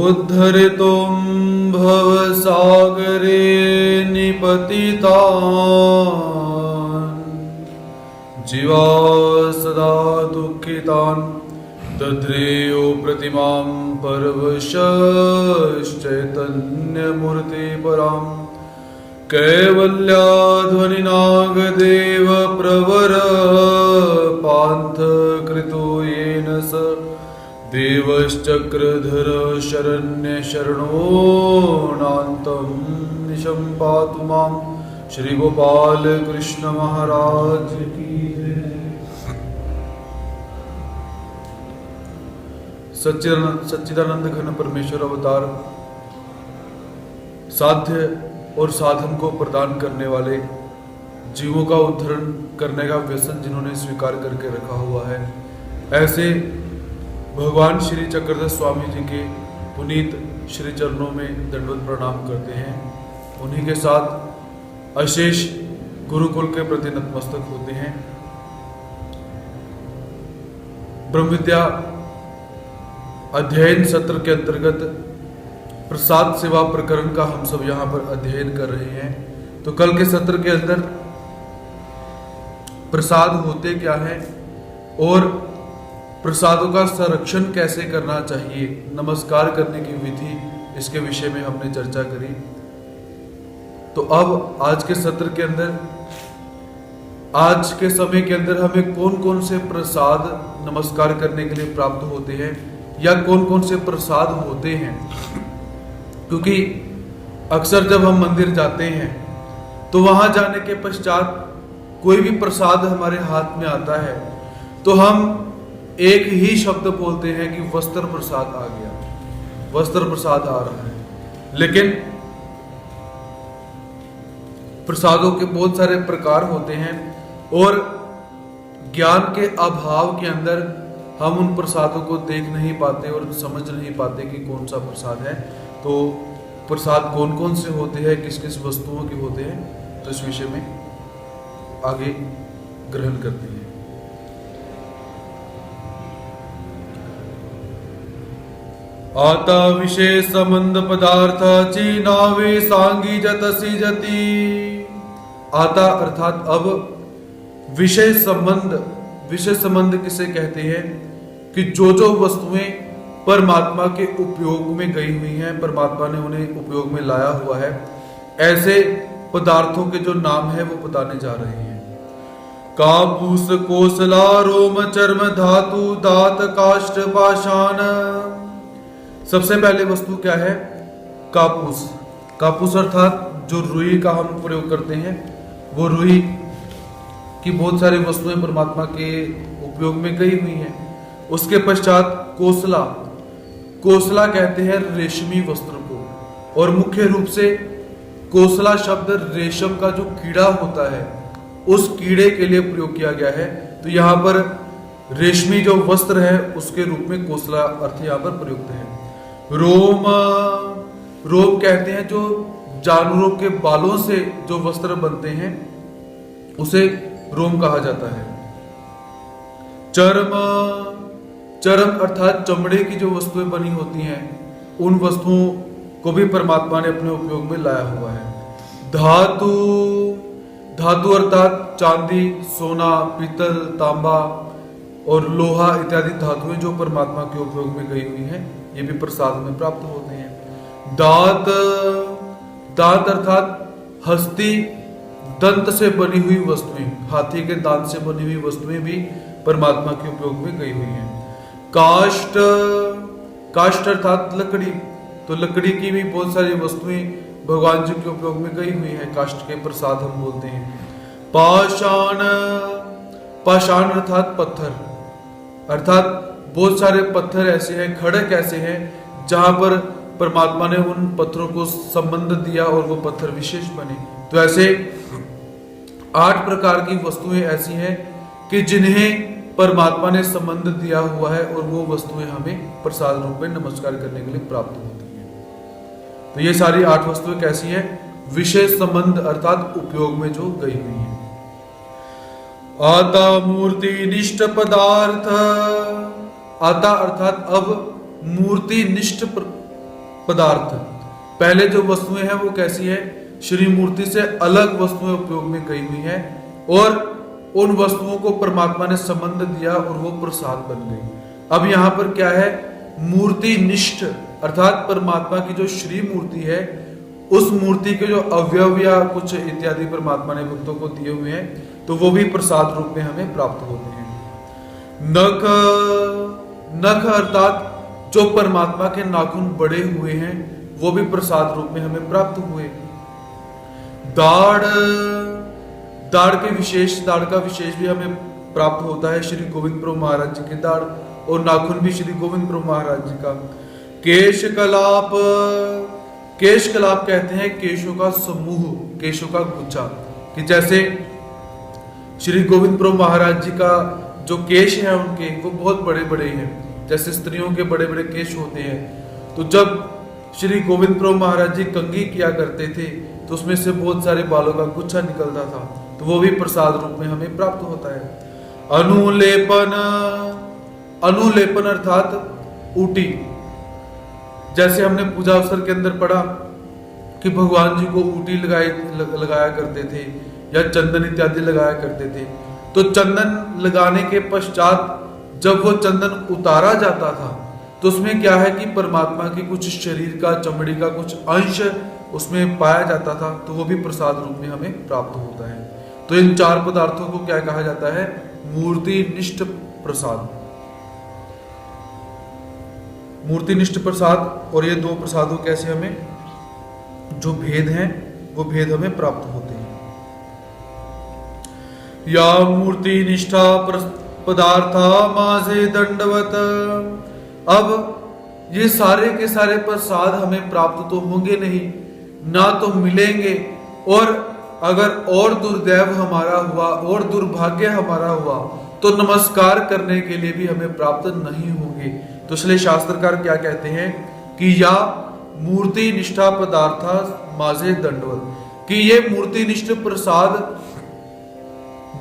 उद्धरितुं भवसागरे निपतितान् जीवाः सदा दुःखितान् दद्रेयो प्रतिमां परवशश्चैतन्यमूर्ति पराम् कैवल्याध्वनिनागदेव प्रवर पान्थकृतो येन स देवश्चक्रधर शरण्य शरणो नान्तं निशं पातु मां। श्री गोपाल कृष्ण महाराज की जय। सच्चिदानंद घन परमेश्वर अवतार साध्य और साधन को प्रदान करने वाले, जीवों का उद्धरण करने का व्यसन जिन्होंने स्वीकार करके रखा हुआ है, ऐसे भगवान श्री चक्रधर स्वामी जी के पुनीत श्री चरणों में दंडवत प्रणाम करते हैं। उन्हीं के साथ अशेष गुरुकुल के प्रति नतमस्तक होते हैं। ब्रह्म विद्या अध्ययन सत्र के अंतर्गत प्रसाद सेवा प्रकरण का हम सब यहाँ पर अध्ययन कर रहे हैं। तो कल के सत्र के अंदर प्रसाद होते क्या है और प्रसादों का संरक्षण कैसे करना चाहिए, नमस्कार करने की विधि, इसके विषय में हमने चर्चा करी। तो अब आज के सत्र के अंदर, आज के समय के अंदर हमें कौन कौन से प्रसाद नमस्कार करने के लिए प्राप्त होते हैं या कौन कौन से प्रसाद होते हैं। क्योंकि अक्सर जब हम मंदिर जाते हैं तो वहां जाने के पश्चात कोई भी प्रसाद हमारे हाथ में आता है तो हम एक ही शब्द बोलते हैं कि वस्त्र प्रसाद आ गया, वस्त्र प्रसाद आ रहा है। लेकिन प्रसादों के बहुत सारे प्रकार होते हैं और ज्ञान के अभाव के अंदर हम उन प्रसादों को देख नहीं पाते और समझ नहीं पाते कि कौन सा प्रसाद है। तो प्रसाद कौन कौन से होते हैं, किस किस वस्तुओं के होते हैं, तो इस विषय में आगे ग्रहण करते हैं। आता विशेष संबंध पदार्थ चीनावे सांगी जतसी जति। आता अर्थात अब विषय संबंध, विषय संबंध किसे कहते हैं कि जो वस्तुएं परमात्मा के उपयोग में गई हुई हैं, परमात्मा ने उन्हें उपयोग में लाया हुआ है, ऐसे पदार्थों के जो नाम है वो बताने जा रहे हैं। कापूस कोसला रोम चर्म धातु दात काष्ठ पाषाण। सबसे पहले वस्तु क्या है? कापूस। कापूस अर्थात जो रुई का हम प्रयोग करते हैं, वो रुई की बहुत सारी वस्तुएं परमात्मा के उपयोग में गई हुई हैं। उसके पश्चात कोसला। कोसला कहते हैं रेशमी वस्त्र को, और मुख्य रूप से कोसला शब्द रेशम का जो कीड़ा होता है उस कीड़े के लिए प्रयोग किया गया है। तो यहाँ पर रेशमी जो वस्त्र है उसके रूप में कोसला अर्थ यहाँ पर प्रयुक्त है। रोम। रोम कहते हैं जो जानवरों के बालों से जो वस्त्र बनते हैं उसे रोम कहा जाता है। चर्म। चर्म अर्थात चमड़े की जो वस्तुएं बनी होती हैं उन वस्तुओं को भी परमात्मा ने अपने उपयोग में लाया हुआ है। धातु। धातु अर्थात चांदी, सोना, पीतल, तांबा और लोहा इत्यादि धातुएं जो परमात्मा के उपयोग में गई हुई हैं, ये भी प्रसाद में प्राप्त होते हैं। दांत। दांत अर्थात हस्ती, दंत से बनी हुई वस्तुएं, हाथी के दांत से बनी हुई वस्तुएं भी परमात्मा के उपयोग में गई हुई हैं। काष्ठ। काष्ठ अर्थात लकड़ी। तो लकड़ी की भी बहुत सारी वस्तुएं भगवान जी के उपयोग में गई हुई है, काष्ठ के प्रसाद हम बोलते हैं। पाषाण। पाषाण अर्थात पत्थर, अर्थात बहुत सारे पत्थर ऐसे हैं, खड़क ऐसे हैं जहां पर परमात्मा ने उन पत्थरों को संबंध दिया और वो पत्थर विशेष बने। तो ऐसे 8 प्रकार की वस्तुएं ऐसी हैं कि जिन्हें परमात्मा ने संबंध दिया हुआ है और वो वस्तुएं हमें प्रसाद रूप में नमस्कार करने के लिए प्राप्त होती हैं। तो ये सारी 8 वस्तुएं कैसी हैं? विशेष संबंध अर्थात उपयोग में जो गई हुई हैं। आता मूर्ति निष्ठ पदार्थ। आता अर्थात अब मूर्ति निष्ठ पदार्थ। पहले जो वस्तुएं हैं वो कैसी है? श्री मूर्ति से अलग वस्तुएं उपयोग में गई हुई हैं और उन वस्तुओं को परमात्मा ने संबंध दिया और वो प्रसाद बन गई। अब यहाँ पर क्या है? मूर्ति निष्ठ अर्थात परमात्मा की जो श्री मूर्ति है उस मूर्ति के जो अवयव या कुछ इत्यादि परमात्मा ने भक्तों को दिए हुए हैं तो वो भी प्रसाद रूप में हमें प्राप्त होते हैं। नख। नख अर्थात जो परमात्मा के नाखून बड़े हुए हैं वो भी प्रसाद रूप में हमें प्राप्त हुए। दाढ़। दाढ़ के विशेष, दाढ़ का विशेष भी हमें प्राप्त होता है श्री गोविंद प्रभु महाराज जी की दाढ़, और नाखून भी श्री गोविंद प्रभु महाराज जी का। केश कलाप। केश कलाप कहते हैं केशों का समूह, केशों का गुच्छा, कि जैसे श्री गोविंद प्रभु महाराज जी का जो केश है उनके वो बहुत बड़े बड़े हैं, जैसे स्त्रियों के बड़े बड़े केश होते हैं। तो जब श्री गोविंद प्रभु महाराज जी कंघी किया करते थे तो उसमें से बहुत सारे बालों का गुच्छा निकलता था, तो वो भी प्रसाद रूप में हमें प्राप्त होता है। अनुलेपन। अनुलेपन अर्थात ऊटी। जैसे हमने पूजा अवसर के अंदर पढ़ा कि भगवान जी को ऊटी लगाया करते थे या चंदन इत्यादि लगाया करते थे। तो चंदन लगाने के पश्चात जब वो चंदन उतारा जाता था तो उसमें क्या है कि परमात्मा की कुछ शरीर का, चमड़ी का कुछ अंश उसमें पाया जाता था, तो वो भी प्रसाद रूप में हमें प्राप्त होता है। तो इन 4 पदार्थों को क्या कहा जाता है? मूर्ति निष्ठ प्रसाद। मूर्ति निष्ठ प्रसाद। और ये 2 प्रसादों कैसे हमें जो भेद हैं वो भेद हमें प्राप्त होते हैं। या मूर्ति निष्ठा पदार्था माजे दंडवत। अब ये सारे के सारे प्रसाद हमें प्राप्त तो होंगे नहीं, ना तो मिलेंगे, और अगर और दुर्दैव हमारा हुआ और दुर्भाग्य हमारा हुआ तो नमस्कार करने के लिए भी हमें प्राप्त नहीं होंगे। तो इसलिए शास्त्रकार क्या कहते हैं कि या मूर्ति निष्ठा पदार्था माजे दंडवत, कि ये मूर्ति निष्ठ प्रसाद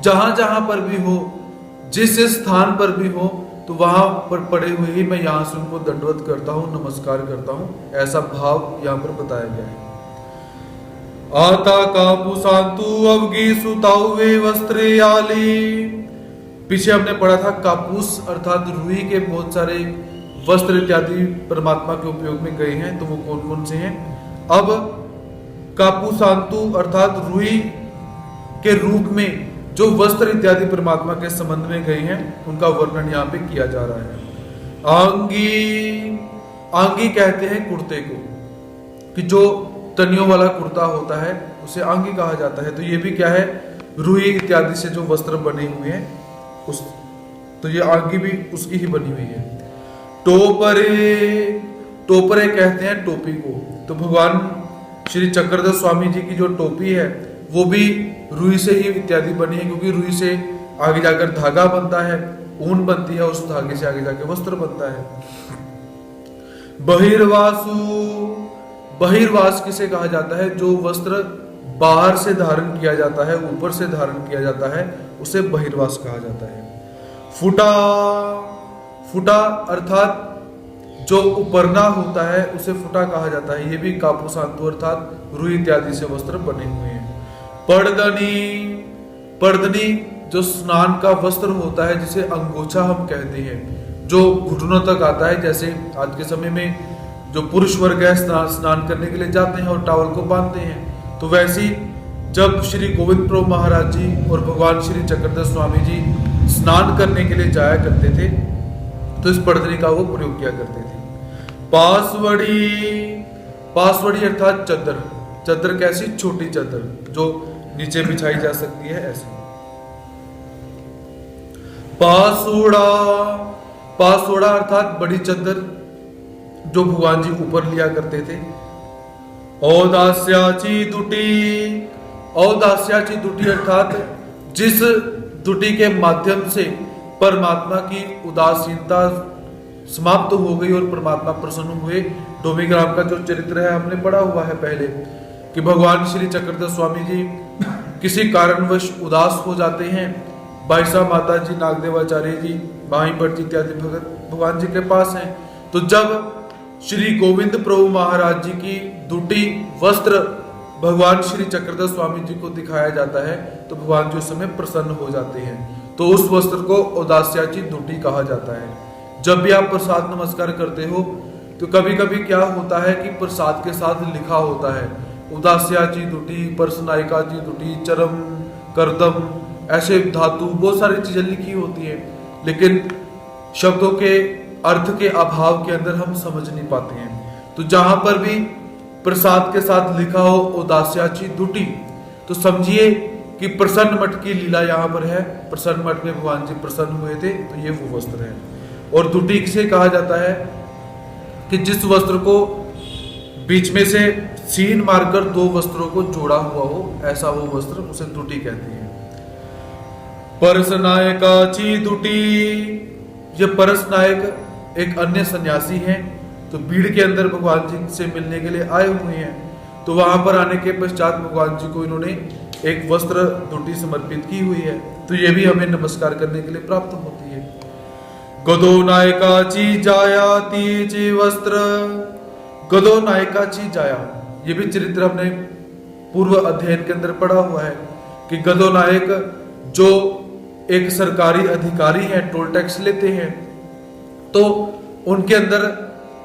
जहां जहां पर भी हो, जिस स्थान पर भी हो, तो वहां पर पड़े हुए ही मैं यहां से उनको दंडवत करता हूं, नमस्कार करता हूं, ऐसा भाव यहां पर बताया गया है। आता कापूसांतु अवगी सुतावे वस्त्रे आली। पीछे हमने पढ़ा था कापूस अर्थात रुई के बहुत सारे वस्त्र इत्यादि परमात्मा के उपयोग में गए हैं, तो वो कौन कौन से हैं? अब कापूसांतु अर्थात रुई के रूप में जो वस्त्र इत्यादि परमात्मा के संबंध में गए हैं उनका वर्णन यहाँ पे किया जा रहा है। आंगी, आंगी कहते हैं कुर्ते को, कि जो तनियों वाला कुर्ता होता है उसे आंगी कहा जाता है। तो ये भी क्या है, रुई इत्यादि से जो वस्त्र बने हुए हैं उस, तो ये आंगी भी उसकी ही बनी हुई है। टोपरे, टोपरे कहते हैं टोपी को। तो भगवान श्री चक्रधर स्वामी जी की जो टोपी है वो भी रुई से ही इत्यादि बनी है, क्योंकि रुई से आगे जाकर धागा बनता है, ऊन बनती है, उस धागे से आगे जाकर वस्त्र बनता है। बहिर्वासु, बहिर्वास किसे कहा जाता है, जो वस्त्र बाहर से धारण किया जाता है, ऊपर से धारण किया जाता है, उसे बहिर्वास कहा जाता है। फुटा, फुटा अर्थात जो उपरना होता है उसे फुटा कहा जाता है। ये भी कापुसांतु अर्थात रुई इत्यादि से वस्त्र बने हुए हैं। पर्दनी, पर्दनी जो स्नान का वस्त्र होता है, जिसे अंगोछा हम कहते हैं, जो घुटनों तक आता है। जैसे आज के समय में जो पुरुष वर्ग है स्नान करने के लिए जाते हैं और टावल को बांधते हैं, तो वैसी जब श्री गोविंद प्रभु महाराज जी और भगवान श्री चक्रधर स्वामी जी स्नान करने के लिए जाया करते थे, तो इस पर्दनी का वो प्रयोग किया करते थे। पासवड़ी, पासवड़ी अर्थात चद्दर, चद्दर कैसी, छोटी चद्दर जो नीचे बिछाई जा सकती है, ऐसी। पासोड़ा, पासोड़ा अर्थात बड़ी चद्दर जो भगवान जी ऊपर लिया करते थे। औदास्याची दुटी, औदास्याची दुटी अर्थात जिस दुटी के माध्यम से परमात्मा की उदासीनता समाप्त हो गई और परमात्मा प्रसन्न हुए। डोमीग्राम का जो चरित्र है हमने पढ़ा हुआ है पहले, कि भगवान श्री चक्रधर स्वामी जी किसी कारणवश उदास हो जाते हैं। बाईसा माता जी, नागदेवाचार्य जी, माही भट्ट जी इत्यादि भगत भगवान जी के पास हैं। तो जब श्री गोविंद प्रभु महाराज जी की दुटी वस्त्र भगवान श्री चक्रधर स्वामी जी को दिखाया जाता है, तो भगवान जी उस समय प्रसन्न हो जाते हैं। तो उस वस्त्र को औदास्याची दुटी कहा जाता है। जब भी आप प्रसाद नमस्कार करते हो तो कभी कभी क्या होता है कि प्रसाद के साथ लिखा होता है उदास्याची दुटी, परसनायिका जी दुटी, चरम, करदम, ऐसे धातु बहुत सारी चीजें लिखी होती है, लेकिन शब्दों के अर्थ के अभाव के अंदर हम समझ नहीं पाते हैं। तो जहां पर भी प्रसाद के साथ लिखा हो उदास्याची दुटी, तो समझिए कि प्रसन्न मठ की लीला यहाँ पर है। प्रसन्न मठ में भगवान जी प्रसन्न हुए थे, तो ये वो वस्त्र है। और दुटी से कहा जाता है कि जिस वस्त्र को बीच में से सीन मारकर दो वस्त्रों को जोड़ा हुआ हो, ऐसा वो वस्त्र, उसे दुटी कहते हैं। परसनायकाची दुटी, ये परसनायक एक अन्य सन्यासी हैं, तो भीड़ के अंदर भगवान जी से मिलने के लिए आए हुए हैं। तो वहां पर आने के पश्चात भगवान जी को इन्होंने एक वस्त्र दुटी समर्पित की हुई है, तो ये भी हमें नमस्कार करने के लिए प्राप्त होती है। गदो नायकाची जाया तीजे वस्त्र, गदो नायकाची जाया, ये भी चरित्र हमने पूर्व अध्ययन के अंदर पढ़ा हुआ है कि गदो नायक जो एक सरकारी अधिकारी हैं, टोल टैक्स लेते हैं, तो उनके अंदर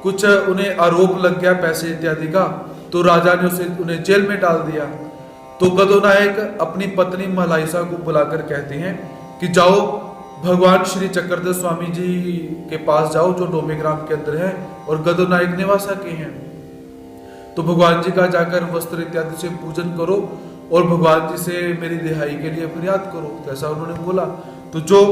कुछ उन्हें आरोप लग गया पैसे इत्यादि का, तो राजा ने उन्हें जेल में डाल दिया। तो गदो नायक अपनी पत्नी मलाइसा को बुलाकर कहते हैं कि जाओ भगवान श्री चक्रधर स्वामी जी के पास जाओ, जो डोमीग्राम के अंदर है, और गदो नायक निवासा के हैं। तो भगवान जी का जाकर वस्त्र इत्यादि से पूजन करो और भगवान जी से मेरी रिहाई के लिए फरियाद करो, जैसा उन्होंने बोला। तो जो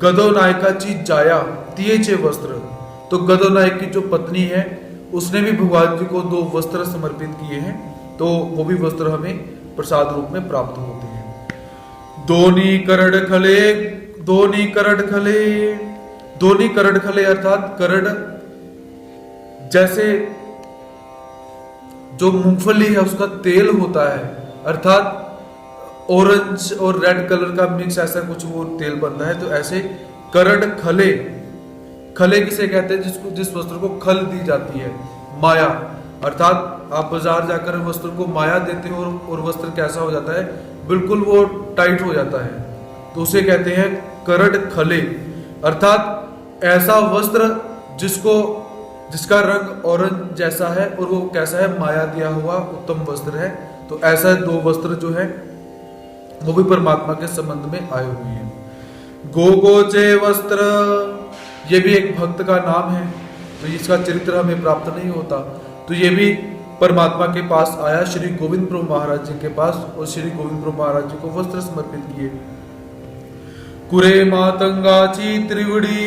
गदो नायकाची जाया तीजे वस्त्र, तो गदो नायक की जो पत्नी है उसने भी भगवान जी को दो वस्त्र समर्पित किए हैं, तो वो भी वस्त्र हमें प्रसाद रूप में प्राप्त होते हैं। दोनी करड़ खले, दोनी करड़ खले, दोनी करड़ खले अर्थात करड़ जैसे जो मूंगफली है उसका तेल होता है, अर्थात ऑरेंज और रेड कलर का मिक्स, ऐसा कुछ वो तेल बनता है। तो ऐसे करड़ खले, खले किसे कहते हैं, जिस वस्त्र को खल दी जाती है, माया, अर्थात आप बाजार जाकर वस्त्र को माया देते हो और वस्त्र कैसा हो जाता है, बिल्कुल वो टाइट हो जाता है, तो उसे कहते हैं करड़ खले, अर्थात ऐसा वस्त्र जिसका रंग ऑरेंज जैसा है और वो कैसा है, माया दिया हुआ उत्तम वस्त्र है। तो ऐसा दो वस्त्र जो है वो भी परमात्मा के संबंध में आए हुए हैं। गोगोचे वस्त्र, ये भी एक भक्त का नाम है, तो इसका चरित्र हमें प्राप्त नहीं होता। तो ये भी परमात्मा के पास आया, श्री गोविंद प्रभु महाराज जी के पास, और श्री गोविंद प्रभु महाराज जी को वस्त्र समर्पित किए। कुरे मातंगाची त्रिवड़ी,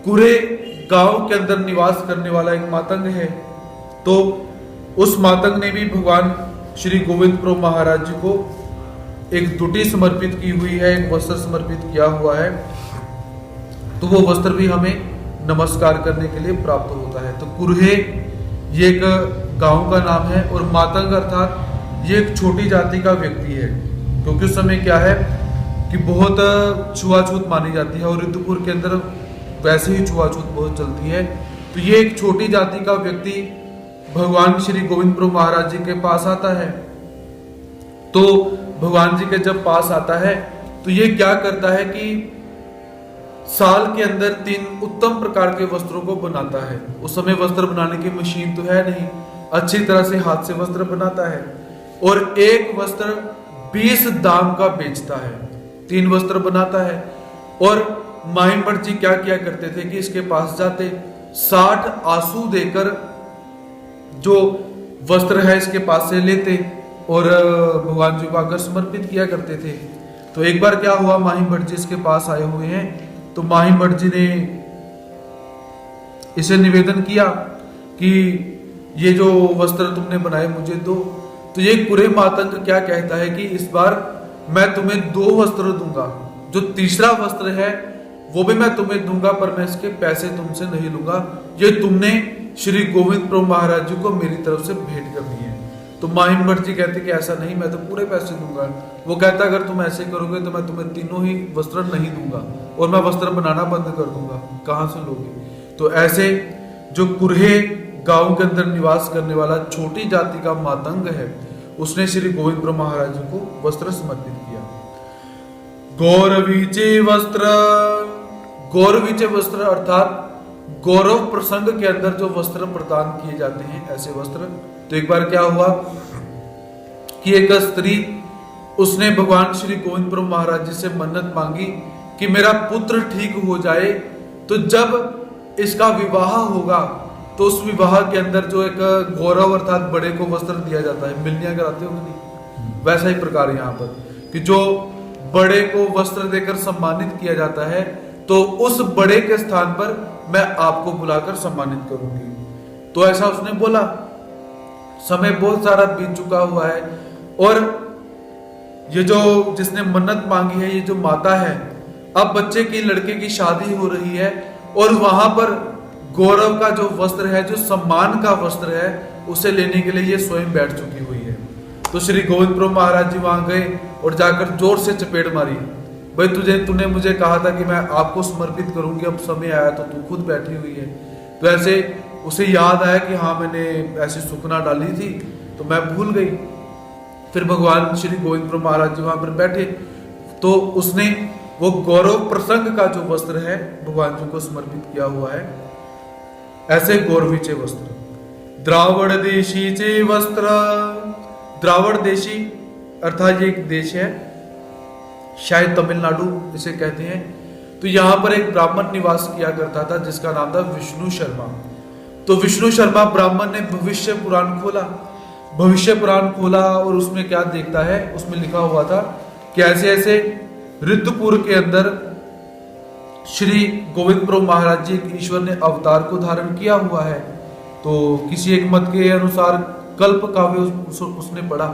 कुरे गांव के अंदर निवास करने वाला एक मातंग है, तो उस मातंग ने भी भगवान श्री गोविंद प्रभु महाराज जी को एक दुटी समर्पित की हुई है, एक वस्त्र समर्पित किया हुआ है। तो वो वस्त्र भी हमें नमस्कार करने के लिए प्राप्त होता है। तो कुरहे ये एक गांव का नाम है, और मातंग अर्थात ये एक छोटी जाति का व्यक्ति है, क्योंकि उस समय क्या है कि बहुत छुआछूत मानी जाती है, और रितुपुर के अंदर वैसे ही छुआछूत बहुत चलती है। तो ये एक छोटी जाति का व्यक्ति भगवान श्री गोविंद प्रभु महाराज जी के पास आता है। तो भगवान जी के जब पास आता है तो ये क्या करता है कि साल के अंदर 3 उत्तम प्रकार के वस्त्रों को बनाता है। उस समय वस्त्र बनाने की मशीन तो है नहीं, अच्छी तरह से हाथ से वस्त्र बनाता है, और एक वस्त्र 20 दाम का बेचता है। 3 वस्त्र बनाता है, और माहिम भट्ट जी क्या किया करते थे कि इसके पास जाते, 60 आंसू देकर जो वस्त्र है इसके पास से लेते, और भगवान जी को आकर समर्पित किया करते थे। तो एक बार क्या हुआ, माहिम भट्ट जी इसके पास आए हुए हैं, तो माहिम भट्ट जी ने इसे निवेदन किया कि ये जो वस्त्र तुमने बनाए मुझे दो। तो ये कुरे मातंग क्या कहता है कि इस बार मैं तुम्हें 2 वस्त्र दूंगा, जो तीसरा वस्त्र है वो भी मैं तुम्हें दूंगा, पर मैं इसके पैसे तुमसे नहीं लूंगा, ये तुमने श्री गोविंद प्रभु महाराज जी को मेरी तरफ से भेंट करनी है। तो माहिम भट्ट जी कहते कि ऐसा नहीं, मैं तो पूरे पैसे दूंगा। वो कहता अगर तुम ऐसे करोगे तो मैं तुम्हें तीनों ही वस्त्र नहीं दूंगा, और मैं वस्त्र बनाना बंद कर दूंगा, कहां से लोगे। तो ऐसे जो कुरहे गांव के अंदर निवास करने वाला छोटी जाति का मातंग है, उसने श्री गोविंद प्रभु महाराज जी को वस्त्र समर्पित किया। गौरवीचे वस्त्र, गौरवीचे वस्त्र अर्थात गौरव प्रसंग के अंदर जो वस्त्र प्रदान किए जाते हैं, ऐसे वस्त्र। तो एक बार क्या हुआ कि एक स्त्री, उसने भगवान श्री गोविंद प्रभु महाराज जी से मन्नत मांगी कि मेरा पुत्र ठीक हो जाए, तो जब इसका विवाह होगा तो उस विवाह के अंदर जो एक गौरव अर्थात बड़े को वस्त्र दिया जाता है, मिलनियां कराते हो नहीं, वैसा ही प्रकार यहाँ पर कि जो बड़े को वस्त्र देकर सम्मानित किया जाता है, तो उस बड़े के स्थान पर मैं आपको बुलाकर सम्मानित करूंगी। तो ऐसा उसने बोला। समय बहुत सारा बीत चुका हुआ है, और ये जो जिसने मन्नत मांगी है, ये जो माता है, अब बच्चे की लड़के की शादी हो रही है, और वहां पर गौरव का जो वस्त्र है, जो सम्मान का वस्त्र है, उसे लेने के लिए ये स्वयं बैठ चुकी हुई है। तो श्री गोविंद प्रभु महाराज जी वहां गए और जाकर जोर से चपेट मारी, भाई तूने मुझे कहा था कि मैं आपको समर्पित करूंगी, अब समय आया तो तू खुद बैठी हुई है। तो ऐसे उसे याद आया कि हाँ मैंने ऐसी सुखना डाली थी, तो मैं भूल गई। फिर भगवान श्री गोविंद प्रभु महाराज जी वहां पर बैठे, तो उसने वो गौरव प्रसंग का जो वस्त्र है भगवान जी को समर्पित किया हुआ है। ऐसे गौरवीचे वस्त्र। द्रावड़ देशीचे वस्त्र, द्रावड़ देशी अर्थात ये एक देश है, शायद तमिलनाडु इसे कहते हैं। तो यहाँ पर एक ब्राह्मण निवास किया करता था जिसका नाम था विष्णु शर्मा। तो विष्णु शर्मा ब्राह्मण ने भविष्य पुराण खोला, और उसमें क्या देखता है, उसमें लिखा हुआ था कि ऐसे ऐसे ऋतुपुर के अंदर श्री गोविंद प्रभु महाराज जी ईश्वर ने अवतार को धारण किया हुआ है। तो किसी एक मत के अनुसार कल्प काव्य उसने पढ़ा,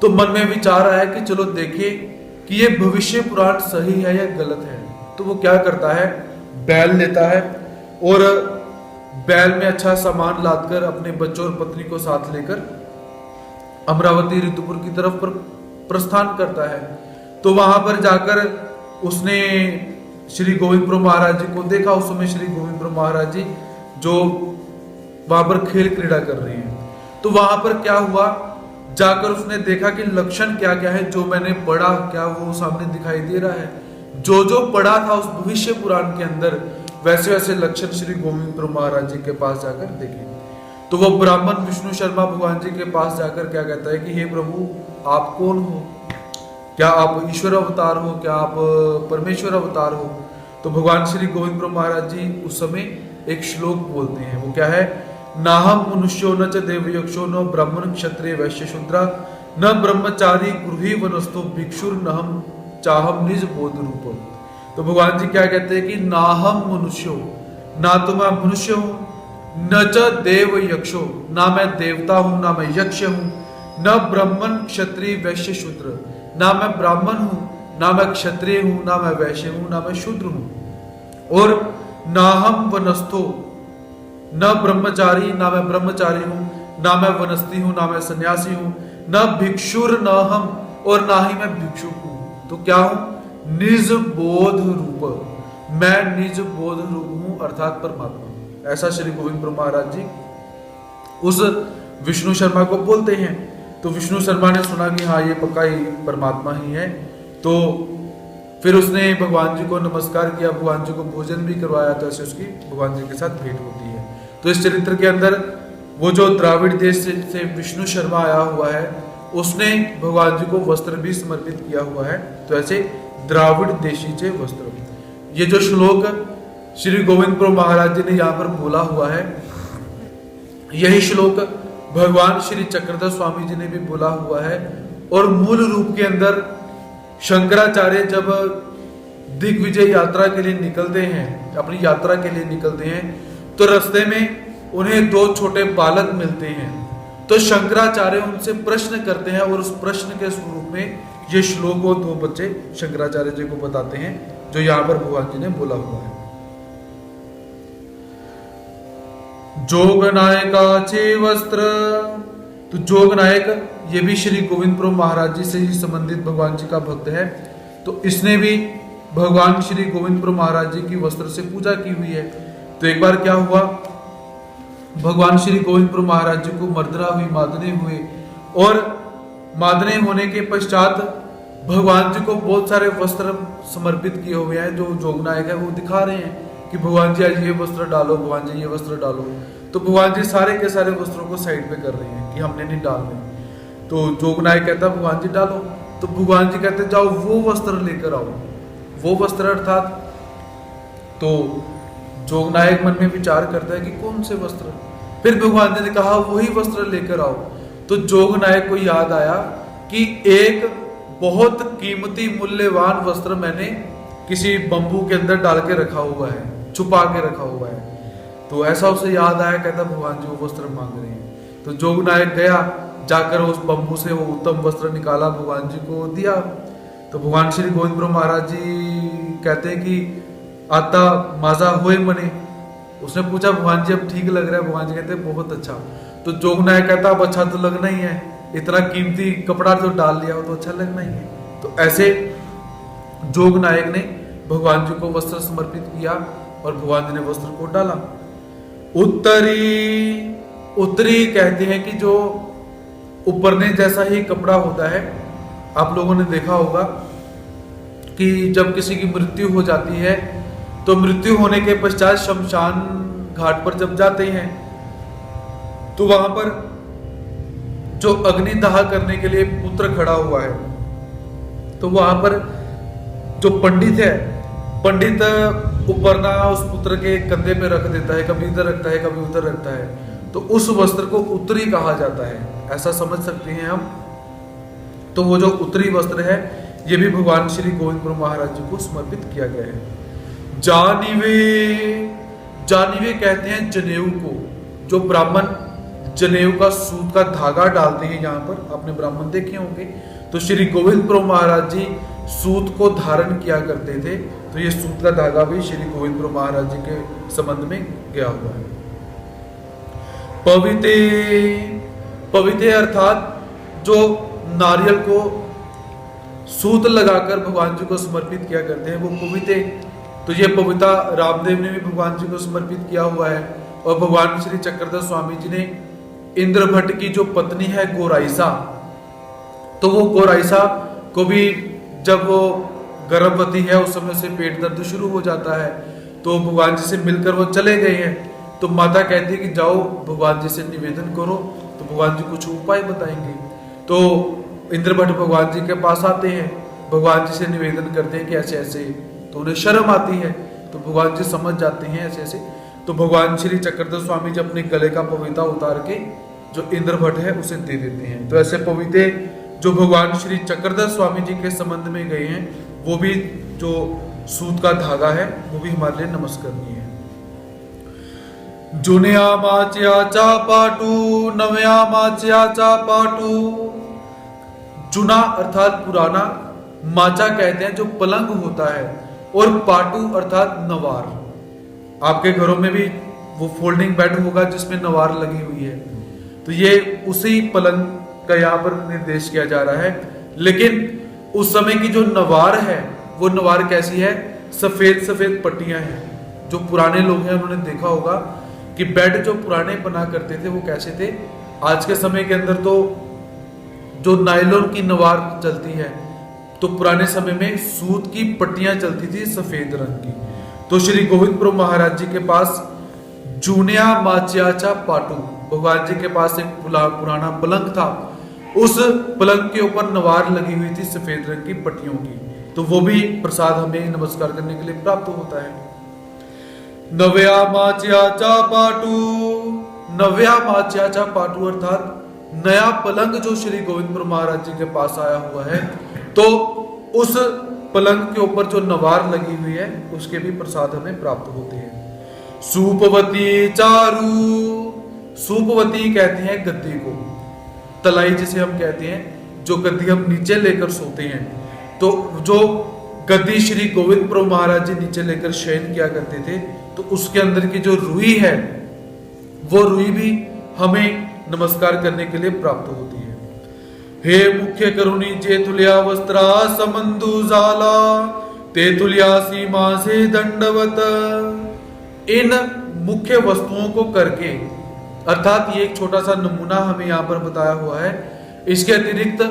तो मन में विचार आया कि चलो देखें कि ये भविष्य पुराण सही है या गलत है। तो वो क्या करता है, बैल लेता है, और बैल में अच्छा सामान लादकर अपने बच्चों और पत्नी को साथ लेकर अमरावती ऋतुपुर की तरफ पर प्रस्थान करता है। तो वहां पर जाकर उसने श्री गोविंद प्रभु महाराज जी को देखा। उस समय श्री गोविंद प्रभु महाराज जी जो वहां पर खेल क्रीड़ा कर रहे हैं। तो वहां पर क्या हुआ, जाकर उसने देखा कि लक्षण क्या क्या है, जो मैंने पढ़ा क्या वो सामने दिखाई दे रहा है। जो जो पढ़ा था उस भविष्य पुराण के अंदर, वैसे वैसे लक्षण श्री गोविंद प्रभु महाराज जी के पास जाकर देखे। तो वो ब्राह्मण विष्णु शर्मा भगवान जी के पास जाकर क्या कहता है कि हे प्रभु आप कौन हो। क्या आप ईश्वर अवतार हो, क्या आप परमेश्वर अवतार हो? तो भगवान श्री गोविंद प्रभु महाराज जी उस समय एक श्लोक बोलते हैं, वो क्या है? नाहम मनुष्यो न च देव यक्षो न ब्राह्मण क्षत्रिय वैश्य शूद्रा न ब्रह्मचारी गृही वनस्थो भिक्षुर नहम चाहम निज बोध रूप। तो भगवान जी क्या कहते हैं कि नाहम मनुष्यो, ना तो मैं मनुष्य हूं, न च देव यक्षो, ना मैं देवता हूं, ना मैं यक्ष हूं, न ब्राह्मण क्षत्रिय वैश्य शूद्र, ना मैं ब्राह्मण हूं, ना मैं क्षत्रिय हूं, ना मैं वैश्य हूं, ना मैं शूद्र हूं, और ना हम वनस्थो, न ब्रह्मचारी, ना मैं ब्रह्मचारी हूं, ना मैं वनस्थी हूं, ना मैं सन्यासी हूं, न भिक्षुर न हम, और ना ही मैं भिक्षुक हूं। तो क्या हूं? निज बोध रूप, मैं निज बोध रूप हूं, अर्थात परमात्मा। ऐसा श्री गोविंद प्रभु महाराज जी उस विष्णु शर्मा को बोलते हैं। तो विष्णु शर्मा ने सुना कि हाँ ये पक्का ही परमात्मा ही है, तो फिर उसने भगवान जी को नमस्कार किया, भगवान जी को भोजन भी करवाया, तो ऐसे उसकी भगवान जी के साथ भेंट होती है। तो इस चरित्र के अंदर वो जो द्राविड़ देश से विष्णु शर्मा आया हुआ है, उसने भगवान जी को वस्त्र भी समर्पित किया हुआ है। तो ऐसे द्राविड़ देशी चे वस्त्र, ये जो श्लोक श्री गोविंद प्रभु महाराज जी ने यहाँ पर बोला हुआ है, यही श्लोक भगवान श्री चक्रधर स्वामी जी ने भी बोला हुआ है। और मूल रूप के अंदर शंकराचार्य जब दिग्विजय यात्रा के लिए निकलते हैं, अपनी यात्रा के लिए निकलते हैं, तो रास्ते में उन्हें दो छोटे बालक मिलते हैं। तो शंकराचार्य उनसे प्रश्न करते हैं, और उस प्रश्न के स्वरूप में ये श्लोक वो दो बच्चे शंकराचार्य जी को बताते हैं, जो यहाँ पर भगवान जी ने बोला हुआ है। जोग नायकाचे वस्त्र, तो जोग नायक ये भी श्री गोविंद प्रभु महाराज जी से ही संबंधित भगवान जी का भक्त है। तो इसने भी भगवान श्री गोविंद प्रभु महाराज जी की वस्त्र से पूजा की हुई है। तो एक बार क्या हुआ, भगवान श्री गोविंद प्रभु महाराज जी को मर्दना हुई, मादने हुए, और मादने होने के पश्चात भगवान जी को बहुत सारे वस्त्र समर्पित किए हुए हैं। जो जोगनायक है वो दिखा रहे हैं कि भगवान जी आज ये वस्त्र डालो, भगवान जी ये वस्त्र डालो। तो भगवान जी सारे के सारे वस्त्रों को साइड पे कर रहे हैं कि हमने नहीं डालने। तो जोगनायक कहता भगवान जी डालो, तो भगवान जी कहते जाओ वो वस्त्र लेकर आओ। वो वस्त्र अर्थात, तो जोगनायक मन में विचार करता है कि कौन से वस्त्र, फिर भगवान जी ने कहा वही वस्त्र लेकर आओ। तो जोगनायक को याद आया कि एक बहुत कीमती मूल्यवान वस्त्र मैंने किसी बंबू के अंदर डाल के रखा हुआ है, छुपा के रखा हुआ है। तो ऐसा उसे याद आया, कहता भगवान जी वो वस्त्र मांग रहे हैं। तो जोगनायक गया, जाकर उस बंबू से वो उत्तम वस्त्र निकाला, भगवान जी को दिया। तो भगवान श्री गोविंद प्रभु महाराज जी कहते हैं कि आता माजा होए मने। उसने पूछा भगवान जी अब ठीक लग रहा है? भगवान जी कहते हैं बहुत अच्छा। तो जोगनायक कहता अब अच्छा तो लगना ही है, इतना कीमती कपड़ा तो डाल लिया हो तो अच्छा लगना ही है। तो ऐसे जोगनायक ने भगवान जी को वस्त्र समर्पित किया, और भगवान जी ने वस्त्र को डाला। उत्तरी, उत्तरी कहते हैं कि जो उपरने जैसा ही कपड़ा होता है। आप लोगों ने देखा होगा कि जब किसी की मृत्यु हो जाती है, तो मृत्यु होने के पश्चात शमशान घाट पर जब जाते हैं, तो वहां पर जो अग्निदाह करने के लिए पुत्र खड़ा हुआ है, तो वहां पर जो पंडित है, पंडित उपरना उस पुत्र के कंधे पे रख देता है, कभी इधर रखता है, कभी उधर रखता है। तो उस वस्त्र को उत्तरी कहा जाता है, ऐसा समझ सकते हैं हम। तो वो जो उत्तरी वस्त्र है, ये भी भगवान श्री गोविंद प्रभु महाराज जी को समर्पित किया गया है। जानिवे, जानिवे कहते हैं जनेऊ को। जो ब्राह्मण जनेऊ का सूत का धागा डालते हैं, यहाँ पर आपने ब्राह्मण देखे होंगे। तो श्री गोविंद प्रभु महाराज जी सूत को धारण किया करते थे। तो ये सूत का धागा भी श्री गोविंद प्रभु महाराज जी के संबंध में गया हुआ है। पविते, पविते अर्थात जो नारियल को सूत लगाकर भगवान जी को समर्पित किया करते हैं, वो पविते। तो ये पविता रामदेव ने भी भगवान जी को समर्पित किया हुआ है। और भगवान श्री चक्रधर स्वामी जी ने इंद्रभट्ट की जो पत्नी है गोराइसा, तो वो गोराइसा को भी जब वो गर्भवती है उस समय से पेट दर्द शुरू हो जाता है। तो भगवान जी से मिलकर वो चले गए हैं। तो माता कहती है कि जाओ भगवान जी से निवेदन करो, तो भगवान जी कुछ उपाय बताएंगे। तो इंद्रभट्ट भगवान जी के पास आते हैं, भगवान जी से निवेदन करते हैं कि ऐसे ऐसे, तो उन्हें शर्म आती है, तो भगवान जी समझ जाते हैं ऐसे ऐसे, तो भगवान श्री चक्रधर स्वामी जी अपने गले का पविता उतार के जो इंद्रभट्ट है उसे दे देते हैं। तो ऐसे पविते जो भगवान श्री चक्रधर स्वामी जी के संबंध में गए हैं, वो भी जो सूत का धागा है वो भी हमारे लिए नमस्करणीय है। जुन्या माच्याचा पाटू नव्या माच्याचा पाटू। जुना अर्थात पुराना, माचा कहते हैं जो पलंग होता है, और पाटू अर्थात नवार। आपके घरों में भी वो फोल्डिंग बेड होगा जिसमें नवार लगी हुई है, तो ये उसी पलंग का यहाँ पर निर्देश किया जा रहा है। लेकिन उस समय की जो नवार है वो नवार कैसी है? सफेद सफेद पट्टियां हैं। जो पुराने लोग हैं उन्होंने देखा होगा कि बेड जो पुराने बना करते थे वो कैसे थे। आज के समय के अंदर तो जो नायलॉन की नवार चलती है, तो पुराने समय में सूत की पट्टियां चलती थी सफेद रंग की। तो श्री गोविंद प्रभु महाराज जी के पास जूनिया माच्याचा पाटू, भगवान जी के पास एक पुराना पलंग था, उस पलंग के ऊपर नवार लगी हुई थी सफेद रंग की पट्टियों की, तो वो भी प्रसाद हमें नमस्कार करने के लिए प्राप्त होता है। नव्या माच्याचा पाटू, नव्या माच्याचा पाटू अर्थात नया पलंग जो श्री गोविंद प्रभु महाराज जी के पास आया हुआ है, तो उस पलंग के ऊपर जो नवार लगी हुई है उसके भी प्रसाद हमें प्राप्त होते हैं। सूपवती चारू, सूपवती कहते हैं गद्दी को, तलाई जिसे हम कहते हैं, जो गद्दी हम नीचे लेकर सोते हैं। तो जो गद्दी श्री गोविंद प्रभु महाराज जी नीचे लेकर शयन किया करते थे, तो उसके अंदर की जो रुई है वो रुई भी हमें नमस्कार करने के लिए प्राप्त होती है। हे मुख्य करुणी जे तुल्या वस्त्रा समंदु जाला ते तुल्या सीमा से दंडवत। इन मुख्य वस्तुओं को करके, अर्थात ये एक छोटा सा नमूना हमें यहाँ पर बताया हुआ है। इसके अतिरिक्त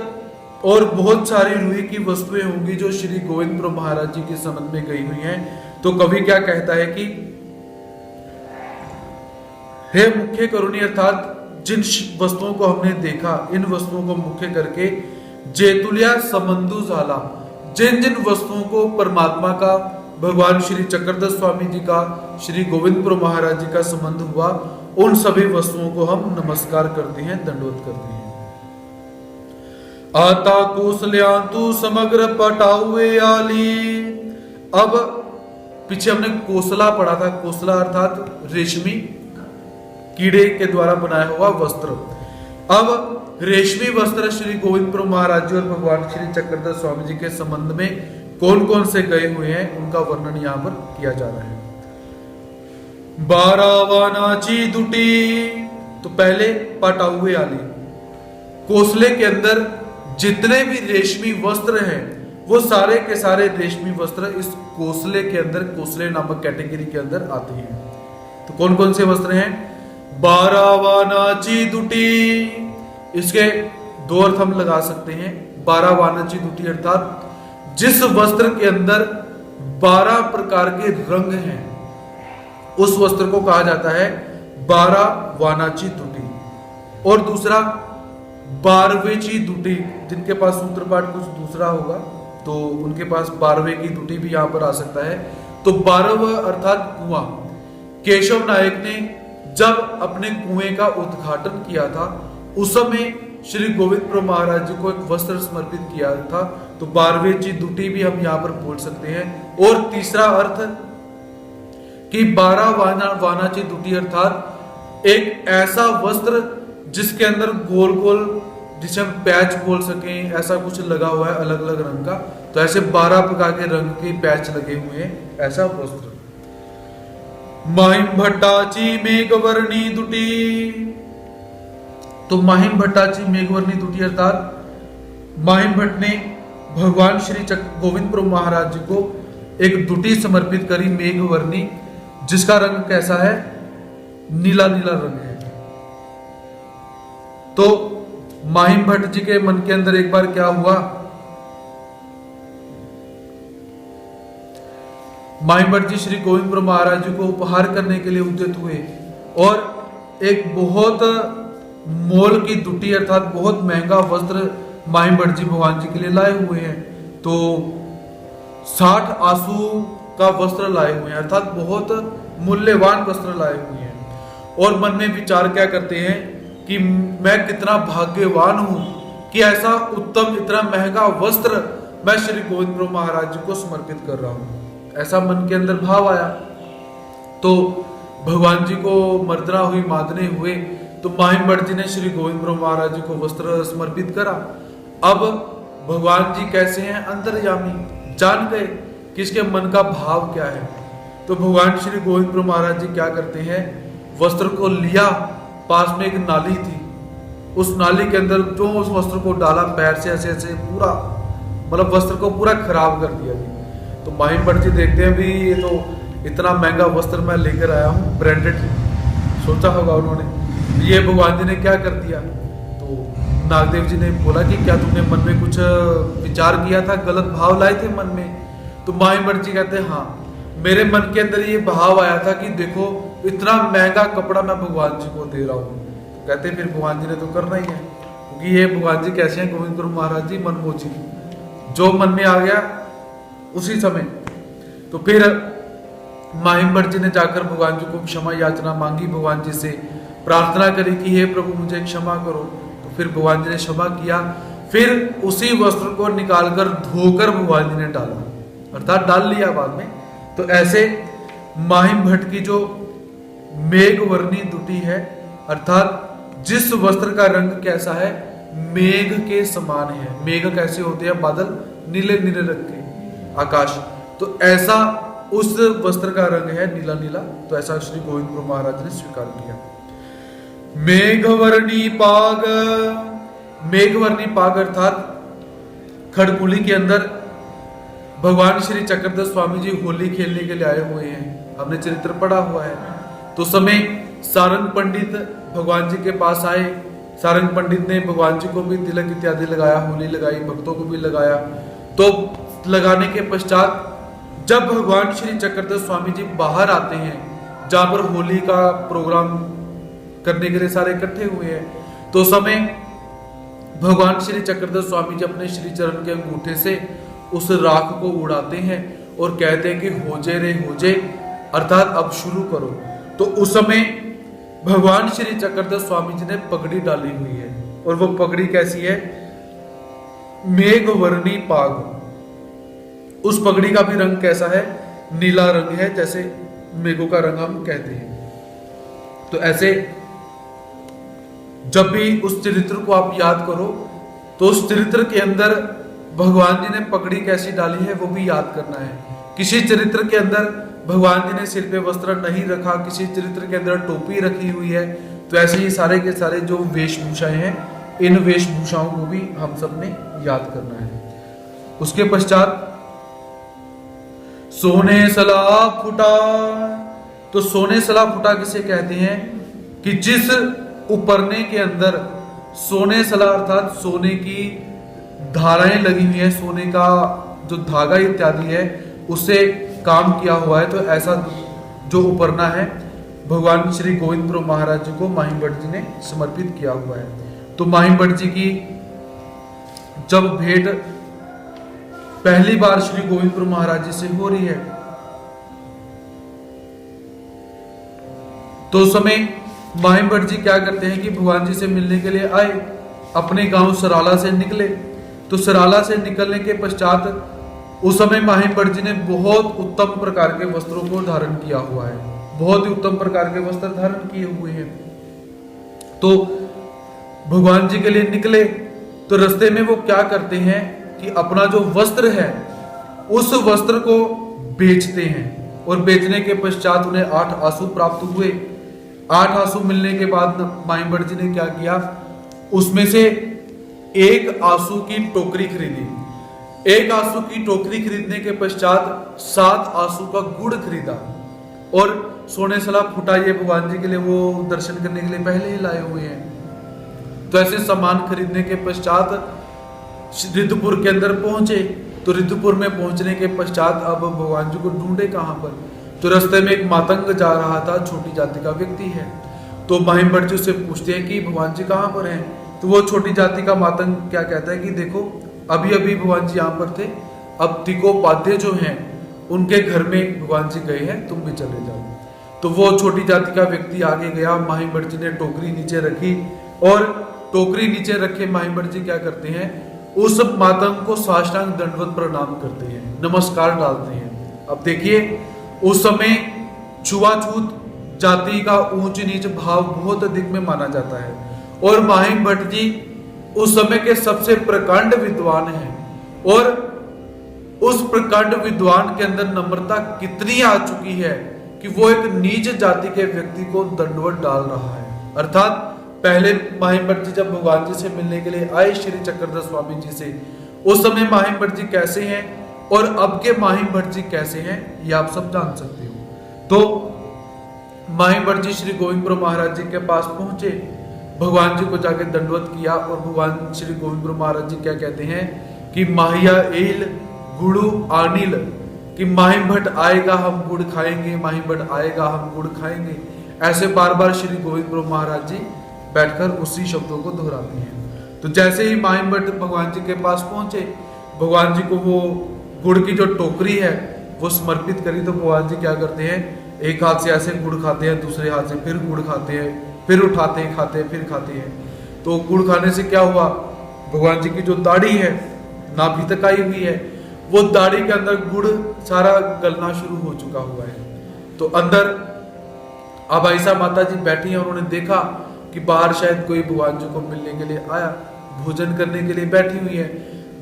और बहुत सारी रुई की वस्तुएं होंगी जो श्री गोविंद प्रभु महाराज जी के संबंध में गई हुई हैं। तो कवि क्या कहता है कि हे मुख्य करुणी, अर्थात जिन वस्तुओं को हमने देखा, इन वस्तुओं को मुख्य करके जेतुलिया समंदु झाला, जिन जिन वस्तुओं को परमात्मा का, भगवान श्री चक्रधर स्वामी जी का, श्री गोविंद प्रभु महाराज जी का संबंध हुआ, उन सभी वस्तुओं को हम नमस्कार करते हैं, दंडवत करते हैं। आता कोसल्यान्तु समग्र पटाउए आली। अब पीछे हमने कोसला पढ़ा था, कोसला अर्थात रेशमी कीड़े के द्वारा बनाया हुआ वस्त्र। अब रेशमी वस्त्र श्री गोविंद प्रभु महाराज जी और भगवान श्री चक्रधर स्वामी जी के संबंध में कौन कौन से गए हुए हैं, उनका वर्णन यहाँ पर किया जा रहा है। बारावानाची दुटी, तो पहले पटाउए आली, कोसले के अंदर जितने भी रेशमी वस्त्र हैं वो सारे के सारे रेशमी वस्त्र इस कोसले के अंदर, कोसले नामक कैटेगरी के अंदर आते हैं। तो कौन कौन से वस्त्र हैं? बारावानाची दुटी, इसके दो अर्थ हम लगा सकते हैं। बारावानाची दुटी अर्थात जिस वस्त्र के अंदर 12 प्रकार के रंग हैं, उस वस्त्र को कहा जाता है बारावानाची दुटी। और दूसरा 12वेची दुटी, जिनके पास सूत्रपाठ कुछ दूसरा होगा तो उनके पास 12वें की दुटी भी यहां पर आ सकता है। तो 12वां अर्थात कुआं। केशव नायक ने जब अपने कुएं का उद्घाटन किया था, उस समय श्री गोविंद प्रभु महाराज जी को एक वस्त्र समर्पित किया था, तो 12वें दुटी भी हम यहाँ पर बोल सकते हैं। और तीसरा अर्थ कि 12वानाची दुटी अर्थात एक ऐसा वस्त्र जिसके अंदर गोल गोल, जिसे हम पैच बोल सकें, ऐसा कुछ लगा हुआ है अलग अलग रंग का। तो ऐसे 12 प्रकार के रंग के पैच लगे हुए हैं, ऐसा वस्त्र। माहिम भट्टाची मेघवर्णी दुटी, तो माहिम भट्टाची मेघवर्णी दुटी अर्थात माहिम भट्ट ने भगवान श्री गोविंद प्रभु महाराज जी को एक दुटी समर्पित करी मेघवर्णी, जिसका रंग कैसा है? नीला नीला रंग है। तो माहिम भट्ट जी के मन के अंदर एक बार क्या हुआ, माहिम भट्ट जी श्री गोविंद प्रभु महाराज जी को उपहार करने के लिए उद्यत हुए और एक बहुत मोल की दुटी अर्थात बहुत महंगा वस्त्र माहिम भट्ट जी भगवान जी के लिए लाए हुए हैं। तो 60 आंसू का वस्त्र लाए हुए हैं, अर्थात बहुत मूल्यवान वस्त्र लाए हुए हैं। और मन में विचार क्या करते हैं कि मैं कितना भाग्यवान हूं कि ऐसा उत्तम इतना महंगा वस्त्र मैं श्री गोविंद प्रभु महाराज जी को समर्पित कर रहा हूं। ऐसा मन के अंदर भाव आया। तो भगवान जी को मर्दना हुई, मादने हुए, तो माहिम भट्ट जी ने श्री गोविंद प्रभु महाराज जी को वस्त्र समर्पित करा। अब भगवान जी कैसे हैं? अंतर्यामी, जान गए कि इसके मन का भाव क्या है। तो भगवान श्री गोविंद प्रभु महाराज जी क्या करते हैं, वस्त्र को लिया, पास में एक नाली थी, उस नाली के अंदर जो उस वस्त्र को डाला, पैर से ऐसे ऐसे पूरा मतलब वस्त्र को पूरा खराब कर दिया जी। तो माहिम भट्ट जी देखते हैं भी ये तो इतना महंगा वस्त्र मैं लेकर आया हूँ, ब्रांडेड, सोचा होगा उन्होंने, ये भगवान जी ने क्या कर दिया। तो नागदेव जी ने बोला कि क्या तुमने मन में कुछ विचार किया था, गलत भाव लाए थे मन में? तो माहिम भट्ट जी कहते हैं हाँ, मेरे मन के अंदर ये भाव आया था कि देखो इतना महंगा कपड़ा मैं भगवान जी को दे रहा हूँ। तो कहते फिर भगवान जी ने तो करना ही है, क्योंकि ये भगवान जी कैसे हैं, गोविंद प्रभु महाराज जी मनमोजी, जो मन में आ गया उसी समय। तो फिर माहिम भट्ट जी ने जाकर भगवान जी को क्षमा याचना मांगी, भगवान जी से प्रार्थना करी कि हे प्रभु मुझे क्षमा करो। तो फिर भगवान जी ने क्षमा किया। फिर उसी वस्त्र को निकालकर धोकर भगवान जी ने डाला, अर्थात डाल लिया बाद में। तो ऐसे माहिम भट्ट की जो मेघवर्णी दुटी है, अर्थात जिस वस्त्र का रंग कैसा है, मेघ के समान है। मेघ कैसे होते हैं? बादल नीले नीले रंग के, आकाश। तो ऐसा उस वस्त्र का रंग है, नीला नीला। तो ऐसा श्री गोविंद प्रभु महाराज ने स्वीकार किया। मेघवर्णी पाग, मेघवर्णी पाग अर्थात खड़कुली के अंदर भगवान श्री चक्रधर स्वामी जी होली खेलने के लिए आए हुए हैं, हमने चरित्र पढ़ा हुआ है। तो समय सारंग पंडित भगवान जी के पास आए, सारंग पंडित ने भगवान जी को भी तिलक इत्यादि लगाया, होली लगाई, भक्तों को भी लगाया। तो लगाने के पश्चात जब भगवान श्री चक्रधर स्वामी जी बाहर आते हैं, जहां पर होली का प्रोग्राम करने के लिए सारे इकट्ठे हुए हैं, तो समय भगवान श्री चक्रधर स्वामी जी अपने श्री चरण के अंगूठे से उस राख को उड़ाते हैं और कहते हैं कि होजे रे होजे, अर्थात अब शुरू करो। तो उस समय भगवान श्री चक्रधर स्वामी जी ने पगड़ी डाली हुई है, और वो पगड़ी कैसी है? मेघवर्णी पाग। उस पगड़ी का भी रंग कैसा है? नीला रंग है, जैसे मेघों का रंग हम कहते हैं। तो ऐसे जब भी उस चरित्र को आप याद करो, तो उस चरित्र के अंदर भगवान जी ने पगड़ी कैसी डाली है वो भी याद करना है। किसी चरित्र के अंदर भगवान जी ने सिर पे वस्त्र नहीं रखा, किसी चरित्र के अंदर टोपी रखी हुई है। तो ऐसे ही सारे के सारे जो वेशभूषाएं हैं, इन वेशभूषाओं को भी हम सब ने याद करना है। उसके पश्चात सोने सला फुटा। तो सोने सला फुटा किसे कहते हैं? कि जिस उपरने के अंदर सोने सला अर्थात सोने की धाराएं लगी हुई है, सोने का जो धागा इत्यादि है उससे काम किया हुआ है। तो ऐसा जो उपरना है भगवान श्री गोविंद प्रभु महाराज जी को माहिम भट्ट जी ने समर्पित किया हुआ है। तो माहिम भट्ट जी की जब भेंट पहली बार श्री गोविंद प्रभु महाराज जी से हो रही है, तो उस समय माहिम भट्ट जी क्या करते हैं कि भगवान जी से मिलने के लिए आए, अपने गांव सराला से निकले। तो सराला से निकलने के पश्चात उस समय माहिम भट्ट जी ने बहुत उत्तम प्रकार के वस्त्रों को धारण किया हुआ है, बहुत ही उत्तम प्रकार के वस्त्र धारण किए हुए हैं। तो भगवान जी के लिए निकले, तो रास्ते में वो क्या करते हैं कि अपना जो वस्त्र है उस वस्त्र को बेचते हैं, और बेचने के पश्चात उन्हें 8 आंसू प्राप्त हुए। 8 आंसू मिलने के बाद माहिम भट्ट जी ने क्या किया, उसमें से एक आंसू की टोकरी खरीदी। एक आंसू की टोकरी खरीदने के पश्चात 7 आंसू का गुड़ खरीदा, और सोने सला फुटा ये भगवान जी के लिए वो दर्शन करने के लिए पहले ही लाए हुए हैं। तो ऐसे सामान खरीदने के पश्चात रिद्धपुर के अंदर पहुंचे। तो रिद्धपुर में पहुंचने के पश्चात अब भगवान जी को ढूंढे कहां पर? तो रास्ते में एक मातंग जा रहा था, छोटी जाति का व्यक्ति है। तो माहिम भट्ट जी से पूछते हैं कि भगवान जी कहां पर हैं? तो वो छोटी जाति का मातंग क्या कहता है कि देखो अभी अभी भगवान जी यहाँ पर थे, अब तिकोपाध्याय जो हैं उनके घर में भगवान जी गए हैं, तुम भी चले जाओ। तो वो छोटी जाति का व्यक्ति आगे गया, माही भट्ट जी ने टोकरी नीचे रखी और टोकरी नीचे रखे माही भट्ट जी क्या करते हैं, उस मातंग को साष्टांग दंडवत प्रणाम करते हैं, नमस्कार डालते हैं। अब देखिए उस समय छुआछूत जाति का ऊंच नीच भाव बहुत अधिक में माना जाता है और माही भट्ट जी उस समय के सबसे प्रकांड विद्वान हैं और उस प्रकांड विद्वान के अंदर नम्रता कितनी आ चुकी है कि वो एक नीच जाति के व्यक्ति को दंडवत डाल रहा है। अर्थात पहले माही भट्ट जी जब भगवान जी से मिलने के लिए आए श्री चक्रधर स्वामी जी से, उस समय माही भट्ट जी कैसे हैं और अब के माही भट्ट जी कैसे हैं ये आप सब जान सकते हो। तो माही भट्ट जी श्री गोविंदपुर महाराज जी के पास पहुंचे, भगवान जी को जाके दंडवत किया और भगवान श्री गोविंदपुर महाराज जी क्या कहते हैं कि माहिया एल गुड़ू आनिल, कि माही भट्ट आएगा हम गुड़ खाएंगे, माही भट्ट आएगा हम गुड़ खाएंगे। ऐसे बार बार श्री गोविंदपुर महाराज जी बैठकर उसी शब्दों को दोहराते हैं। तो जैसे ही माही भट्ट भगवान जी के पास पहुंचे, भगवान जी को वो गुड़ की जो टोकरी है वो समर्पित करी, तो भगवान जी क्या करते हैं, एक हाथ से ऐसे गुड़ खाते हैं, दूसरे हाथ से फिर गुड़ खाते हैं, फिर उठाते हैं, खाते हैं, फिर खाते हैं। तो गुड़ खाने से क्या हुआ, भगवान जी की जो दाढ़ी है नाभि तक आई हुई है, वो दाढ़ी के अंदर गुड़ सारा गलना शुरू हो चुका हुआ है। तो अंदर अब आयशा माता जी बैठी हैं, उन्होंने देखा कि बाहर शायद कोई भगवान जी को मिलने के लिए आया, भोजन करने के लिए बैठी हुई है।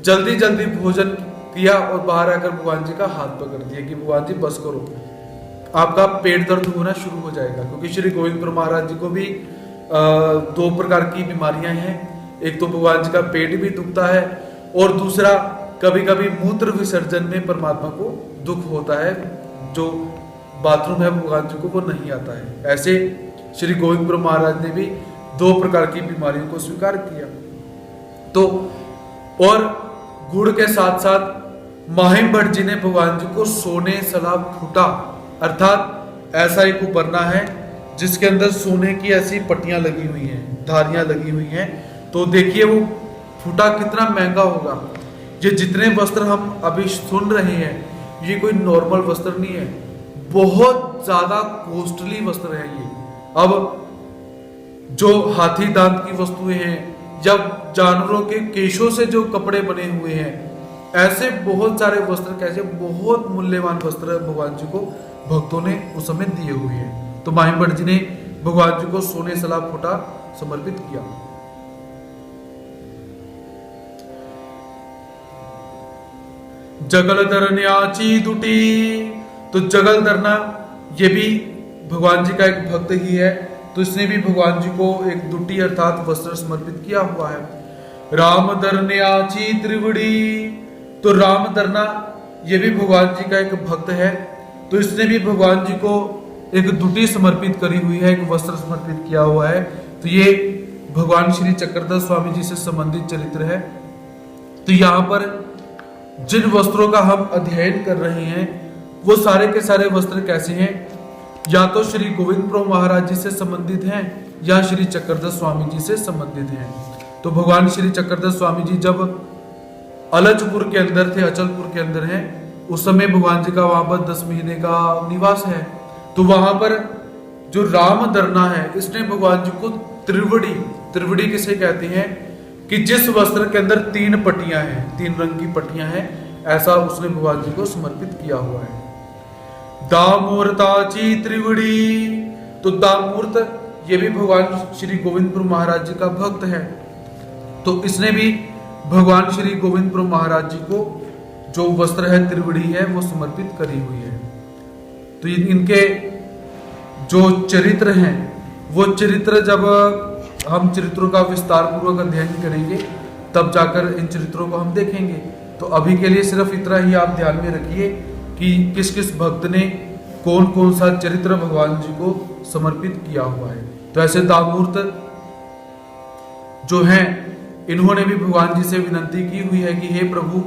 जल्दी जल्दी भोजन किया और बाहर आकर भगवान जी का हाथ पकड़ दिया कि भगवान जी बस करो, आपका पेट दर्द होना शुरू हो जाएगा। क्योंकि श्री गोविंदपुर महाराज जी को भी 2 प्रकार की बीमारियां हैं, एक तो भगवान जी का पेट भी दुखता है और दूसरा कभी कभी मूत्र विसर्जन में परमात्मा को दुख होता है, जो बाथरूम है भगवान जी को वो नहीं आता है। ऐसे श्री गोविंदपुर महाराज ने भी 2 प्रकार की बीमारियों को स्वीकार किया। तो और गुड़ के साथ साथ माही भट्ट जी ने भगवान जी को सोने सलाब फूटा, अर्थात ऐसा एक उपरना है जिसके अंदर सोने की ऐसी पट्टियां लगी हुई हैं, धारियां लगी हुई हैं। तो देखिए वो फूटा कितना महंगा होगा। ये जितने वस्त्र हम अभी सुन रहे हैं ये कोई नॉर्मल वस्त्र नहीं है, बहुत ज्यादा कॉस्टली वस्त्र है ये। अब जो हाथी दांत की वस्तुएं हैं या जानवरों के केशों से जो कपड़े बने हुए हैं, ऐसे बहुत सारे वस्त्र, कैसे बहुत मूल्यवान वस्त्र भगवान जी को भक्तों ने उस समय दिए हुए हैं। तो माही भट्ट जी ने भगवान जी को सोने सलाब फूटा समर्पित किया। जगल धरन्याची दुटी, तो जगल धरना ये भी भगवान जी का एक भक्त ही है, तो इसने भी भगवान जी को एक दुटी अर्थात वस्त्र समर्पित किया हुआ है। राम धरन्याची त्रिवड़ी, तो राम धरना ये भी भगवान जी का एक भक्त है, तो इसने भी भगवान जी को एक दुटी समर्पित करी हुई है, एक वस्त्र समर्पित किया हुआ है। तो ये भगवान श्री चक्रधर स्वामी जी से संबंधित चरित्र है। तो यहाँ पर जिन वस्त्रों का हम अध्ययन कर रहे हैं वो सारे के सारे वस्त्र कैसे हैं, या तो श्री गोविंदपुर महाराज जी से संबंधित हैं या श्री चक्रधर स्वामी जी से संबंधित हैं। तो भगवान श्री चक्रधर स्वामी जी जब अलचपुर के अंदर थे, अचलपुर के अंदर हैं, उस समय भगवान जी का वहां पर 10 महीने का निवास है। तो वहां पर जो राम धरना है इसने भगवान जी को त्रिवड़ी, त्रिवड़ी किसे कहते हैं कि जिस वस्त्र के अंदर 3 पट्टियां हैं, 3 रंग की पट्टियां हैं, ऐसा उसने भगवान जी को समर्पित किया हुआ है। दामूर्ताची त्रिवड़ी, तो दामूर्त ये भी भगवान श्री गोविंदपुर महाराज जी का भक्त है, तो इसने भी भगवान श्री गोविंदपुर महाराज जी को जो वस्त्र है त्रिवड़ी है वो समर्पित करी हुई है। तो इनके जो चरित्र हैं वो चरित्र जब हम चरित्रों का विस्तार पूर्वक अध्ययन करेंगे तब जाकर इन चरित्रों को हम देखेंगे। तो अभी के लिए सिर्फ इतना ही आप ध्यान में रखिए कि किस किस भक्त ने कौन कौन सा चरित्र भगवान जी को समर्पित किया हुआ है। तो ऐसे दामूर्त जो हैं इन्होंने भी भगवान जी से विनती की हुई है कि हे प्रभु,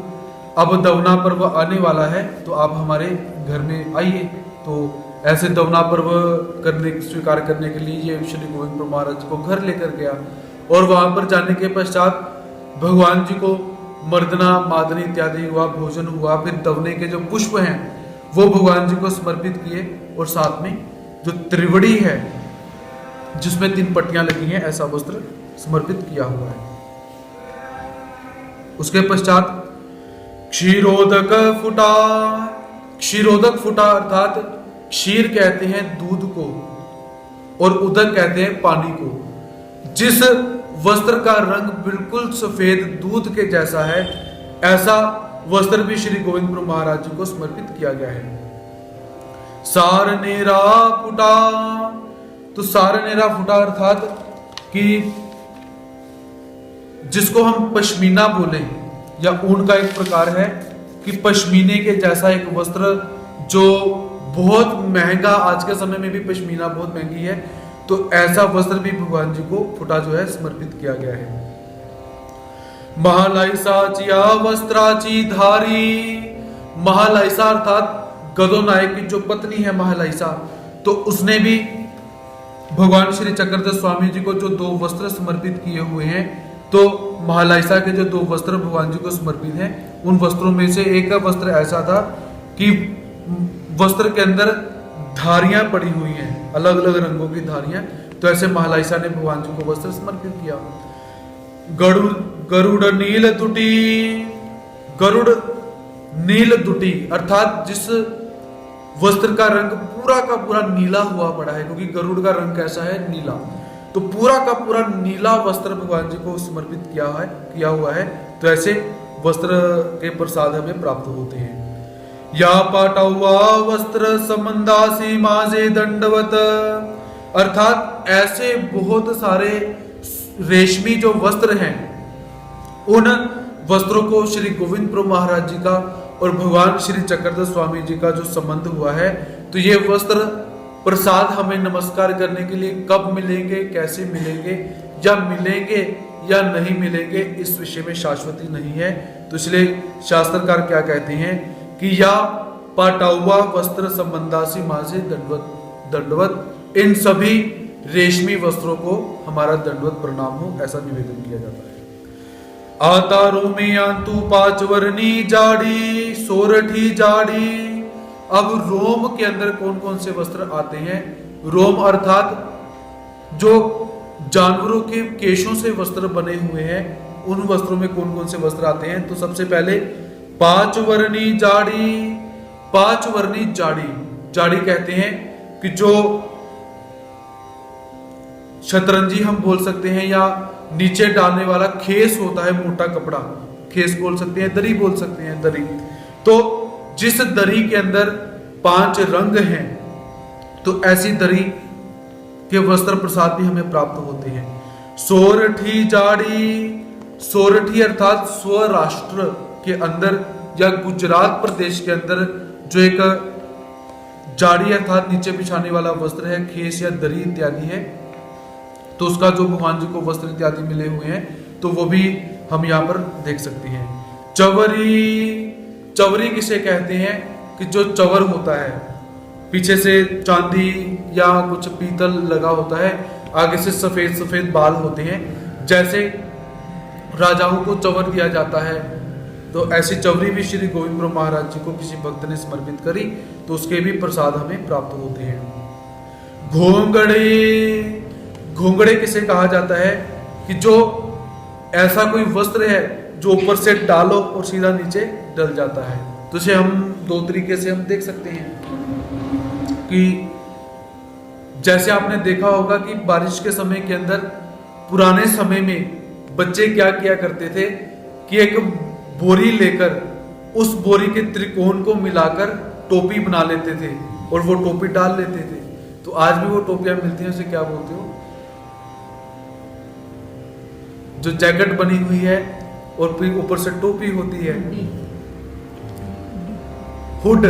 अब दवना पर्व आने वाला है तो आप हमारे घर में आइए। तो ऐसे दवना पर्व करने स्वीकार करने के लिए ये श्री गोविंदपुर महाराज को घर लेकर गया और वहां पर जाने के पश्चात भगवान जी को मर्दना मादनी इत्यादि हुआ, भोजन हुआ, फिर दवने के जो पुष्प हैं वो भगवान जी को समर्पित किए, और साथ में जो त्रिवड़ी है जिसमें 3 पट्टियां लगी हैं, ऐसा वस्त्र समर्पित किया हुआ है। उसके पश्चात क्षीरोदक फुटा। क्षीरोदक फुटा अर्थात क्षीर कहते हैं दूध को, और उदक कहते हैं पानी को। जिस वस्त्र का रंग बिल्कुल सफेद दूध के जैसा है, ऐसा वस्त्र भी श्री गोविंद प्रभु महाराज जी को समर्पित किया गया है। सारनेरा फुटा। तो सारनेरा फुटा अर्थात कि जिसको हम पश्मीना बोले या ऊन का एक प्रकार है, कि पश्मीने के जैसा एक वस्त्र जो बहुत महंगा, आज के समय में भी पश्मीना बहुत महंगी है, तो ऐसा वस्त्र भी भगवान जी को फुटा जो है समर्पित किया गया है। महालाइसाचिया वस्त्राची धारी। महालाइसा अर्थात गदो नायक की जो पत्नी है महालाइसा, तो उसने भी भगवान श्री चक्रधर स्वामी जी को जो 2 वस्त्र समर्पित किए हुए हैं, तो महालाइसा के जो 2 वस्त्र भगवान जी को समर्पित हैं, उन वस्त्रों में से एक वस्त्र ऐसा था कि वस्त्र के अंदर धारियां पड़ी हुई हैं, अलग अलग रंगों की धारियां, तो ऐसे महालाइसा ने भगवान जी को वस्त्र समर्पित किया। गरुड़ नील दुटी। गरुड़ नील दुटी अर्थात जिस वस्त्र का रंग पूरा का पूरा नीला हुआ पड़ा है, क्योंकि गरुड़ का रंग कैसा है, नीला, तो पूरा का पूरा नीला वस्त्र भगवान जी को समर्पित किया हुआ है। तो ऐसे वस्त्र के प्रसाद हमें प्राप्त होते हैं। या पाटवा वस्त्र संबंधासी माजे दंडवत। अर्थात ऐसे बहुत सारे रेशमी जो वस्त्र हैं, उन वस्त्रों को श्री गोविंद प्रभु महाराज जी का और भगवान श्री चक्रधर स्वामी जी का जो संबंध हुआ है, तो ये वस्त्र प्रसाद हमें नमस्कार करने के लिए कब मिलेंगे, कैसे मिलेंगे, या मिलेंगे या नहीं मिलेंगे, इस विषय में शाश्वती नहीं है। तो इसलिए शास्त्रकार क्या कहते हैं कि या पाटाउवा वस्त्र संबंधासी मासे दंडवत, इन सभी रेशमी वस्त्रों को हमारा दंडवत प्रणाम हो, ऐसा निवेदन किया जाता है। आतारो में आंतु 5 वर्णी जाड़ी सोरठी जाड़ी। अब रोम के अंदर कौन कौन से वस्त्र आते हैं? रोम अर्थात जो जानवरों के केशों से वस्त्र बने हुए हैं, उन वस्त्रों में कौन कौन से वस्त्र आते हैं? तो सबसे पहले 5 वर्णी जाड़ी। 5 वर्णी जाड़ी, जाड़ी कहते हैं कि जो शतरंजी हम बोल सकते हैं, या नीचे डालने वाला खेस होता है, मोटा कपड़ा, खेस बोल सकते हैं, दरी बोल सकते हैं, दरी। तो जिस दरी के अंदर 5 रंग हैं, तो ऐसी दरी के वस्त्र प्रसाद भी हमें प्राप्त होते हैं। सोरठी जाड़ी। सोरठी अर्थात स्वराष्ट्र के अंदर या गुजरात प्रदेश के अंदर जो एक जाड़ी अर्थात नीचे बिछाने वाला वस्त्र है, खेस या दरी इत्यादि है, तो उसका जो भगवान जी को वस्त्र इत्यादि मिले हुए हैं, तो वो भी हम यहाँ पर देख सकते हैं। चवरी। चवरी किसे कहते हैं? कि जो चवर होता है, पीछे से चांदी या कुछ पीतल लगा होता है, आगे से सफेद सफेद बाल होते हैं, जैसे राजाओं को चवर दिया जाता है, तो ऐसी चवरी भी श्री गोविंद प्रभु महाराज जी को किसी भक्त ने समर्पित करी, तो उसके भी प्रसाद हमें प्राप्त होते हैं। घोंगड़े। घोंगड़े किसे कहा जाता है? कि जो ऐसा कोई वस्त्र है जो ऊपर से डालो और सीधा नीचे डल जाता है। तो इसे हम 2 तरीके से हम देख सकते हैं कि जैसे आपने देखा होगा कि बारिश के समय के अंदर पुराने समय में बच्चे क्या किया करते थे कि एक बोरी लेकर उस बोरी के त्रिकोण को मिलाकर टोपी बना लेते थे और वो टोपी डाल लेते थे। तो आज भी वो टोपियां मिलती हैं, उसे क्या बोलते हो? जो जैकेट बनी हुई है और फिर ऊपर से टोपी होती है, हुड।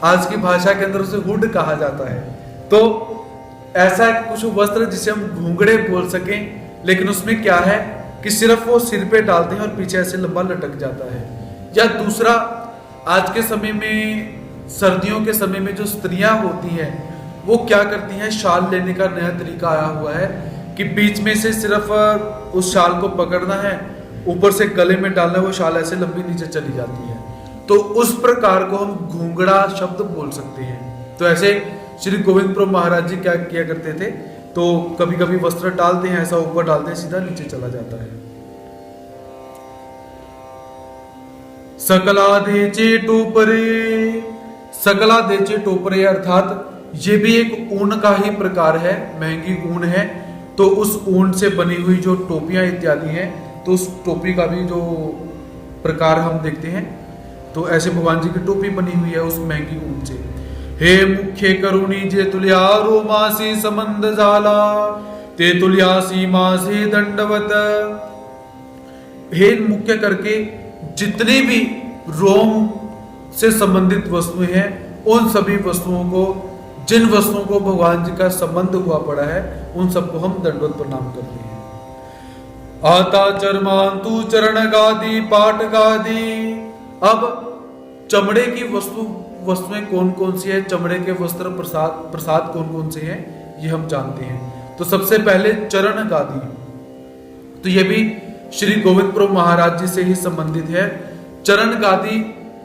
आज की भाषा के अंदर उसे हुड कहा जाता है। तो ऐसा कुछ वस्त्र जिसे हम घूंगड़े बोल सकें, लेकिन उसमें क्या है कि सिर्फ वो सिर पे डालते हैं और पीछे ऐसे लंबा लटक जाता है। या दूसरा, आज के समय में सर्दियों के समय में जो स्त्रियां होती हैं, वो क्या करती हैं, शाल लेने का नया तरीका आया हुआ है कि बीच में से सिर्फ उस शाल को पकड़ना है ऊपर से गले में डालना, वो शाल ऐसे लंबी नीचे चली जाती है, तो उस प्रकार को हम घूंघड़ा शब्द बोल सकते हैं। तो ऐसे श्री गोविंद प्रभु महाराज जी क्या किया करते थे, तो कभी कभी वस्त्र डालते हैं, ऐसा ऊपर डालते हैं, सीधा नीचे चला जाता है। सकला देचे टोपरे, सकला देचे टोपरे अर्थात ये भी एक ऊन का ही प्रकार है, महंगी ऊन है, तो उस ऊन से बनी हुई जो टोपियां इत्यादि हैं, तो उस टोपी का भी जो प्रकार हम देखते हैं, तो ऐसे भगवान जी की टोपी बनी हुई है उस महंगी ऊन से। हे मुख्य करुणी जे तुल्या रोमासी समंद जाला, ते तुल्यासी मासी दंडवत। हे मुख्य करके जितनी भी रोम से संबंधित वस्तुएं हैं, उन सभी वस्तुओं को, जिन वस्तुओं को भगवान जी का संबंध हुआ पड़ा है, उन सबको हम दंडवत प्रणाम करते हैं। आता चरमांतु चरण गादी पाट गादी। अब चमड़े की वस्तुएं कौन कौन सी है, चमड़े के वस्त्र प्रसाद कौन कौन से हैं, ये हम जानते हैं। तो सबसे पहले चरण गादी, तो ये भी श्री गोविंद प्रभु महाराज जी से ही संबंधित है। चरण गादी,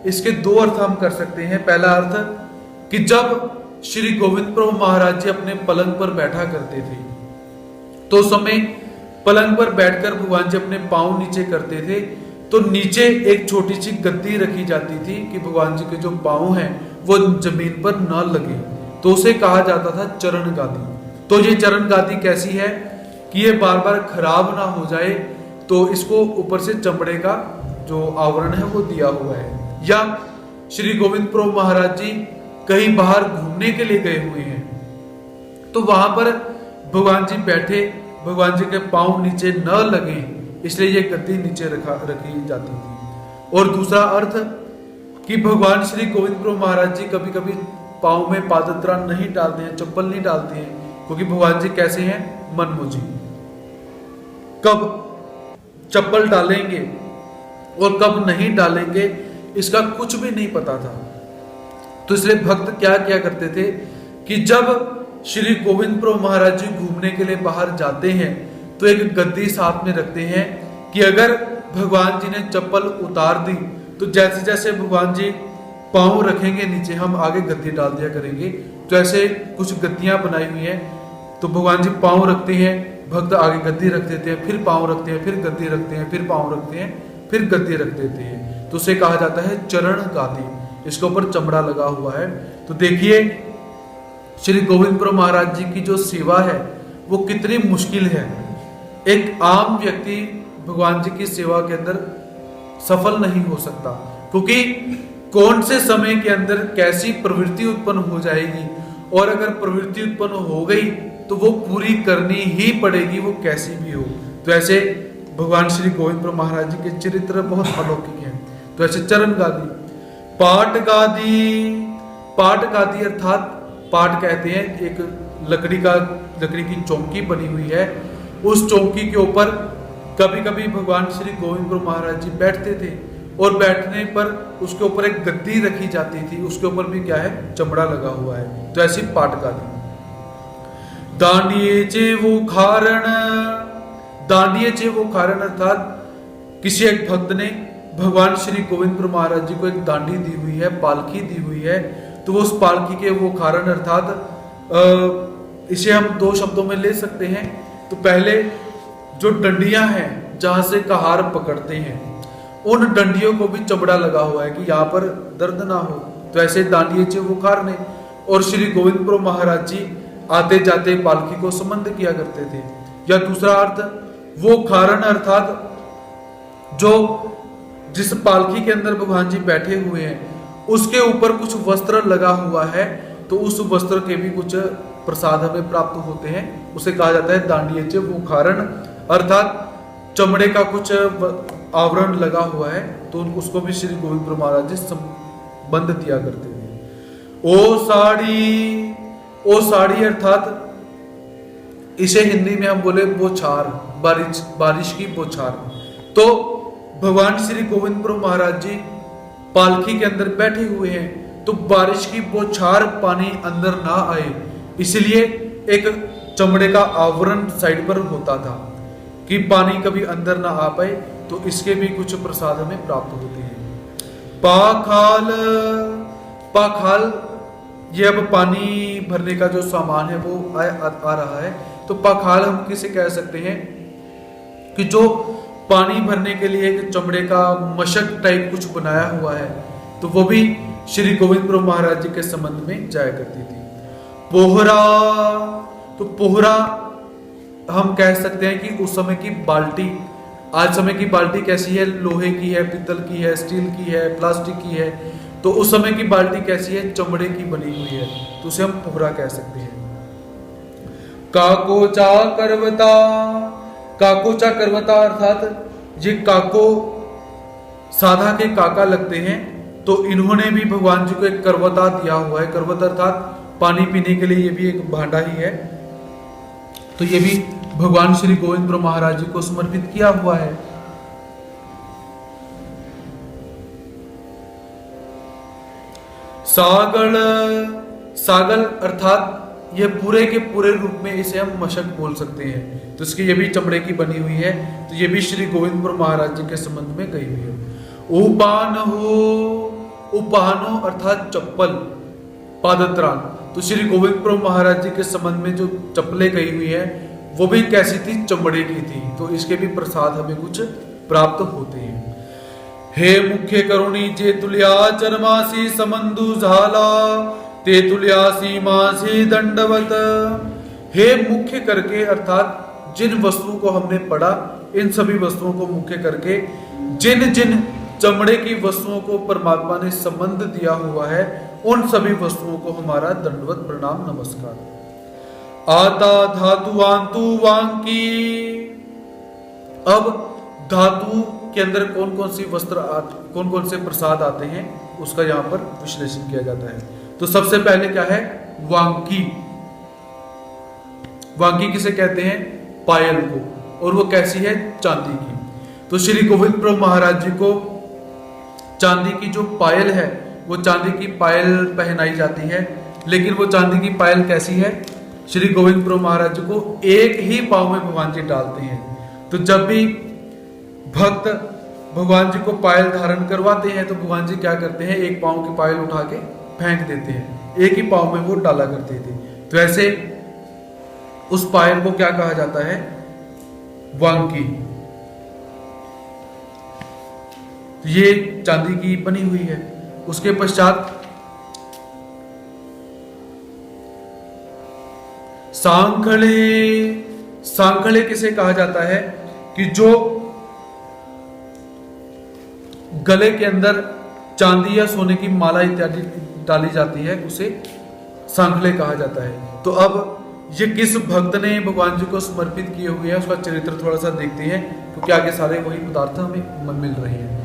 इसके दो अर्थ हम कर सकते हैं। पहला अर्थ कि जब श्री गोविंद प्रभु महाराज जी अपने पलंग पर बैठा करते थे, तो उस समय पलंग पर बैठकर भगवान जी अपने पांव नीचे करते थे, तो नीचे एक छोटी सी गद्दी रखी जाती थी कि भगवान जी के जो पांव हैं वो जमीन पर न लगे, तो उसे कहा जाता था चरण गादी। तो ये चरण गादी कैसी है कि ये बार बार खराब ना हो जाए, तो इसको ऊपर से चमड़े का जो आवरण है वो दिया हुआ है। या श्री गोविंद प्रभु महाराज जी कहीं बाहर घूमने के लिए गए हुए हैं, तो वहां पर भगवान जी बैठे, भगवान जी के पांव नीचे न लगे, इसलिए ये गद्दी नीचे रखी जाती थी। और दूसरा अर्थ कि भगवान श्री गोविंद प्रभु महाराज जी कभी कभी पांव में पादत्रा नहीं डालते हैं, चप्पल नहीं डालते हैं, क्योंकि भगवान जी कैसे हैं, मनमोजी, कब चप्पल डालेंगे और कब नहीं डालेंगे इसका कुछ भी नहीं पता था। तो इसलिए भक्त क्या किया करते थे कि जब श्री गोविंद प्रभु महाराज जी घूमने के लिए बाहर जाते हैं, तो एक गद्दी साथ में रखते हैं कि अगर भगवान जी ने चप्पल उतार दी, तो जैसे जैसे भगवान जी पांव रखेंगे नीचे, हम आगे गद्दी डाल दिया करेंगे। तो ऐसे कुछ गद्दियां बनाई हुई हैं, तो भगवान जी पांव रखते हैं, भक्त आगे गद्दी रख देते हैं, फिर पांव रखते हैं, फिर गद्दी रखते हैं, फिर पांव रखते हैं, फिर गद्दी रख देते हैं। तो उसे कहा जाता है चरण गादी, इसके ऊपर चमड़ा लगा हुआ है। तो देखिए श्री गोविंद प्रभु महाराज जी की जो सेवा है वो कितनी मुश्किल है। एक आम व्यक्ति भगवान जी की सेवा के अंदर सफल नहीं हो सकता, क्योंकि कौन से समय के अंदर कैसी प्रवृत्ति उत्पन्न हो जाएगी, और अगर प्रवृत्ति उत्पन्न हो गई तो वो पूरी करनी ही पड़ेगी, वो कैसी भी हो। तो ऐसे भगवान श्री गोविंद प्रभु महाराज जी के चरित्र बहुत अलौकिक हैं। तो ऐसे चरण गादी, पाट गादी, पाट गादी अर्थात पाट कहते हैं एक लकड़ी की चौकी बनी हुई है, उस चौकी के ऊपर कभी कभी भगवान श्री गोविंद प्रभु महाराज जी बैठते थे, और बैठने पर उसके ऊपर एक गद्दी रखी जाती थी, उसके ऊपर भी क्या है, चमड़ा लगा हुआ है। तो ऐसी पाट गादी। दांडिये चे वो खारण, दांडिये चे वो खारण अर्थात किसी एक भक्त ने भगवान श्री गोविंद प्रभु महाराज जी को एक दांडी दी हुई है, पालकी दी हुई है, तो वो उस पालकी के वो कारण अर्थात इसे हम दो शब्दों में ले सकते हैं। तो पहले जो डंडियां हैं जहां से कहार पकड़ते हैं, उन डंडियों को भी चमड़ा लगा हुआ है कि यहाँ पर दर्द ना हो। तो ऐसे दांडिये चे वो खारने, और श्री गोविंद प्रभु महाराज जी आते जाते पालकी को संबंध किया करते थे। या दूसरा अर्थ वो खारण अर्थात जो जिस पालकी के अंदर भगवान जी बैठे हुए हैं उसके ऊपर कुछ वस्त्र लगा हुआ है, तो उस वस्त्र के भी कुछ प्रसाद हमें प्राप्त होते हैं, उसे कहा जाता है दांडिये चे वो खारण अर्थात चमड़े का कुछ आवरण लगा हुआ है, तो उसको भी श्री गोविंद प्रभु महाराज जी संबंध दिया करते थे। ओ साड़ी अर्थात इसे हिंदी में हम बोले बौछार, बारिश की बौछार। तो भगवान श्री गोविंद प्रभु महाराज जी पालकी के अंदर बैठे हुए हैं, तो बारिश की बौछार पानी अंदर ना आए, इसलिए एक चमड़े का आवरण साइड पर होता था कि पानी कभी अंदर ना आ पाए। तो इसके भी कुछ प्रसाद हमें प्राप्त होते हैं। पाखाल, पाखाल ये अब पानी भरने का जो सामान है वो आ रहा है। तो पाखाल हम किसे कह सकते हैं कि जो पानी भरने के लिए एक चमड़े का मशक टाइप कुछ बनाया हुआ है, तो वो भी श्री गोविंद प्रभु महाराज जी के संबंध में जाया करती थी। पोहरा, तो पोहरा हम कह सकते हैं कि उस समय की बाल्टी, आज समय की बाल्टी कैसी है, लोहे की है, पीतल की है, स्टील की है, प्लास्टिक की है, तो उस समय की बाल्टी कैसी है, चमड़े की बनी हुई है, तो उसे हम पोहरा कह सकते हैं। काकोचा करवता, काकोचा करवता अर्थात ये काको साधा के काका लगते हैं, तो इन्होंने भी भगवान जी को एक करवता दिया हुआ है। करवता अर्थात पानी पीने के लिए ये भी एक भांडा ही है, तो ये भी भगवान श्री गोविंद प्रभु महाराज जी को समर्पित किया हुआ है। सागल, सागल अर्थात ये पूरे के पूरे रूप में इसे हम मशक बोल सकते हैं, तो इसकी ये भी चमड़े की बनी हुई है, तो ये भी श्री गोविंद प्रभु महाराज जी के संबंध में गई हुई है। उपान हो, उपानो अर्थात चप्पल, पादत्राण, तो श्री गोविंद प्रभु महाराज जी के संबंध में जो चप्पलें गई हुई है वो भी कैसी थी, चमड़े की थी, तो इसके भी प्रसाद हमें कुछ प्राप्त होते हैं। हे मुख्य करुणी जे तुल्या चरमासी समंदु झाला ते तुल्यासी मासी दंडवत। हे मुख्य करके अर्थात जिन वस्तुओं को हमने पढ़ा, इन सभी वस्तुओं को मुख्य करके जिन जिन चमड़े की वस्तुओं को परमात्मा ने संबंध दिया हुआ है, उन सभी वस्तुओं को हमारा दंडवत प्रणाम नमस्कार। आता धातु आंतु वांकी, अब धातु के अंदर कौन कौन सी वस्त्र, कौन कौन से प्रसाद आते हैं, उसका यहाँ पर विश्लेषण किया जाता है। तो सबसे पहले क्या है, वांकी। वांकी किसे कहते हैं, पायल को, और वो कैसी है, चांदी की। तो श्री गोविंद प्रभु महाराज जी को चांदी की जो पायल है, वो चांदी की पायल पहनाई जाती है, लेकिन वो चांदी की पायल कैसी है, श्री गोविंद प्रभु महाराज जी को एक ही पांव में भगवान जी डालते हैं। तो जब भी भक्त भगवान जी को पायल धारण करवाते हैं, तो भगवान जी क्या करते हैं, एक पांव की पायल उठा के फेंक देते हैं, एक ही पांव में वो डाला करते थे। तो ऐसे उस पायल को क्या कहा जाता है, वांकी। तो ये चांदी की बनी हुई है। उसके पश्चात सांखले, सांखले किसे कहा जाता है कि जो गले के अंदर चांदी या सोने की माला इत्यादि डाली जाती है, उसे सांखले कहा जाता है। तो अब ये किस भक्त ने भगवान जी को समर्पित किए हुए हैं, उसका चरित्र थोड़ा सा देखते हैं, क्योंकि आगे सारे वही पदार्थ हमें मिल रहे हैं।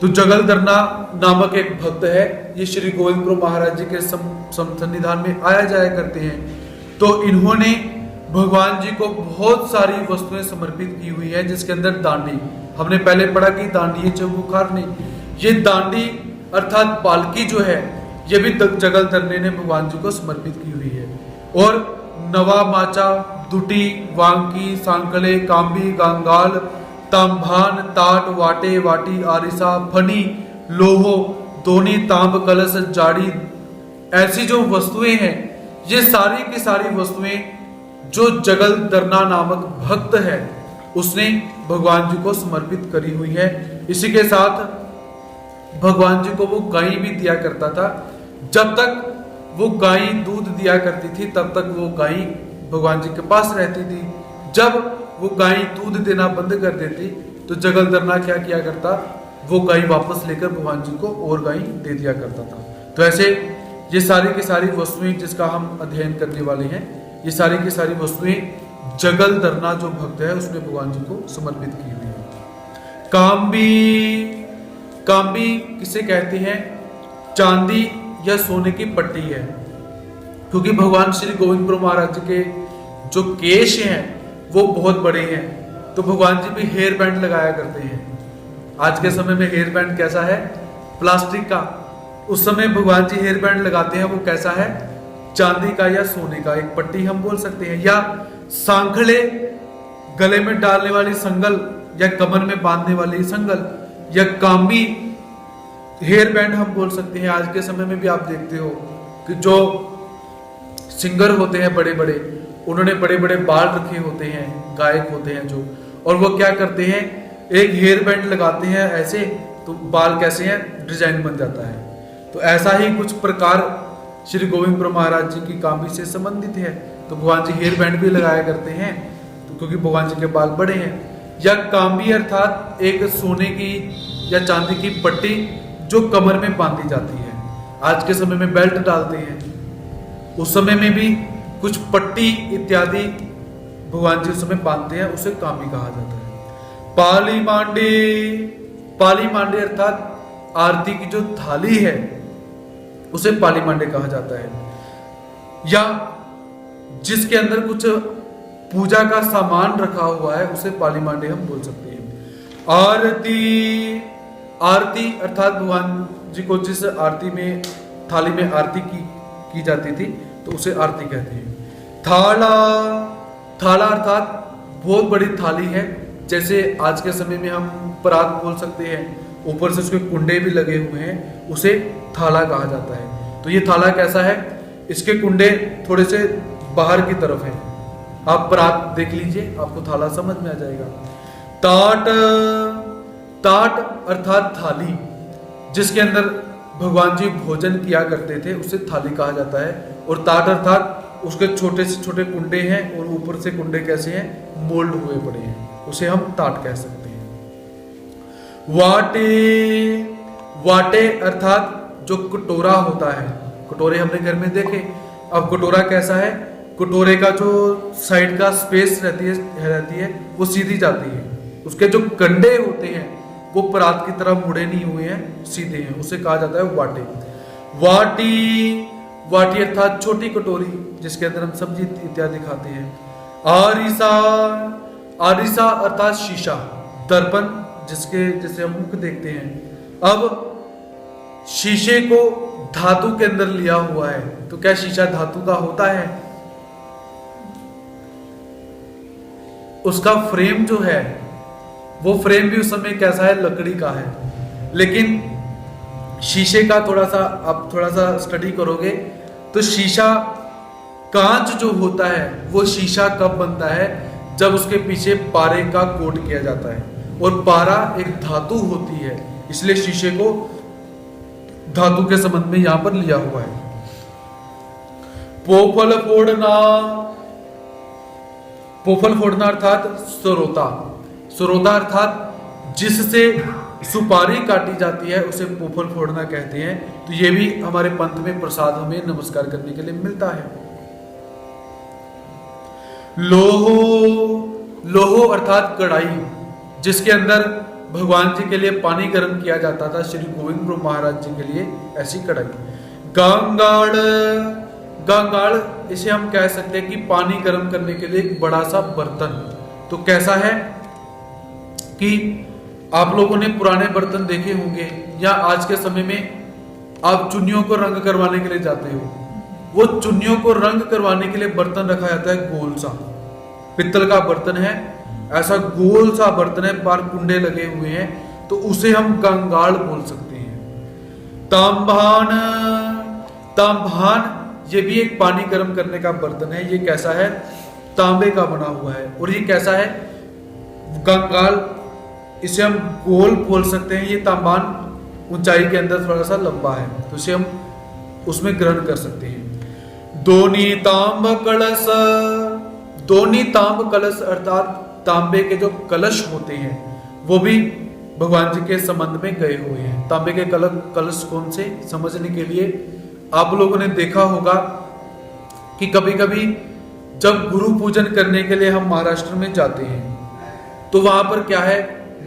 तो जगलदरना नामक एक भक्त है, ये श्री गोविंद प्रभु महाराज जी के सन्निधान में आया जाया करते हैं। तो इन्होंने भगवान जी को बहुत सारी वस्तुएं समर्पित की हुई है, जिसके अंदर दांडी, हमने पहले पढ़ा कि दांडी चौबुखार ने, ये दांडी अर्थात पालकी जो है, ये भी जगलदरने ने भगवान जी को समर्पित की हुई है। और नवा माचा, दुटी, वांकी, सांकले, कांबी, गांगाल, तांभान, ताट, वाटे, वाटी, आरिसा, फनी, लोहो, दोनी, तांब, कलश, जाड़ी, ऐसी जो वस्तुएं हैं, ये सारी की सारी वस्तुएं जो जगलदरना नामक भक्त है उसने भगवान जी को समर्पित करी हुई है। इसी के साथ भगवान जी को वो गाय भी दिया करता था। जब तक वो गाय दूध दिया करती थी, तब तक वो गाय भगवान जी के पास रहती थी। जब वो गाय दूध देना बंद कर देती, तो जगलदरना क्या किया करता, वो गाय वापस लेकर भगवान जी को और गाय दे दिया करता था। तो ऐसे ये सारी की सारी वस्तुएं जिसका हम अध्ययन करने वाले हैं, ये सारी की सारी वस्तुएं जगलदरना जो भक्त है उसने भगवान जी को समर्पित की हुई है। कांबी, कांबी किसे कहते हैं, चांदी या सोने की पट्टी है, क्योंकि भगवान श्री गोविंद प्रभु महाराज जी के जो केश हैं वो बहुत बड़े हैं, तो भगवान जी भी हेयर बैंड लगाया करते हैं। आज के समय में हेयर बैंड कैसा है, प्लास्टिक का। उस समय भगवान जी हेयर बैंड लगाते हैं, वो कैसा है, चांदी का या सोने का, एक पट्टी हम बोल सकते हैं। या सांखले, गले में डालने वाली संगल, या कमर में बांधने वाली संगल या कांबी हेयर बैंड हम बोल सकते हैं। आज के समय में भी आप देखते हो कि जो सिंगर होते हैं बड़े बड़े, उन्होंने बड़े बड़े बाल रखे होते हैं, गायक होते हैं जो, और वो क्या करते हैं, एक हेयर बैंड लगाते हैं ऐसे, तो बाल कैसे हैं, डिजाइन बन जाता है। तो ऐसा ही कुछ प्रकार श्री गोविंदपुर महाराज जी की कांबी से संबंधित है। तो भगवान जी हेयर बैंड भी लगाया करते हैं, तो क्योंकि भगवान जी के बाल बड़े हैं। या कांबी अर्थात एक सोने की या चांदी की पट्टी जो कमर में बांधी जाती है। आज के समय में बेल्ट डालते हैं, उस समय में भी कुछ पट्टी इत्यादि भगवान जी उस समय बांधते हैं, उसे कांबी कहा जाता है। पाली मांडी, पाली मांडी अर्थात आरती की जो थाली है उसे पाली मांडे कहा जाता है। या जिसके अंदर कुछ पूजा का सामान रखा हुआ है उसे पाली मांडे हम बोल सकते हैं। आरती, आरती अर्थात भगवान जी को जिस आरती में थाली में आरती की जाती थी तो उसे आरती कहते हैं। थाला, थाला अर्थात बहुत बड़ी थाली है, जैसे आज के समय में हम परात बोल सकते हैं, ऊपर से उसके कुंडे भी लगे हुए हैं, उसे थाला कहा जाता है। तो ये थाला कैसा है, इसके कुंडे थोड़े से बाहर की तरफ हैं। आप परात देख लीजिए, आपको थाला समझ में आ जाएगा। ताट, ताट अर्थात थाली, जिसके अंदर भगवान जी भोजन किया करते थे उसे थाली कहा जाता है। और ताट अर्थात उसके छोटे से छोटे कुंडे हैं और ऊपर से कुंडे कैसे हैं, मोल्ड हुए पड़े हैं, उसे हम ताट कह सकते हैं। वाटे, वाटे अर्थात जो कटोरा होता है, कटोरे हमने घर में देखे। अब कटोरा कैसा है, कटोरे का जो साइड का स्पेस रहती है वो सीधी जाती है, उसके जो कंडे होते हैं वो परात की तरह मुड़े नहीं हुए हैं, सीधे हैं, उसे कहा जाता है वाटे। वाटी, वाटी अर्थात छोटी कटोरी जिसके अंदर हम सब्जी इत्यादि खाते हैं। आरिसा, आरिसा अर्थात शीशा, दर्पण जिसे हम मुख देखते हैं। अब शीशे को धातु के अंदर लिया हुआ है, तो क्या शीशा धातु का होता है? उसका फ्रेम जो है वो फ्रेम भी उस समय कैसा है, लकड़ी का है। लेकिन शीशे का आप थोड़ा सा स्टडी करोगे तो शीशा, कांच जो होता है वो शीशा कब बनता है, जब उसके पीछे पारे का कोट किया जाता है, और पारा एक धातु होती है, इसलिए शीशे को धातु के संबंध में यहां पर लिया हुआ है। पोफल फोड़ना, पोफल फोड़ना अर्थात सरोता, सरोता अर्थात जिससे सुपारी काटी जाती है उसे पोफल फोड़ना कहते हैं। तो ये भी हमारे पंथ में प्रसाद हमें नमस्कार करने के लिए मिलता है। लोहो, लोहो अर्थात कढ़ाई, जिसके अंदर भगवान जी के लिए पानी गर्म किया जाता था, श्री गोविंदपुर महाराज जी के लिए ऐसी कढ़ाई। गांगाड़, गांगाड़ इसे हम कह सकते हैं कि पानी गर्म करने के लिए एक बड़ा सा बर्तन। तो कैसा है कि आप लोगों ने पुराने बर्तन देखे होंगे, या आज के समय में आप चुन्नियों को रंग करवाने के लिए जाते हो, वो चुन्नियों को रंग करवाने के लिए बर्तन रखा जाता है, गोल सा पित्तल का बर्तन है, ऐसा गोल सा बर्तन है, बाहर कुंडे लगे हुए हैं, तो उसे हम गंगाल बोल सकते हैं। तांबान, तांबान ये भी एक पानी गर्म करने का बर्तन है। ये कैसा है, तांबे का बना हुआ है। और ये कैसा है, गंगाल, इसे हम गोल बोल सकते हैं। ये तांबान ऊंचाई के अंदर थोड़ा सा लंबा है, तो इसे हम उसमें ग्रहण कर सकते हैं। दोनी तांब कलश, दोनी तांब कलश अर्थात तांबे के जो कलश होते हैं वो भी भगवान जी के संबंध में गए हुए हैं। तांबे के कलश कौन से, समझने के लिए आप लोगों ने देखा होगा कि कभी कभी जब गुरु पूजन करने के लिए हम महाराष्ट्र में जाते हैं तो वहां पर क्या है,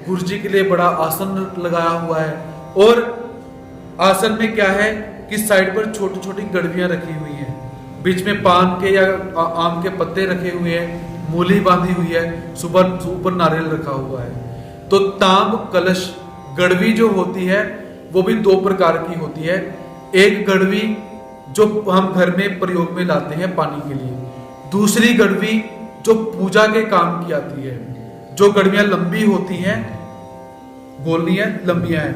गुरु जी के लिए बड़ा आसन लगाया हुआ है, और आसन में क्या है कि साइड पर छोटी छोटी गड़बियां रखी हुई हैं, बीच में पान के या आम के पत्ते रखे हुए हैं, मूली बांधी हुई है, ऊपर नारियल रखा हुआ है। तो तांब कलश, गड़वी जो होती है वो भी दो प्रकार की होती है। एक गड़वी जो हम घर में प्रयोग में लाते हैं पानी के लिए, दूसरी गड़वी जो पूजा के काम की आती है, जो गड़वियां लंबी होती हैं, गोल नहीं है, लंबियां हैं,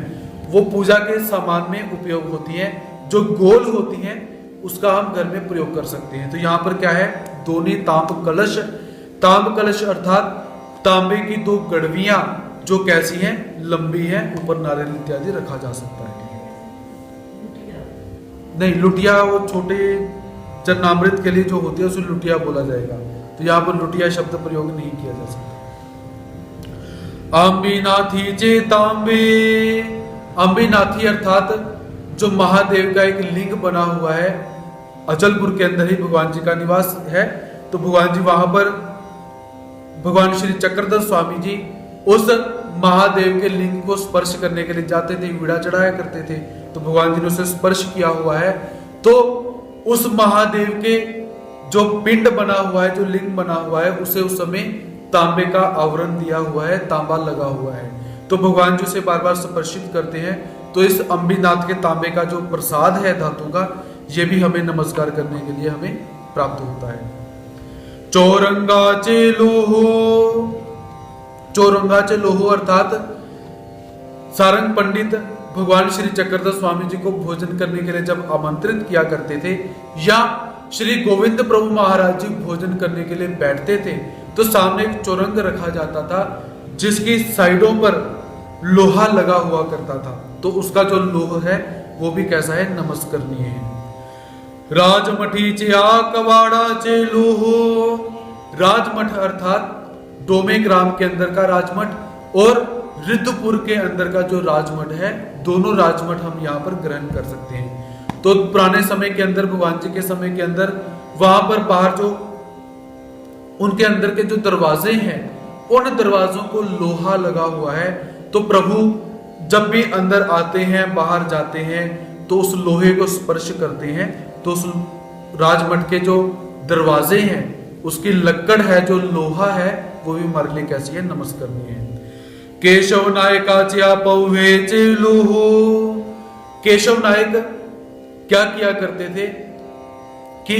वो पूजा के सामान में उपयोग होती हैं। जो गोल होती हैं उसका हम घर में प्रयोग कर सकते हैं। तो यहाँ पर क्या है, दोनी तांब कलश। तांब कलश अर्थात तांबे की दो गड़वियां जो कैसी हैं, लंबी हैं, ऊपर नारियल इत्यादि रखा जा सकता है। नहीं, लुटिया वो छोटे चरणामृत के लिए जो होती है उसे लुटिया बोला जाएगा। तो यहाँ पर लुटिया शब्द प्रयोग नहीं किया जा सकता। अंबिनाथी चेतांबे। अंबिनाथी अर्थात जो महादेव का एक लिंग बना हुआ है, अचलपुर के अंदर ही भगवान जी का निवास है। तो भगवान जी वहां पर, भगवान श्री चक्रधर स्वामी जी उस महादेव के लिंग को स्पर्श करने के लिए जाते थे, वीड़ा चढ़ाया करते थे। तो भगवान जी ने उसे स्पर्श किया हुआ है। तो उस महादेव के जो पिंड बना हुआ है, जो लिंग बना हुआ है, उसे उस समय तांबे का आवरण दिया हुआ है, तांबा लगा हुआ है। तो भगवान जी उसे बार बार स्पर्शित करते हैं। तो इस अंबिनाथ के तांबे का जो प्रसाद है धातु का, ये भी हमें नमस्कार करने के लिए हमें प्राप्त होता है। चौरंगाचे लोहो। चौरंगाचे लोहो अर्थात सारंग पंडित भगवान श्री चक्रधर स्वामी जी को भोजन करने के लिए जब आमंत्रित किया करते थे, या श्री गोविंद प्रभु महाराज जी भोजन करने के लिए बैठते थे, तो सामने एक चौरंग रखा जाता था जिसकी साइडों पर लोहा लगा हुआ करता था। तो उसका जो लोह है वो भी कैसा है, नमस्करणीय है। राजमठी चे कवाड़ा चे लोहो। राजमठ अर्थात डोमे ग्राम के अंदर का राजमठ और रिद्धपुर के अंदर का जो राजमठ है, दोनों राजमठ हम यहाँ पर ग्रहण कर सकते हैं। तो पुराने समय के अंदर, भगवान जी के समय के अंदर, वहां पर बाहर जो उनके अंदर के जो दरवाजे हैं, उन दरवाजों को लोहा लगा हुआ है। तो प्रभु जब भी अंदर आते हैं, बाहर जाते हैं, तो उस लोहे को स्पर्श करते हैं। तो उस राजमठ के जो दरवाजे हैं, उसकी लक्कड़ है, जो लोहा है, वो भी हमारे लिए कैसी है, नमस्करणीय है। केशव नायकाच्या पौवेचे लोहो। केशव नायक क्या किया करते थे कि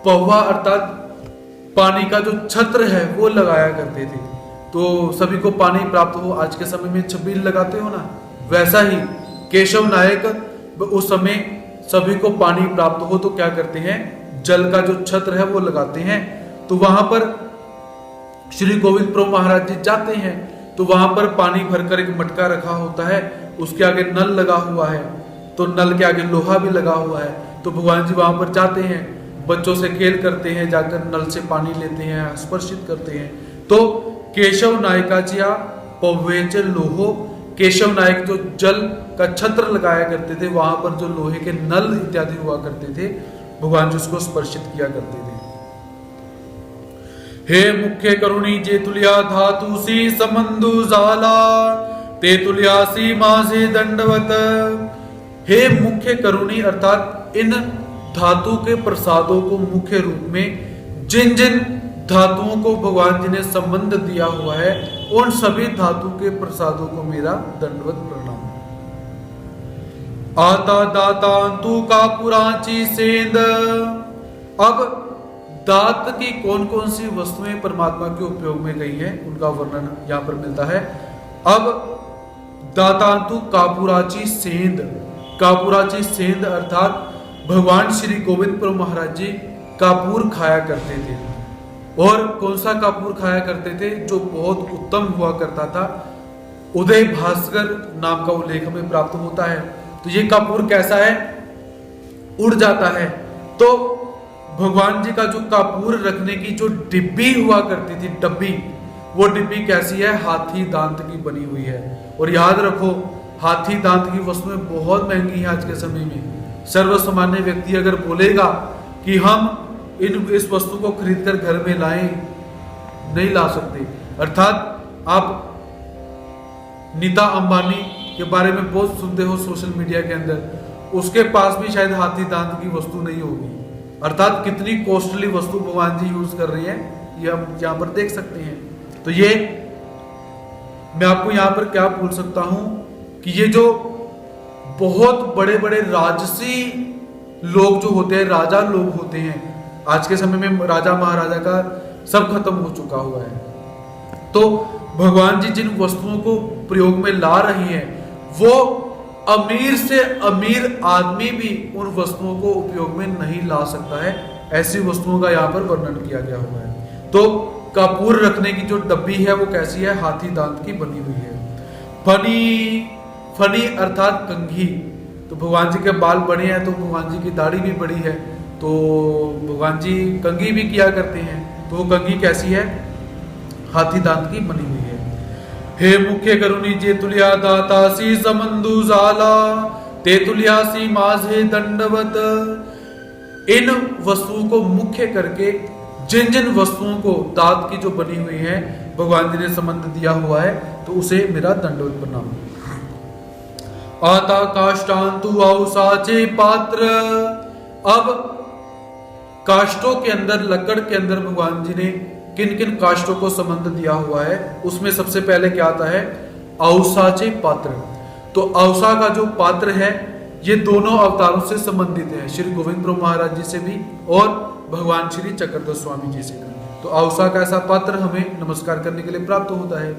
पौवा अर्थात पानी का जो छत्र है वो लगाया करते थे। तो सभी को पानी प्राप्त हो, आज के समय में छबील लगाते हो ना, वैसा ही केशव नायक उस समय सभी को पानी प्राप्त हो तो क्या करते हैं, जल का जो छत्र है वो लगाते हैं। तो वहां पर श्री गोविंद प्रभु महाराज जी जाते हैं, तो वहां पर पानी भरकर एक मटका रखा होता है, उसके आगे नल लगा हुआ है, तो नल के आगे लोहा भी लगा हुआ है। तो भगवान जी वहां पर जाते हैं, बच्चों से खेल करते हैं, जाकर नल से पानी लेते हैं, स्पर्शित करते हैं। तो केशव नायकाचिया पौवेचे लोहो। केशव नायक जो जल का छत्र लगाया करते थे, वहां पर जो लोहे के नल इत्यादि हुआ करते थे, भगवान जी उसको स्पर्शित किया करते थे। हे मुख्य करुणी जे तुलिया धातु सी समंदु जाला ते तुलियासी मासे दंडवत। हे मुख्य करुणी अर्थात इन धातु के प्रसादों को मुख्य रूप में जिन जिन धातुओं को भगवान जी ने संबंध दिया हुआ है, उन सभी धातु के प्रसादों को मेरा दंडवत प्रणाम। आता दाता तू का पुराची सेंद। अब दात की कौन कौन सी वस्तुएं परमात्मा के उपयोग में गई हैं, उनका वर्णन यहां पर मिलता है। अब दातांतु कापुराची सेंद। कापुराची सेंद अर्थात भगवान श्री गोविंद प्रभु महाराज जी कापूर खाया करते थे। और कौन सा कापूर खाया करते थे, जो बहुत उत्तम हुआ करता था। उदय भास्कर नाम का उल्लेख हमें प्राप्त होता है। तो ये कापूर कैसा है, उड़ जाता है। तो भगवान जी का जो कापूर रखने की जो डिब्बी हुआ करती थी, डब्बी, वो डिब्बी कैसी है, हाथी दांत की बनी हुई है। और याद रखो, हाथी दांत की वस्तुएं बहुत महंगी हैं आज के समय में। सर्वसामान्य व्यक्ति अगर बोलेगा कि हम इस वस्तु को खरीदकर घर में लाएं, नहीं ला सकते। अर्थात आप नीता अंबानी के बारे में बहुत सुनते हो सोशल मीडिया के अंदर, उसके पास भी शायद हाथी दांत की वस्तु नहीं होगी। अर्थात कितनी कॉस्टली वस्तु भगवान जी यूज कर रही है, ये हम यहाँ पर देख सकते हैं। तो ये मैं आपको यहाँ पर क्या बोल सकता हूं कि ये जो बहुत बड़े बड़े राजसी लोग जो होते हैं, राजा लोग होते हैं, आज के समय में राजा महाराजा का सब खत्म हो चुका हुआ है। तो भगवान जी जिन वस्तुओं को प्रयोग में ला रही हैं वो अमीर से अमीर आदमी भी उन वस्तुओं को उपयोग में नहीं ला सकता है। ऐसी वस्तुओं का यहाँ पर वर्णन किया गया हुआ है। तो कपूर रखने की जो डब्बी है वो कैसी है? हाथी दांत की बनी हुई है। फनी, फनी अर्थात कंघी। तो भगवान जी के बाल बड़े हैं तो भगवान जी की दाढ़ी भी बड़ी है, तो भगवान जी कंघी भी किया करते हैं। तो वो कंघी कैसी है? हाथी दांत की बनी हुई है। हे मुख्य करुणी जे तुलिया दातासी समंदु जाला ते तुलियासी माझे दंडवत। इन वस्तुओं को मुख्य करके जिन जिन वस्तुओं को दांत की जो बनी हुई है भगवान जी ने संबंध दिया हुआ है तो उसे मेरा दंडवत प्रणाम। आता काष्टांतु औसाचे पात्र। अब काष्टों के अंदर, लकड़ के अंदर भगवान जी ने किन किन काष्टों को संबंध दिया हुआ है उसमें सबसे पहले क्या आता है? औसाचे पात्र। तो औसा का जो पात्र है ये दोनों अवतारों से संबंधित है, श्री गोविंद प्रभु महाराज जी से भी और भगवान श्री चक्रधर स्वामी जी से भी। तो औसा का ऐसा पात्र हमें नमस्कार करने के लिए प्राप्त होता है।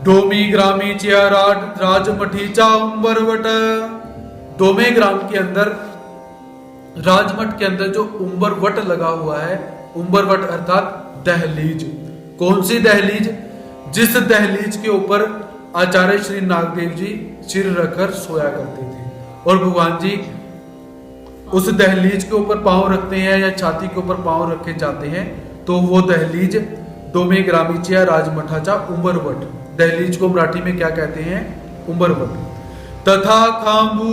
डोमी ग्रामी चियाराट राजमठी चाउंबरवट। डोमे ग्राम के अंदर, राजमठ के अंदर जो उम्बरवट लगा हुआ है, उम्बरवट अर्थात दहलीज। कौन सी दहलीज? जिस दहलीज के ऊपर आचार्य श्री नागदेव जी सिर रखकर सोया करते थे और भगवान जी उस दहलीज के ऊपर पांव रखते हैं या छाती के ऊपर पांव रखे जाते हैं, तो वो दहलीज डोमे ग्रामीचिया राजमठाचा उम्बरवट। दहलीज को मराठी में क्या कहते हैं? उम्बरवट। तथा खांबू,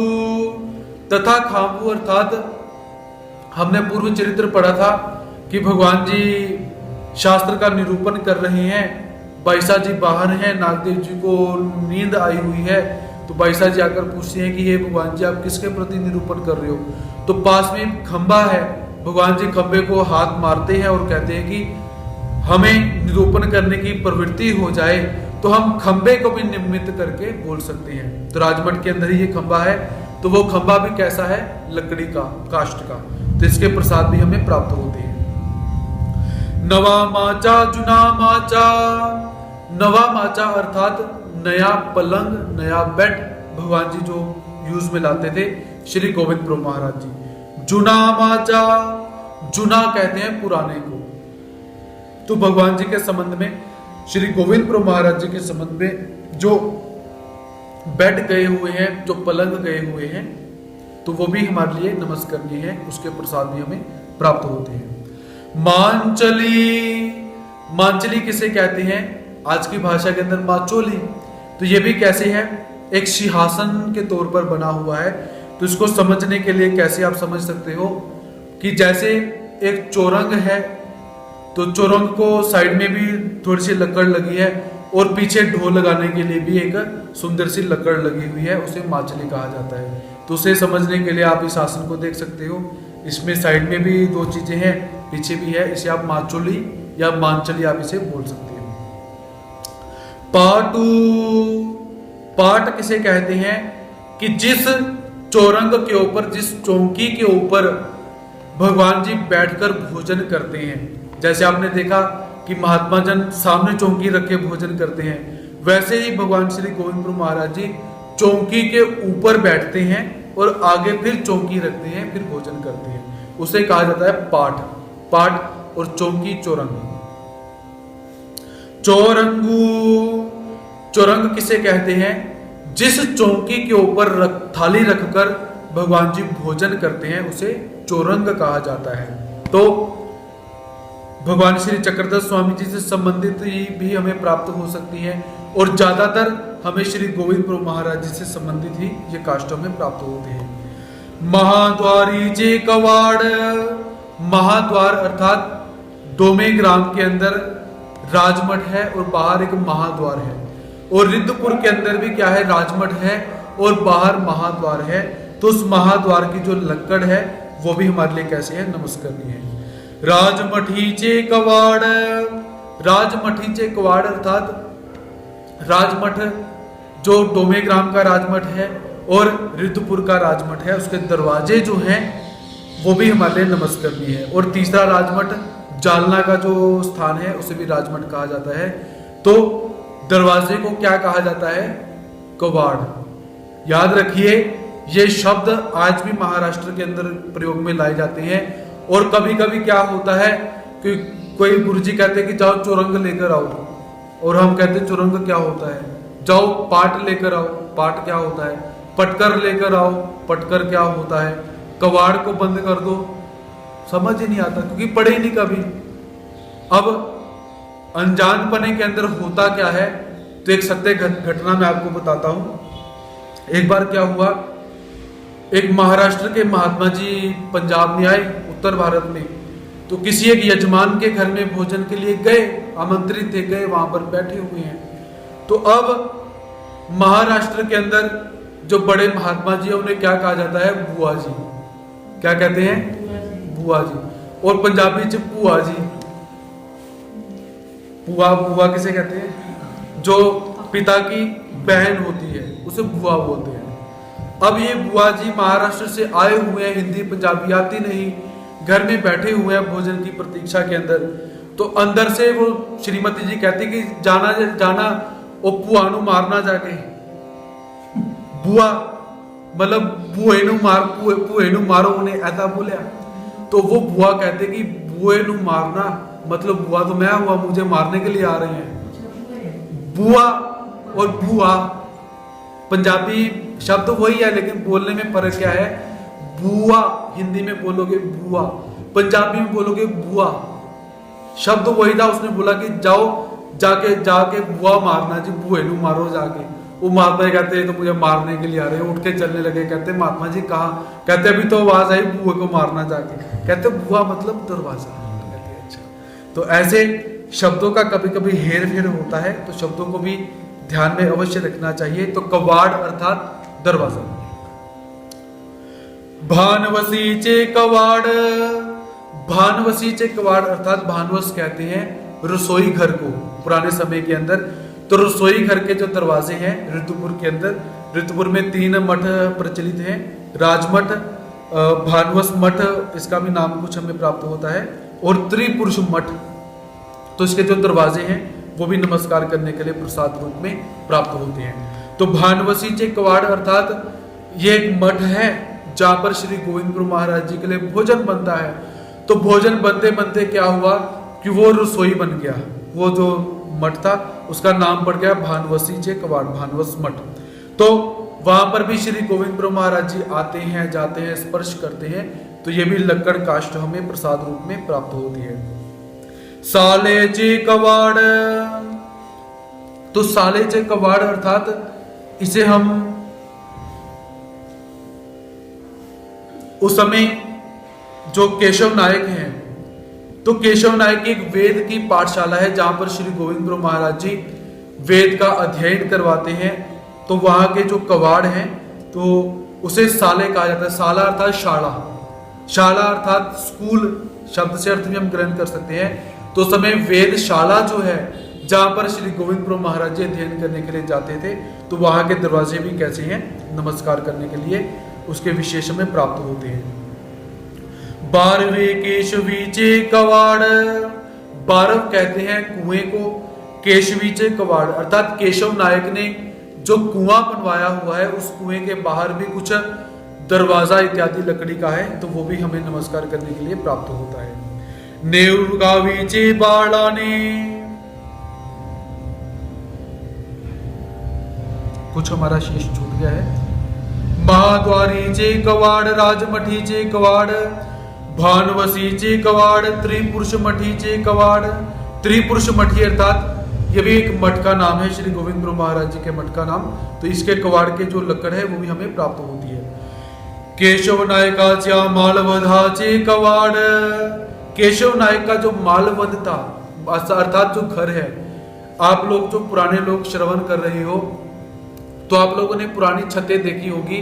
तथा खांबू अर्थात हमने पूर्व चरित्र पढ़ा था कि भगवान जी शास्त्र का निरूपण कर रहे हैं। बाईसा जी बाहर हैं, नागदेव जी को नींद आई हुई है, तो बाईसा जी आकर पूछते हैं कि ये भगवान जी आप किसके प्रति निरूपण कर रहे हो? तो पास में खंबा है, भगवान जी खंबे को हाथ मारते हैं और कहते हैं कि हमें निरूपण करने की प्रवृत्ति हो जाए तो हम खंबे को भी निमित्त करके बोल सकते हैं। तो राजमठ के अंदर ही ये खंबा है, तो वो खंबा भी कैसा है? लकड़ी का, काष्ठ का। तो इसके प्रसाद भी हमें प्राप्त होते हैं। नवा माचा जुना माचा। नवा माचा अर्थात नया पलंग, नया बेड भगवान जी जो यूज में लाते थे श्री गोविंद प्रभु महाराज जी। जुना माचा, जुना कहते हैं पुराने को। तो भगवान जी के संबंध में, श्री गोविंद प्रभु महाराज जी के संबंध में जो बेड गए हुए हैं, जो पलंग गए हुए हैं, तो वो भी हमारे लिए नमस्करणीय है, उसके प्रसाद भी हमें प्राप्त होते हैं। मांचली, मांचली किसे कहते हैं? आज की भाषा के अंदर माचोली। तो ये भी कैसे है? एक सिंहासन के तौर पर बना हुआ है। तो इसको समझने के लिए कैसे आप समझ सकते हो कि जैसे एक चौरंग है, तो चौरंग को साइड में भी थोड़ी सी लकड़ लगी है और पीछे ढोल लगाने के लिए भी एक सुंदर सी लकड़ लगी हुई है, उसे माचली कहा जाता है। तो उसे समझने के लिए आप इस आसन को देख सकते हो। इसमें साइड में भी दो चीजें हैं, पीछे भी है, इसे आप माचोली या मांचली आप इसे बोल सकते हो। पाटू, पाट किसे कहते हैं? कि जिस चौरंग के ऊपर, जिस चौकी के ऊपर भगवान जी बैठकर भोजन करते हैं। जैसे आपने देखा कि महात्मा जन सामने चौकी रख के भोजन करते हैं, वैसे ही भगवान श्री गोविंद प्रभु महाराज जी चौकी के ऊपर बैठते हैं और आगे फिर चौकी रखते हैं, फिर भोजन करते हैं। उसे कहा जाता है पाठ। पाठ और चौकी, चौरंग। चौरंगू, चौरंग किसे कहते हैं? जिस चौकी के ऊपर थाली रखकर भगवान जी भोजन करते हैं उसे चौरंग कहा जाता है। तो भगवान श्री चक्रधर स्वामी जी से संबंधित भी हमें प्राप्त हो सकती है और ज्यादातर हमें श्री गोविंद प्रभु महाराज जी से संबंधित ही ये काष्ठों में प्राप्त होते हैं। महाद्वारी जे कवाड़। महाद्वार अर्थात डोमे ग्राम के अंदर राजमठ है और बाहर एक महाद्वार है, और रिद्धपुर के अंदर भी क्या है? राजमठ है और बाहर महाद्वार है। तो उस महाद्वार की जो लक्कड़ है वो भी हमारे लिए कैसे है? नमस्करणीय है। राजमठीचे कवाड़। राजमठीचे कवाड़ अर्थात राजमठ जो डोमे ग्राम का राजमठ है और रिद्धपुर का राजमठ है, उसके दरवाजे जो हैं वो भी हमारे लिए नमस्करणीय है। और तीसरा राजमठ जालना का जो स्थान है उसे भी राजमठ कहा जाता है। तो दरवाजे को क्या कहा जाता है? कवाड़। याद रखिए, ये शब्द आज भी महाराष्ट्र के अंदर प्रयोग में लाए जाते हैं। और कभी कभी क्या होता है कि कोई गुरुजी कहते हैं कि जाओ चुरंग लेकर आओ, और हम कहते हैं चुरंग क्या होता है? जाओ पाट लेकर आओ, पाट क्या होता है? पटकर लेकर आओ, पटकर क्या होता है? कवाड़ को बंद कर दो, समझ ही नहीं आता क्योंकि पढ़े ही नहीं कभी। अब अनजानपने के अंदर होता क्या है, तो एक सत्य घटना मैं आपको बताता हूं। एक बार क्या हुआ, एक महाराष्ट्र के महात्मा जी पंजाब में आए, उत्तर भारत में, तो किसी एक यजमान के घर में भोजन के लिए गए, आमंत्रित थे, गए, वहां पर बैठे हुए हैं। तो अब महाराष्ट्र के अंदर जो बड़े महात्मा जी है उन्हें क्या कहा जाता है? बुआ जी। क्या कहते हैं? बुआ जी। और पंजाबी से पुआ जी। पुआ, बुआ किसे कहते हैं? जो पिता की बहन होती है उसे बुआ बोलते हैं। अब ये बुआ जी महाराष्ट्र से आए हुए हैं, हिंदी पंजाबी आती नहीं, घर में बैठे हुए हैं भोजन की प्रतीक्षा के अंदर। तो अंदर से वो श्रीमती जी कहती कि जाना जाना ओ पुआ नु मारना जाके। बुआ मतलब बुए नु मार, पुए नु मारो, उन्हें ऐसा बोलिया। तो वो बुआ कहते कि बुए नु मारना मतलब बुआ तो मैं हुआ, मुझे मारने के लिए आ रहे हैं। बुआ और बुआ पंजाबी शब्द वही है, लेकिन बोलने में फर्क क्या है? बुआ हिंदी में बोलोगे बुआ, पंजाबी में बोलोगे बुआ। शब्द वही था। उसने बोला कि जाओ जाके जाके बुआ मारना जी, बुए नु मारो जाके। वो महात्मा कहते हैं तो मुझे मारने के लिए आ रहे हैं। उठ के चलने लगे। कहते महात्मा जी कहाँ? कहते अभी तो आवाज आई बुए को मारना जाके। कहते बुआ मतलब दरवाजा। कहते अच्छा। तो ऐसे शब्दों का कभी कभी हेर फेर होता है, तो शब्दों को भी ध्यान में अवश्य रखना चाहिए। तो कवाड़ अर्थात दरवाजा। भानवसीचे कवाड़। भानवसीचे कवाड़ अर्थात भानवस कहते हैं रसोई घर को पुराने समय के अंदर। तो रसोई घर के जो दरवाजे हैं ऋतुपुर के अंदर, ऋतुपुर में 3 मठ प्रचलित हैं, राजमठ, भानवस मठ, इसका भी नाम कुछ हमें प्राप्त होता है, और त्रिपुरुष मठ। तो इसके जो दरवाजे हैं वो भी नमस्कार करने के लिए प्रसाद रूप में प्राप्त होते हैं। तो भानवसीचे कवाड़ अर्थात ये एक मठ है जहां पर श्री गोविंद गुरु महाराज जी के लिए भोजन बनता है। तो भोजन बनते बनते क्या हुआ कि वो रसोई बन गया। वो जो मठ था उसका नाम पड़ गया भानवसीचे कवाड़, भानवस मठ। तो वहां पर भी श्री गोविंद गुरु महाराज जी आते हैं, जाते हैं, स्पर्श करते हैं। तो ये भी लक्कड़ काष्ठ हमें प्रसाद रूप में प्राप्त होती है। सालेचे कवाड़। तो सालेचे कवाड़ अर्थात इसे हम उस समय जो केशव नायक हैं, तो केशव नायक की एक वेद की पाठशाला है जहां पर श्री गोविंद गुरु महाराज जी वेद का अध्ययन करवाते हैं। तो वहां के जो कवाड़ हैं तो उसे साले कहा जाता है। साला अर्थात शाला, शाला अर्थात स्कूल शब्द से अर्थ भी हम ग्रहण कर सकते हैं। तो उस समय वेदशाला जो है जहां पर श्री गोविंद गुरु महाराज जी अध्ययन करने के लिए जाते थे, तो वहां के दरवाजे भी कैसे हैं? नमस्कार करने के लिए उसके विशेष में प्राप्त होते हैं। 12वें केशवीचे कवाड़। 12 कहते हैं कुएं को, केशवीचे कवाड़ अर्थात केशव नायक ने जो कुआं बनवाया हुआ है उस कुएं के बाहर भी कुछ दरवाजा इत्यादि लकड़ी का है, तो वो भी हमें नमस्कार करने के लिए प्राप्त होता है। नेवगावीचे बाळाने। कुछ हमारा शेष छूट गया है। महाद्वारीचे कवाड़, राजमठीचे कवाड़, भानवसीचे कवाड़, त्रिपुरुष मठीचे कवाड़। त्रिपुरुष मठी अर्थात ये भी एक मठ का नाम है, श्री गोविंद गुरु महाराज जी के मठ का नाम। तो इसके कवाड़ के जो लकड़ है वो भी हमें प्राप्त होती है। केशव नायकाच्या मालवधाचे कवाड़। केशव नायक का जो मालवध था अर्थात जो घर है, आप लोग जो पुराने लोग श्रवण कर रहे हो तो आप लोगों ने पुरानी छतें देखी होगी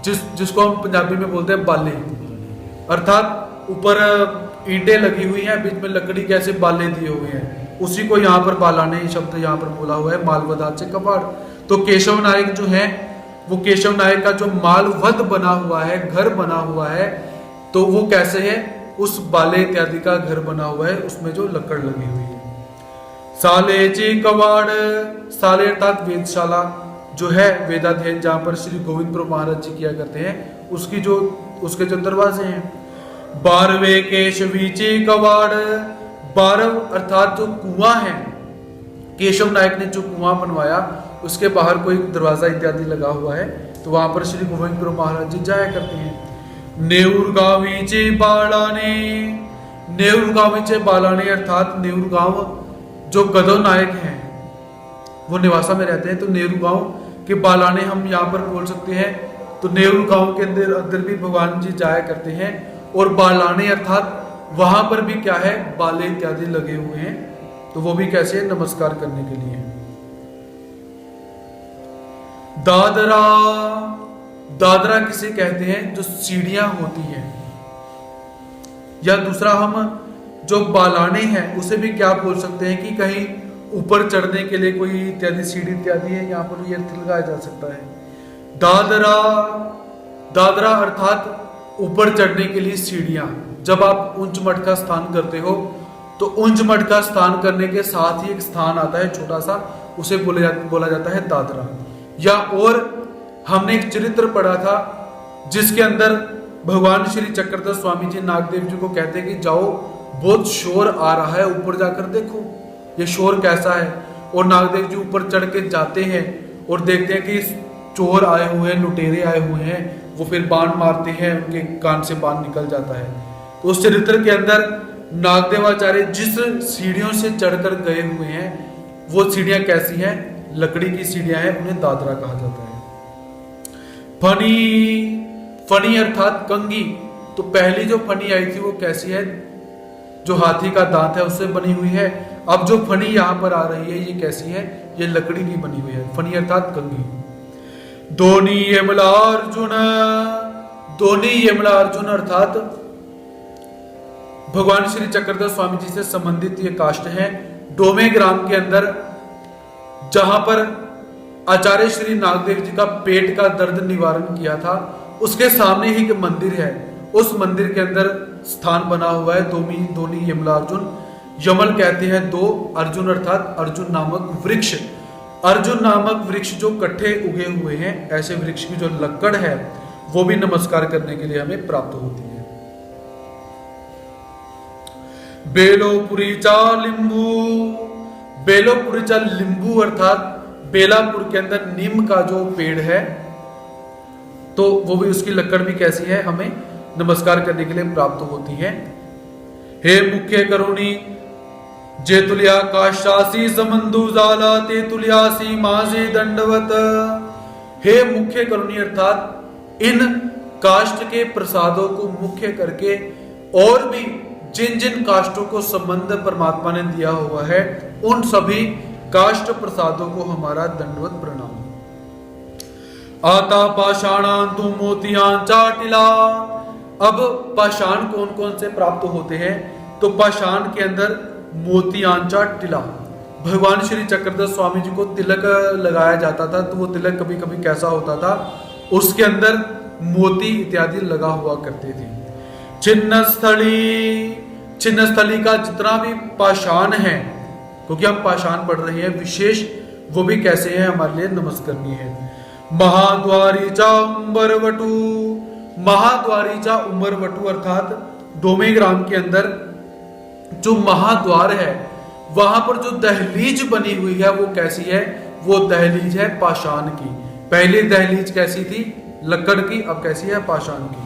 जिसको हम पंजाबी में बोलते हैं बाले, अर्थात ऊपर ईंटें लगी हुई हैं, बीच में लकड़ी के ऐसे बाले दिए हुए हैं, उसी को यहाँ पर बालाने शब्द यहाँ पर बोला हुआ है, मालवधाचे कवाड़। तो केशव नायक जो है वो केशव नायक का जो मालवध बना हुआ है, घर बना हुआ है, तो वो कैसे है? उस बाले इत्यादि का घर बना हुआ है, उसमें जो लकड़ लगी हुई है। सालेची कवाड़, साले अर्थात वेदशाला जो है, वेदाध्ययन जहाँ पर श्री गोविंद प्रभु महाराज जी किया करते हैं, उसके जो दरवाजे हैं। 12वें केशवीची कवाड़, 12 अर्थात जो कुआं है, केशव नायक ने जो कुआं बनवाया उसके बाहर कोई दरवाजा इत्यादि लगा हुआ है, तो वहां पर श्री गोविंद प्रभु महाराज जी जाया करते हैं। नेऊर गावीचे बालाने, नेऊर गावीचे बालाने अर्थात नेऊर गांव जो गदव नायक हैं वो निवासा में रहते हैं, तो नेहरू गांव के बालाने हम यहाँ पर बोल सकते हैं। तो नेहरू गांव के अंदर भी भगवान जी जाया करते हैं, और बालाने अर्थात वहां पर भी क्या है, बाले इत्यादि लगे हुए हैं, तो वो भी कैसे नमस्कार करने के लिए। दादरा, दादरा किसे कहते हैं, जो सीढ़ियां होती हैं, या दूसरा हम जो बालाने हैं उसे भी क्या बोल सकते हैं कि कहीं ऊपर चढ़ने के लिए कोई इत्यादि सीढ़ी इत्यादि है, यहाँ पर ये अर्थ लगाया जा सकता है। दादरा, दादरा अर्थात ऊपर चढ़ने के लिए सीढ़ियां। जब आप ऊंच मठ का स्थान करते हो तो ऊंच मठ का स्थान करने के साथ ही एक स्थान आता है छोटा सा, उसे बोला जाता है दादरा। या और हमने एक चरित्र पढ़ा था जिसके अंदर भगवान श्री चक्रधर स्वामी जी नागदेव जी को कहते हैं कि जाओ, बहुत शोर आ रहा है, ऊपर जाकर देखो ये शोर कैसा है। और नागदेव जी ऊपर चढ़ के जाते हैं और देखते हैं कि चोर आए हुए हैं, लुटेरे आए हुए हैं, वो फिर बाण मारते हैं, उनके कान से बाण निकल जाता है। तो उस चरित्र के अंदर नागदेवाचार्य जिस सीढ़ियों से चढ़कर गए हुए हैं वो सीढ़ियां कैसी हैं, लकड़ी की सीढ़ियां हैं, उन्हें दादरा कहा जाता है। फनी, फनी अर्थात कंगी, तो पहली जो फनी आई थी वो कैसी है, जो हाथी का दांत है उससे बनी हुई है। अब जो फनी यहां पर आ रही है ये कैसी है, ये लकड़ी की बनी हुई है, फनी अर्थात कंगी। दोनी यमला अर्जुन, दोनी यमला अर्जुन अर्थात भगवान श्री चक्रधर स्वामी जी से संबंधित ये काष्ठ है। डोमे ग्राम के अंदर जहां पर आचार्य श्री नागदेव जी का पेट का दर्द निवारण किया था, उसके सामने ही एक मंदिर है, उस मंदिर के अंदर स्थान बना हुआ है दोनी यमला अर्जुन। यमल कहते हैं दो, अर्जुन अर्थात अर्जुन नामक वृक्ष। अर्जुन नामक वृक्ष जो कट्ठे उगे हुए हैं, ऐसे वृक्ष की जो लकड़ है वो भी नमस्कार करने के लिए हमें प्राप्त होती है। बेलोपुरीचा लिंबू, बेलोपुरीचा लिंबू अर्थात बेलापुर के अंदर नीम का जो पेड़ है, तो वो भी उसकी लकड़ भी कैसी है, हमें नमस्कार करने के लिए प्राप्त होती है। हे मुख्य करुणी जे तुलिया काशासी समंदु जाला ते तुलियासी माजे दंडवत। हे मुख्य करुणी अर्थात इन काष्ठ के प्रसादों को मुख्य करके और भी जिन जिन काष्ठों को संबंध परमात्मा ने दिया हुआ है उन सभी काष्ठ प्रसादों को हमारा दंडवत प्रणाम। आता पाषाणांतु मोतियां चाटिला। अब पाषाण कौन कौन से प्राप्त होते हैं, तो पाषाण के अंदर मोतियांचा टिला, भगवान श्री चक्रधर स्वामी जी को तिलक लगाया जाता था, तो वो तिलक कभी कभी कैसा होता था, उसके अंदर मोती इत्यादि लगा हुआ करते थे। छिन्न स्थली, छिन्न स्थली का जितना भी पाषाण है, क्योंकि हम पाषाण पढ़ रहे हैं विशेष, वो भी कैसे है हमारे लिए नमस्करणीय है। महाद्वारीचा उम्बरवटू, महाद्वारीचा उम्बरवटू अर्थात डोमे ग्राम के अंदर जो महाद्वार है वहां पर जो दहलीज बनी हुई है वो कैसी है, वो दहलीज है पाषाण की। पहली दहलीज कैसी थी, लकड़ की, अब कैसी है, पाषाण की।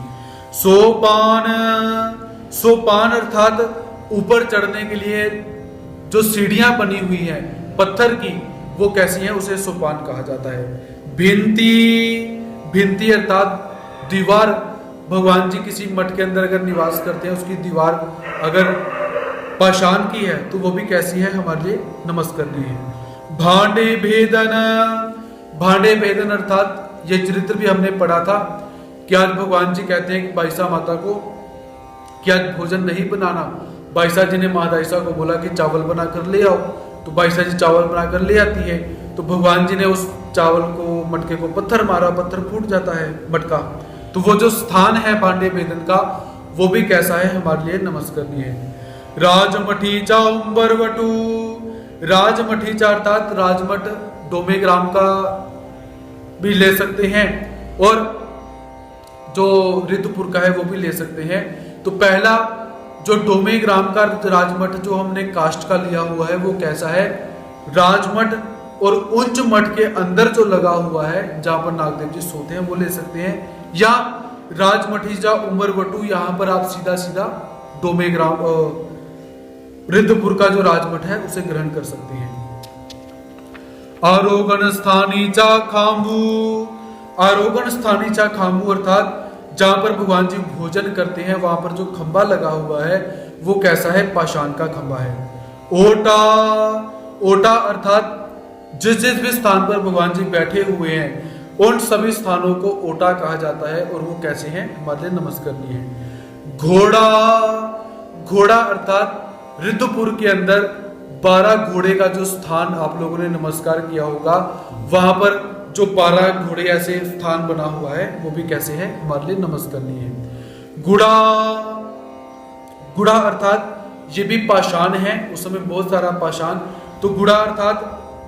सोपान, सोपान अर्थात ऊपर चढ़ने के लिए जो सीढ़ियां बनी हुई है पत्थर की, वो कैसी है, उसे सोपान कहा जाता है। भिंती, भिंती अर्थात दीवार, भगवान जी किसी मठ के अंदर अगर निवास करते हैं उसकी दीवार अगर पाषाण की है तो वो भी कैसी है, हमारे लिए नमस्करणीय है। भांडे भेदन, भांडे भेदन अर्थात ये चरित्र भी हमने पढ़ा था कि आज भगवान जी कहते हैं कि बाईसा माता को क्या भोजन नहीं बनाना। बाईसा जी ने महादाईसा को बोला कि चावल बनाकर ले आओ, तो बाईसा जी चावल बनाकर ले आती है, तो भगवान जी ने उस चावल को, मटके को पत्थर मारा, पत्थर फूट जाता है मटका। तो वो जो स्थान है भांडे भेदन का वो भी कैसा है, हमारे लिए नमस्करणीय है। राजमठी चा उम्बरवटू, राजमठीचा अर्थात राजमठ डोमेग्राम का भी ले सकते हैं, और जो रिद्धपुर का है वो भी ले सकते हैं। तो पहला जो डोमेग्राम का राजमठ जो हमने कास्ट का लिया हुआ है वो कैसा है, राजमठ और उंच मठ के अंदर जो लगा हुआ है जहां पर नागदेव जी सोते हैं वो ले सकते हैं, या राजमठीजा उमरवटू, यहां पर आप सीधा सीधा डोमेग्राम रिद्धपुर का जो राजमठ है उसे ग्रहण कर सकते हैं। आरोगण स्थानीचा खांबू, आरोगण स्थानीचा खांबू अर्थात जहां पर भगवान जी भोजन करते हैं वहां पर जो खंबा लगा हुआ है वो कैसा है, पाषाण का खंबा है। ओटा, ओटा अर्थात जिस जिस भी स्थान पर भगवान जी बैठे हुए हैं उन सभी स्थानों को ओटा कहा जाता है, और वो कैसे हैं, हमारे लिए नमस्करणीय है। घोड़ा, घोड़ा अर्थात रिद्धपुर के अंदर 12 घोड़े का जो स्थान आप लोगों ने नमस्कार किया होगा, वहां पर जो 12 घोड़े ऐसे स्थान बना हुआ है वो भी कैसे है, हमारे लिए नमस्करणीय है। गुड़ा, गुड़ा अर्थात ये भी पाषाण है, उस समय बहुत सारा पाषाण। तो गुड़ा अर्थात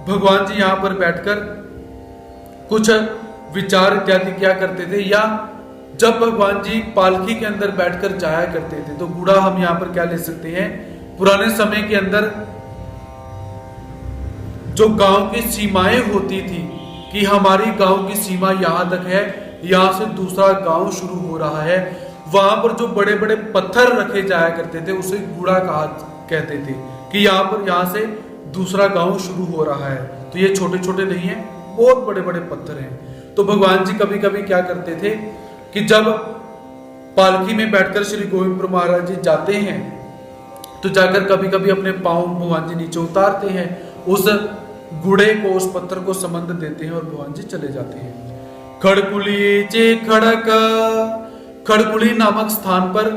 भगवान जी यहाँ पर बैठकर कुछ विचार इत्यादि क्या करते थे, या जब भगवान जी पालकी के अंदर बैठकर जाया करते थे, तो गुड़ा हम यहाँ पर क्या ले सकते हैं, पुराने समय के अंदर जो गांव की सीमाएं होती थी कि हमारी गांव की सीमा यहां तक है, यहां से दूसरा गांव शुरू हो रहा है, वहां पर जो बड़े बड़े पत्थर रखे जाया करते थे उसे गुड़ा कहा कहते थे कि यहां से दूसरा गांव शुरू हो रहा है। तो ये छोटे छोटे नहीं है, बहुत बड़े बड़े पत्थर हैं। तो भगवान जी कभी कभी क्या करते थे कि जब पालकी में बैठकर श्री गोविंदपुर महाराज जी जाते हैं तो जाकर कभी कभी अपने पांव भगवान जी नीचे उतारते हैं, उस गुड़े को, उस पत्थर को संबंध देते हैं और भगवान जी चले जाते हैं। खड़कुली चे खड़क, खड़कुली नामक स्थान पर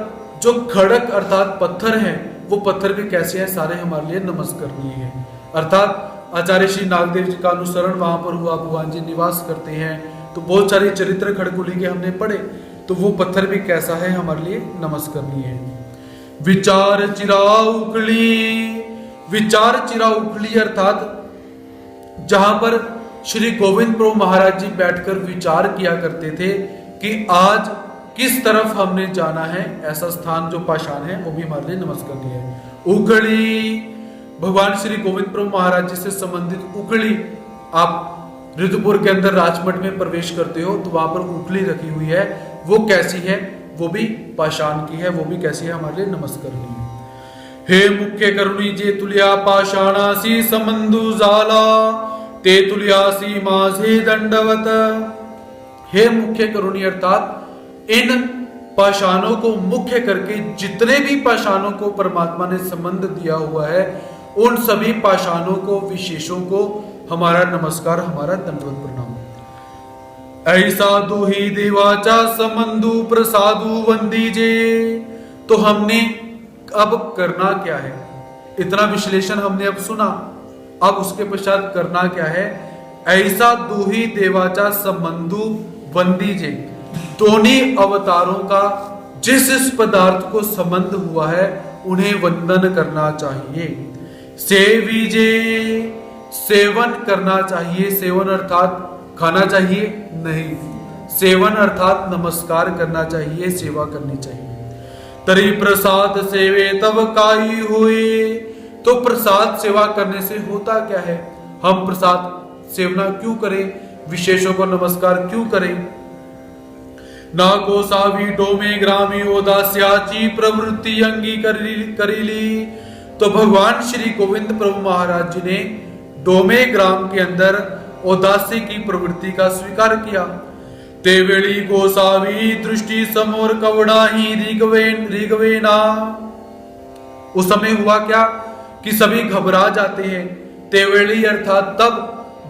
जो खड़क अर्थात पत्थर है वो पत्थर भी कैसे हैं, सारे हमारे लिए नमस्करणीय हैं। अर्थात आचार्य श्री नागदेव जी का अनुसरण वहां पर हुआ, भगवान जी निवास करते हैं, तो बहुत सारे चरित्र खड़कुली के हमने पढ़े, तो वो पत्थर भी कैसा है, हमारे लिए नमस्करणीय है। विचार चिरा उखली, विचार चिरा उखली अर्थात जहां पर श्री गोविंद प्रभु महाराज जी बैठकर विचार किया करते थे कि आज किस तरफ हमने जाना है, ऐसा स्थान जो पाषाण है वो भी हमारे लिए नमस्करणीय है। उखड़ी, भगवान श्री गोविंद प्रभु महाराज जी से संबंधित उखड़ी, आप रिद्धपुर के अंदर राजमठ में प्रवेश करते हो तो वहां पर उखड़ी रखी हुई है, वो कैसी है, वो भी पाषाण की है, वो भी कैसी है, हमारे लिए नमस्करणीय है। हे मुख्य करुणी जे तुलिया पाषाणासी समंदु जाला ते तुलियासी माझे दंडवत। हे मुख्य करुणी अर्थात इन पाषाणों को मुख्य करके जितने भी पाषाणों को परमात्मा ने संबंध दिया हुआ है उन सभी पाषाणों को, विशेषों को हमारा नमस्कार, हमारा दंडवत प्रणाम। ऐसा दुही देवाचा संबंधु प्रसादु वंदीजे। तो हमने अब करना क्या है, इतना विश्लेषण हमने अब सुना, अब उसके पश्चात करना क्या है। ऐसा दुही देवाचा संबंधु वंदीजे, दोनों अवतारों का जिस इस पदार्थ को संबंध हुआ है उन्हें वंदन करना चाहिए। सेवीजे, सेवन करना चाहिए, सेवन अर्थात खाना चाहिए नहीं, सेवन अर्थात नमस्कार करना चाहिए, सेवा करनी चाहिए। तरी प्रसाद सेवे तब काई हुए। तो प्रसाद सेवा करने से होता क्या है, हम प्रसाद सेवना क्यों करें, विशेषों को नमस्कार क्यों करें। ना को सावी डोमे ग्रामी ओदास्याची प्रवृत्ति अंगी करीली। तो भगवान श्री गोविंद प्रभु महाराज जी ने डोमे ग्राम के अंदर औदासी की प्रवृत्ति का स्वीकार किया। तेवेली गोसावी दृष्टि समोर कवड़ा ही रिगवेना। उस समय हुआ क्या कि सभी घबरा जाते हैं। तेवेली अर्थात तब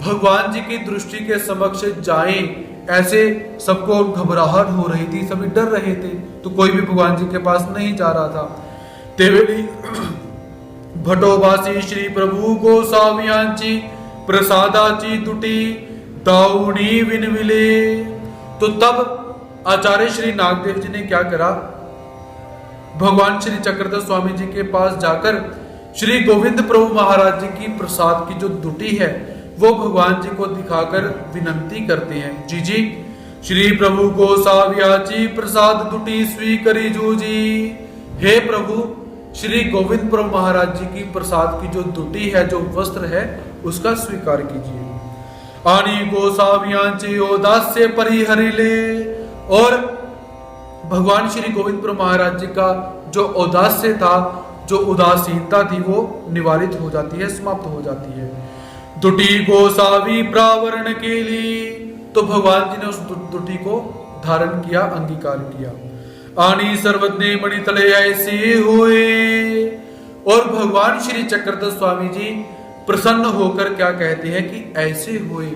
भगवान जी की दृष्टि के समक्ष जाएं, ऐसे सबको घबराहट हो रही थी, सभी डर रहे थे, तो कोई भी भगवान जी के पास नहीं जा रहा था। तेवेली भटोबासी श्री प्रभु गोसावियांची प्रसादाची दुटी दाऊनी विनविले। तो तब आचार्य श्री नागदेव जी ने क्या करा, भगवान श्री चक्रधर स्वामी जी के पास जाकर श्री गोविंद प्रभु महाराज जी की प्रसाद की जो दुटी है वो भगवान जी को दिखाकर विनंती करते हैं। जी श्री प्रभु को सावियाची प्रसाद दुटी स्वीकरी जूजी। हे प्रभु, श्री गोविंद प्रभु महाराज जी की प्रसाद की जो दुटी है, जो वस्त्र है, उसका स्वीकार कीजिए। आनी को सावियांची ओदास्य परिहरिले। और भगवान श्री गोविंद प्रभु महाराज जी का जो औदास्य था, जो उदासीनता थी, वो निवारित हो जाती है, समाप्त हो जाती है। दुटी गोसावी प्रावरण के लिए, तो भगवान जी ने उस दुटी को धारण किया, अंगीकार किया। आनी सर्वज्ञ मणितले ऐसे हुए। और भगवान श्री चक्रधर स्वामी जी प्रसन्न होकर क्या कहते हैं कि ऐसे हुए,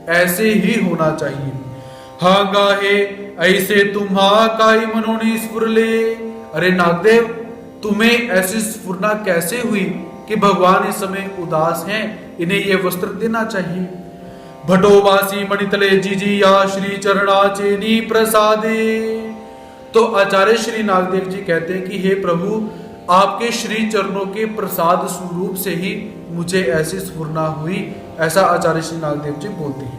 ऐसे ही होना चाहिए। हाँ गाहे ऐसे तुम्हा काई मनोनी स्फुरले। अरे नागदेव, तुम्हें ऐसी स्फुरना कैसे हुई कि भगवान इस समय उदास हैं, इन्हें ये वस्त्र देना चाहिए। भटोवासी मणितले जीजी या श्री चरणाचेनी प्रसादे। तो आचार्य श्री नागदेव जी कहते हैं कि हे प्रभु, आपके श्री चरणों के प्रसाद स्वरूप से ही मुझे ऐसी स्फुरना हुई, ऐसा आचार्य श्री नागदेव जी बोलते हैं।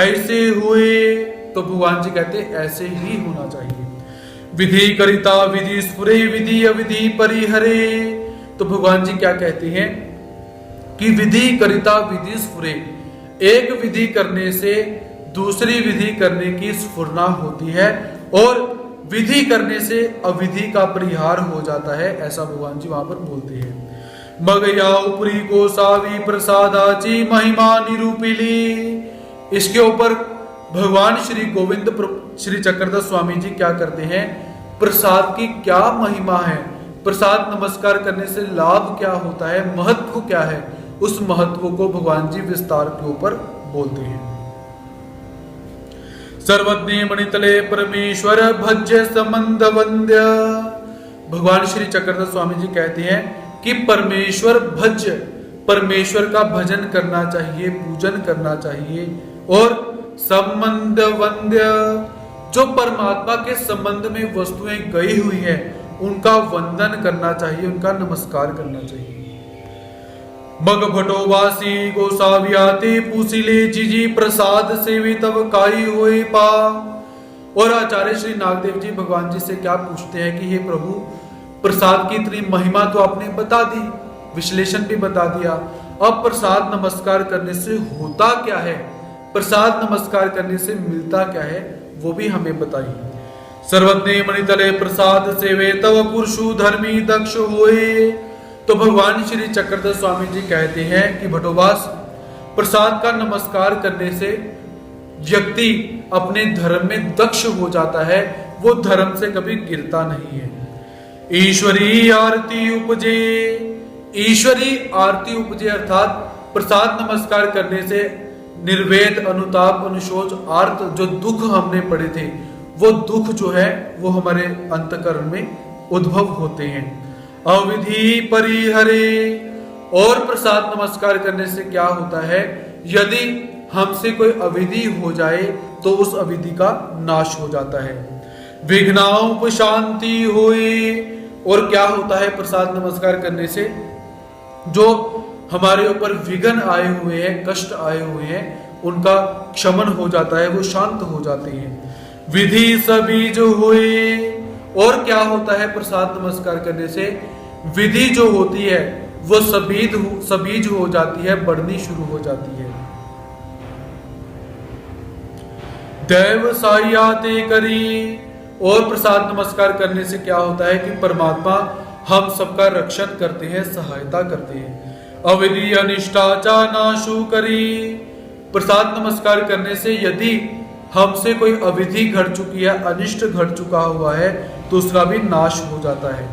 ऐसे हुए, तो भगवान जी कहते ऐसे ही होना चाहिए। विधि करिता विधि स्फुरे विधि अविधि परिहरे। तो भगवान जी क्या कहते हैं कि विधि करिता विधि स्फुरे, एक विधि करने से दूसरी विधि करने की स्फुरना होती है और विधि करने से अविधि का परिहार हो जाता है, ऐसा भगवान जी वहां पर बोलते हैं। मगया उपरी को सावी प्रसादाची महिमा निरूपिली। इसके ऊपर भगवान श्री गोविंद श्री चक्रधर स्वामी जी क्या करते हैं, प्रसाद की क्या महिमा है, प्रसाद नमस्कार करने से लाभ क्या होता है, महत्व क्या है, उस महत्व को भगवान जी विस्तार के ऊपर बोलते हैं। सर्वज्ञ मणितले परमेश्वर भज्य संबंध वंद्य। भगवान श्री चक्रधर स्वामी जी कहते हैं कि परमेश्वर भज्य, परमेश्वर का भजन करना चाहिए, पूजन करना चाहिए। और संबंध वंद्य, जो परमात्मा के संबंध में वस्तुएं गई हुई है, उनका वंदन करना चाहिए, उनका नमस्कार करना चाहिए। मग भटोवासी गोसावियाते पूसिले जिजी प्रसाद सेवी तब काई होए पा। और आचार्य श्री नागदेव जी भगवान जी से क्या पूछते हैं कि हे प्रभु, प्रसाद की इतनी महिमा तो आपने बता दी, विश्लेषण भी बता दिया, अब प्रसाद नमस्कार करने से होता क्या है, प्रसाद नमस्कार करने से मिलता क्या है, वो भी हमें बताइए। सर्वज्ञ मणितले प्रसाद सेवे तव पुरुषु धर्मी दक्ष होए। तो भगवान श्री चक्रधर स्वामी जी कहते हैं कि भटोवास, प्रसाद का नमस्कार करने से व्यक्ति अपने धर्म में दक्ष हो जाता है, वो धर्म से कभी गिरता नहीं है। ईश्वरी आरती उपजे। ईश्वरी आरती उपजे अर्थात प्रसाद नमस्कार करने से निर्वेद अनुताप अनुशोच आर्त जो दुख हमने पढ़े थे, वो दुख जो है वो हमारे अंतकरण में उद्भव होते हैं। अविधि परिहरे। और प्रसाद नमस्कार करने से क्या होता है, यदि हमसे कोई अविधि हो जाए तो उस अविधि का नाश हो जाता है। विघ्नोपशांति होए। और क्या होता है प्रसाद नमस्कार करने से, जो हमारे ऊपर विघ्न आए हुए हैं, कष्ट आए हुए हैं, उनका क्षमन हो जाता है, वो शांत हो जाते हैं। विधि सबीज हुए। और क्या होता है प्रसाद नमस्कार करने से, विधि जो होती है वो सबीज हो जाती है, बढ़नी शुरू हो जाती है। दैव सायाते करी। और प्रसाद नमस्कार करने से क्या होता है कि परमात्मा हम सबका रक्षण करते हैं, सहायता करते हैं। अविधि अनिष्टाचा नाशु करी। प्रसाद नमस्कार करने से यदि हमसे कोई अविधि घट चुकी है, अनिष्ट घट चुका हुआ है, तो उसका भी नाश हो जाता है।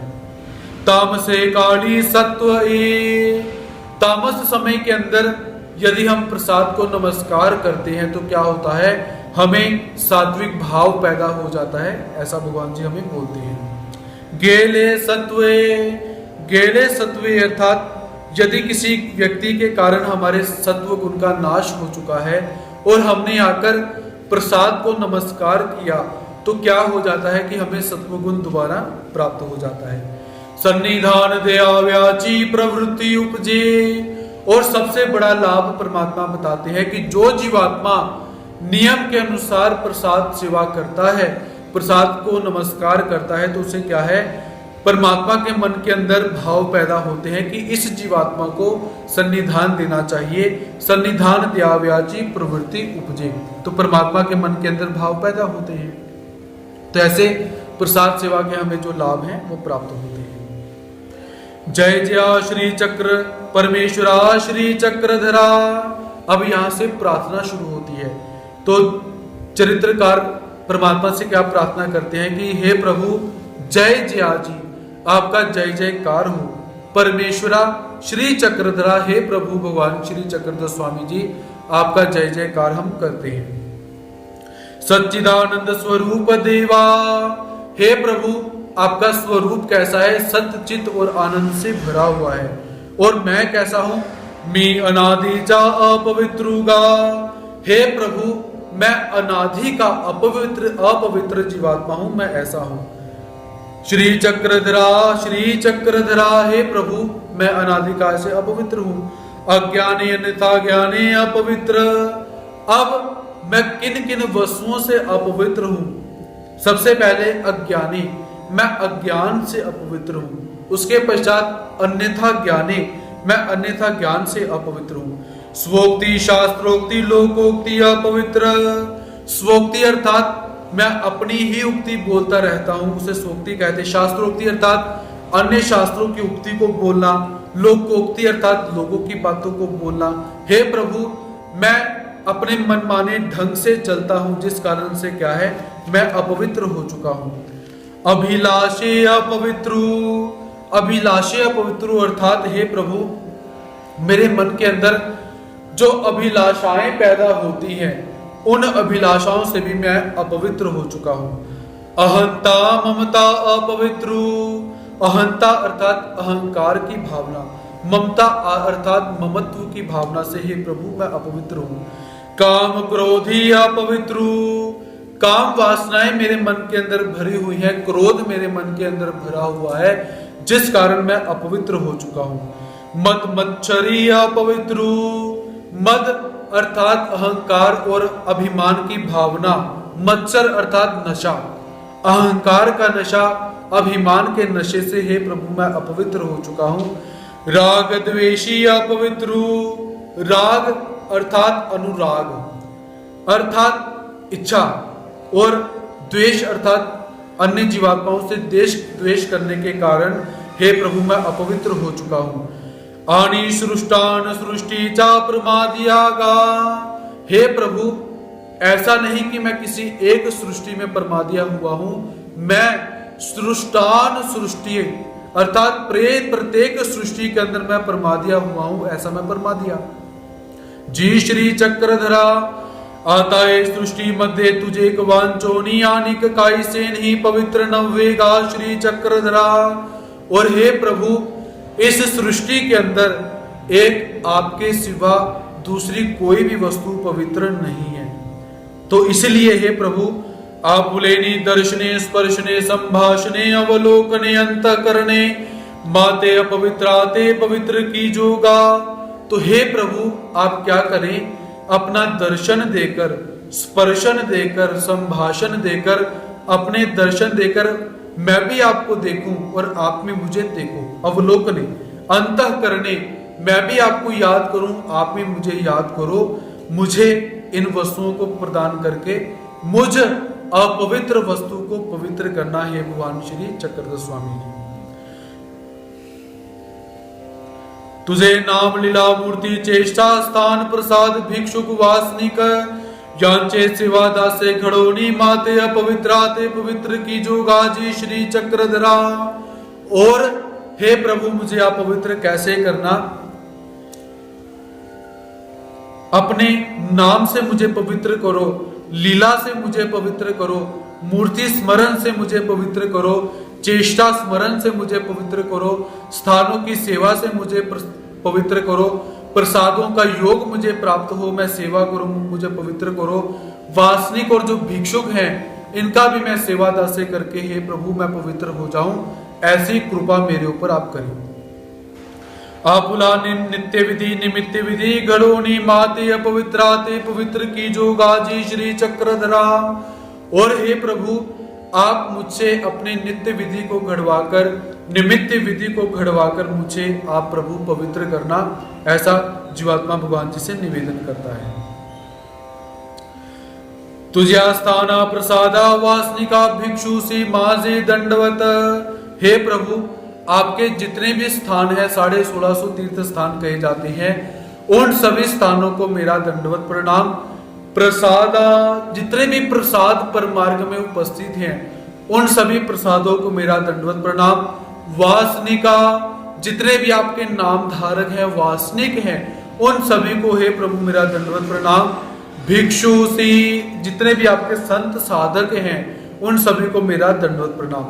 तामसे काली सत्व ए। तामस समय के अंदर यदि हम प्रसाद को नमस्कार करते हैं तो क्या होता है, हमें सात्विक भाव पैदा हो जाता है, ऐसा भगवान जी हमें बोलते हैं। गेले सत्वे। गेले सत्वे अर्थात यदि किसी व्यक्ति के कारण हमारे सत्व गुण का नाश हो चुका है और हमने आकर प्रसाद को नमस्कार किया, तो क्या हो जाता है कि हमें सत्व गुण दोबारा प्राप्त हो जाता है। सन्निधान दया व्याची प्रवृत्ति उपजे। और सबसे बड़ा लाभ परमात्मा बताते हैं कि जो जीवात्मा नियम के अनुसार प्रसाद सेवा करता है, प्रसाद को नमस्कार करता है, तो उसे क्या है, परमात्मा के मन के अंदर भाव पैदा होते हैं कि इस जीवात्मा को सन्निधान देना चाहिए। सन्निधान दयाव्याची प्रवृत्ति उपजे, तो परमात्मा के मन के अंदर भाव पैदा होते हैं। तो ऐसे प्रसाद सेवा के हमें जो लाभ हैं वो प्राप्त होते हैं। जय जय श्री चक्र परमेश्वरा श्री चक्रधरा। अब यहां से प्रार्थना शुरू होती है। तो चरित्रकार परमात्मा से क्या प्रार्थना करते हैं कि हे प्रभु जय जया जी, आपका जय जयकार हो। परमेश्वरा श्री चक्रधरा, हे प्रभु भगवान श्री चक्रधर स्वामी जी, आपका जय जयकार हम करते हैं। सच्चिदानंद स्वरूप देवा, हे प्रभु आपका स्वरूप कैसा है, सत्य चित और आनंद से भरा हुआ है। और मैं कैसा हूं, मैं अनादि चा अपवित्रुगा, हे प्रभु मैं अनादि का अपवित्र जीवात्मा हूं, मैं ऐसा हूं। श्री चक्रधरा, हे प्रभु मैं अनादि काल से अपवित्र हूं। अज्ञाने अन्यथा ज्ञाने अपवित्र, अब मैं किन किन वस्तुओं से अपवित्र हूं। सबसे पहले अज्ञानी, मैं अज्ञान से अपवित्र हूं। उसके पश्चात अन्यथा ज्ञाने, मैं अन्यथा ज्ञान से अपवित्र हूं। स्वोक्ति शास्त्रोक्ति लोकोक्ति अपवित्र, स्वोक्ति अर्थात मैं अपनी ही उक्ति बोलता रहता हूं, उसे स्वोक्ति कहते। शास्त्रोक्ति अर्थात अन्य शास्त्रों की उक्ति को बोलना, लोकोक्ति अर्थात लोगों की बातों को बोलना। हे प्रभु मैं अपने मनमाने ढंग से चलता हूं, जिस कारण से क्या है, मैं अपवित्र हो चुका हूं। अभिलाषे अपवित्रु अर्थात हे प्रभु मेरे मन के अंदर जो अभिलाषाएं पैदा होती हैं, उन अभिलाषाओं से भी मैं अपवित्र हो चुका हूं। अहंता ममता अपवित्रु, अहंता अर्थात अहंकार की भावना, ममता अर्थात ममत्व की भावना से हे प्रभु मैं अपवित्र हूं। काम क्रोधी अपवित्रु, काम वासनाएं मेरे मन के अंदर भरी हुई है, क्रोध मेरे मन के अंदर भरा हुआ है, जिस कारण मैं अपवित्र हो चुका हूं। मद मच्छरी अपवित्रु, मद अर्थात अहंकार और अभिमान की भावना, मत्सर अर्थात नशा, अहंकार का नशा, अभिमान के नशे से हे प्रभु मैं अपवित्र हो चुका हूं। राग द्वेषी अपवित्रु, राग अर्थात अनुराग अर्थात इच्छा, और द्वेष अर्थात अन्य जीवात्माओं से द्वेष करने के कारण हे प्रभु मैं अपवित्र हो चुका हूं। आनी सृष्टान सृष्टि चा प्रमादियागा, हे प्रभु ऐसा नहीं कि मैं किसी एक सृष्टि में प्रमादिया हुआ हूं, मैं सृष्टान सृष्टि अर्थात प्रत्येक सृष्टि के अंदर मैं प्रमादिया हुआ हूं, ऐसा मैं प्रमादिया। जी श्री चक्रधरा, आता है सृष्टि मध्य तुझे एक वांचोनी आनिक काई से नहीं पवित्र नवेगा श्री चक्रधरा। और हे प्रभु इस सृष्टि के अंदर एक आपके सिवा दूसरी कोई भी वस्तु पवित्र नहीं है। तो इसलिए हे प्रभु आप बुलेनी दर्शने स्पर्शने संभाषणे अवलोकने अंतःकरणे माते अपवित्राते पवित्र की जोगा। तो हे प्रभु आप क्या करें, अपना दर्शन देकर, स्पर्शन देकर, संभाषण देकर, अपने दर्शन देकर मैं भी आपको देखूं और आप में मुझे देखो। अवलोकने अंतःकरणे मैं भी आपको याद करूं, आप भी मुझे याद करो। मुझे इन वस्तुओं को प्रदान करके मुझ अपवित्र वस्तु को पवित्र करना है भगवान श्री चक्रधर स्वामी जी। तुझे नाम लीला मूर्ति चेष्टा स्थान प्रसाद भिक्षुक वासनिक यांचे सेवा दासे घड़ोनी माते अपवित्राते पवित्र की जो गाजी श्री चक्रधरा। और हे प्रभु मुझे आप पवित्र कैसे करना, अपने नाम से मुझे पवित्र करो, लीला से मुझे पवित्र करो, मूर्ति स्मरण से मुझे पवित्र करो, चेष्टा स्मरण से मुझे पवित्र करो, स्थानों की सेवा से मुझे पवित्र करो, प्रसादों का योग मुझे प्राप्त हो, मैं सेवा करूं, मुझे पवित्र करो। वासनिक और जो भिक्षुक हैं इनका भी मैं सेवा दासे करके हे प्रभु मैं पवित्र हो जाऊं, ऐसी कृपा मेरे ऊपर आप करिए। आपुला नित्य विधि निमित्त विधि गलोनी माते अपवित्राते पवित्र की जो गाजी श्री चक्रधरा। और हे प्रभु, आप मुझसे अपने नित्य विधि को घड़वाकर, निमित्त विधि को घड़वाकर मुझे आप प्रभु पवित्र करना, ऐसा जीवात्मा भगवान जी से निवेदन करता है। तुझ्या स्थाना प्रसादा वासनिका भिक्षु सी माजे दंडवत। हे प्रभु, आपके जितने भी स्थान है, 1650 तीर्थ स्थान कहे जाते हैं, उन सभी स्थानों को मेरा दंडवत प्रणाम। प्रसादा, जितने भी प्रसाद पर मार्ग में उपस्थित हैं, उन सभी प्रसादों को मेरा दंडवत प्रणाम। वासनिका, जितने भी आपके नाम धारक हैं, वासनिक हैं, उन सभी को हे प्रभु मेरा दंडवत प्रणाम। भिक्षु सी, जितने भी आपके संत साधक हैं, उन सभी को मेरा दंडवत प्रणाम।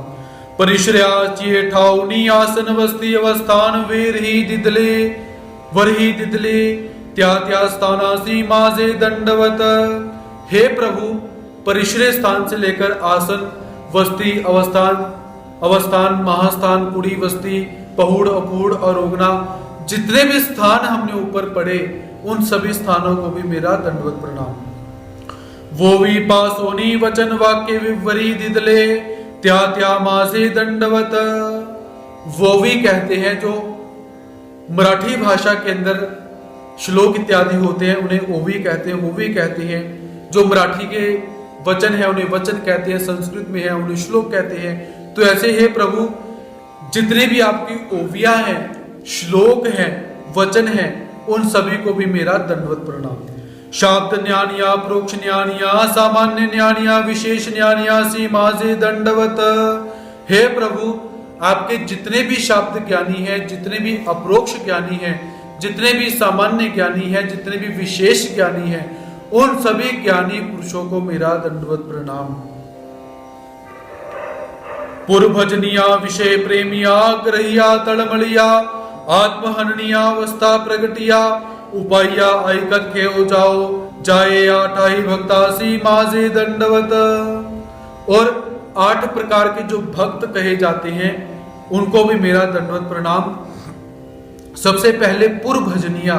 परिश्रया चेठाउनी आसन वस्ती अवस्थान वेरही दिदले वरही दिदले त्या स्थानासी माजे दंडवत। हे प्रभु, परिश्रय स्थान से लेकर आसन, वस्ती, अवस्थान, महास्थान, कुड़ी, वस्ती, पहुड़, अपूड़ और ओगना, जितने भी स्थान हमने ऊपर पढ़े, उन सभी स्थानों को भी मेरा दंडवत प्रणाम। वो भी पासोनी वचन वाक्य विवरी दिदले त्या मासे दंडवत। वो भी कहते हैं जो मराठी भाषा के अंदर श्लोक इत्यादि होते हैं, उन्हें ओवी कहते हैं। वो भी कहते हैं जो मराठी के वचन है, उन्हें वचन कहते हैं, संस्कृत में है उन्हें श्लोक कहते हैं। तो ऐसे हे प्रभु, जितने भी आपकी ओविया हैं, श्लोक हैं, वचन हैं, उन सभी को भी मेरा दंडवत प्रणाम। शाब्द न्यानिया, प्रोक्ष न्यानिया, सामान्य न्यानिया, विशेष न्यानिया सी माजे दंडवत। हे प्रभु, आपके जितने भी शाब्द ज्ञानी हैं, जितने भी अप्रोक्ष ज्ञानी हैं, जितने भी सामान्य ज्ञानी हैं, जितने भी विशेष ज्ञानी हैं, उन सभी ज्ञानी पुरुषों को मेरा दंडवत प्रणाम। पूर्वभजनिया, विषय प्रेमिया, ग्रहिया, तड़मलिया, आत्महननिया, अवस्था प्रगटिया, उपाया ऐकत खेओ जाओ जाए आठाई भक्तासी माजे दंडवत। और 8 प्रकार के जो भक्त कहे जाते हैं, उनको भी मेरा दंडवत प्रणाम। सबसे पहले पूर्वभजनिया,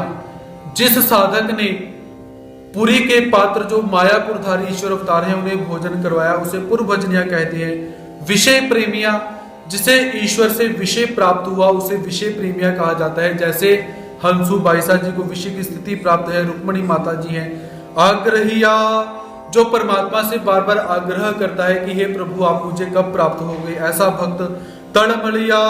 जिस साधक ने पुरी के पात्र जो मायापुरधारी ईश्वर अवतार हैं, उन्हें भोजन करवाया, उसे पूर्वभजनिया कहते हैं। विषय प्रेमिया, जिसे ईश्वर से विषय प्राप्त हुआ, उसे विषय प्रेमिया कहा जाता है। जैसे हंसु बाईसा जी को विषय की स्थिति प्राप्त है, रुक्मणी माता जी हैं। आग्रहिया, जो परमात्मा से बार बार आग्रह करता है कि हे प्रभु आप मुझे कब प्राप्त होगे, ऐसा भक्त। तड़मलिया,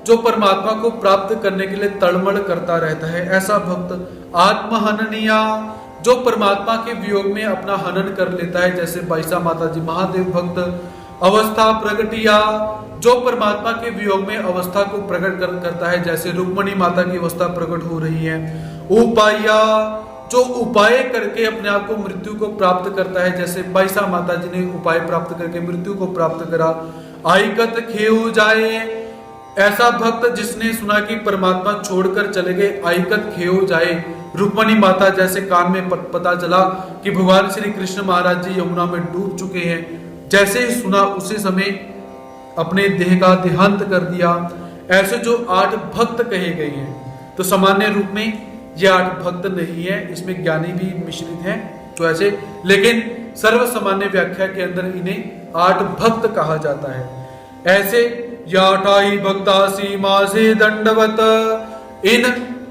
जो परमात्मा को प्राप्त करने के लिए तड़मड़ करता रहता है, ऐसा भक्त। आत्महननिया, जो परमात्मा के वियोग में अपना हनन कर लेता है, जैसे बाईसा माता जी, महादेव भक्त। अवस्था प्रगटिया, जो परमात्मा के वियोग में अवस्था को प्रकट करता है, जैसे रुक्मणी माता की अवस्था प्रकट हो रही है। उपाया, जो उपाय करके अपने आप को मृत्यु को प्राप्त करता है, जैसे बाईसा माता जी ने उपाय प्राप्त करके मृत्यु को प्राप्त करा। आइकत खेऊ जाए, ऐसा भक्त जिसने सुना कि परमात्मा छोड़कर चले गए, आइकत खेऊ जाए। रुक्मणी माता जैसे कान में पता चला कि भगवान श्री कृष्ण महाराज जी यमुना में डूब चुके हैं, जैसे ही सुना उसी समय अपने देह का देहांत कर दिया। ऐसे जो 8 भक्त कहे गए हैं, तो सामान्य रूप में ये 8 भक्त नहीं है, इसमें ज्ञानी भी मिश्रित हैं, तो ऐसे, लेकिन सर्व सामान्य व्याख्या के अंदर इन्हें 8 भक्त कहा जाता है। ऐसे याठाई भक्तासी मासे दंडवत, इन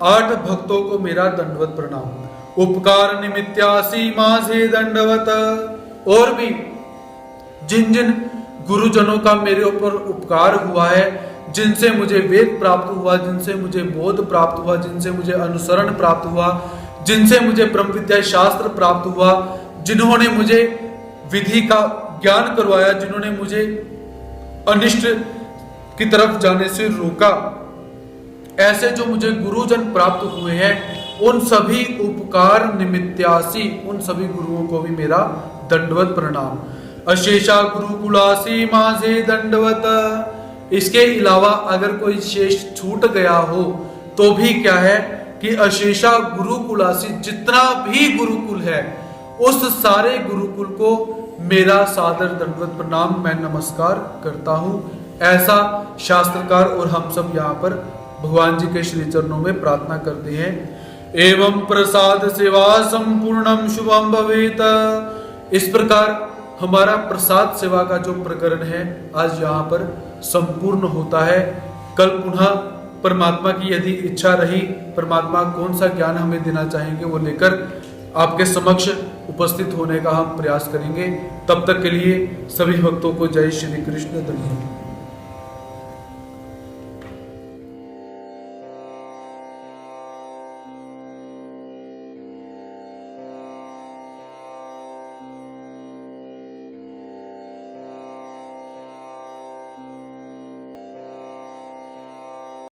8 भक्तों को मेरा दंडवत प्रणाम। उपकार निमित्यासी मासे दंडवत, और भी जिन जिन गुरुजनों का मेरे ऊपर उपकार हुआ है, जिनसे मुझे वेद प्राप्त हुआ, जिनसे मुझे बोध प्राप्त हुआ, जिनसे मुझे अनुसरण प्राप्त हुआ, जिनसे मुझे ब्रह्म विद्या शास्त्र प्राप्त हुआ, जिन्होंने मुझे विधि का ज्ञान करवाया, जिन्होंने मुझे अनिष्ट की तरफ जाने से रोका, ऐसे जो मुझे गुरुजन प्राप्त हुए हैं, उन सभी उपकार निमित्यासी, उन सभी गुरुओं को भी मेरा दंडवत प्रणाम। अशेषा गुरुकुलासी मासे दंडवत, इसके अलावा अगर कोई शेष छूट गया हो तो भी क्या है कि अशेषा गुरुकुलासी, जितना भी गुरुकुल है, उस सारे गुरुकुल को मेरा सादर दंडवत प्रणाम, मैं नमस्कार करता हूं। ऐसा शास्त्रकार और हम सब यहाँ पर भगवान जी के श्री चरणों में प्रार्थना करते हैं। एवं प्रसाद सेवा संपूर्णम शुभम भवेत। इस प्रकार हमारा प्रसाद सेवा का जो प्रकरण है आज यहाँ पर संपूर्ण होता है। कल पुनः परमात्मा की यदि इच्छा रही, परमात्मा कौन सा ज्ञान हमें देना चाहेंगे वो लेकर आपके समक्ष उपस्थित होने का हम प्रयास करेंगे। तब तक के लिए सभी भक्तों को जय श्री कृष्ण। धन्यवाद।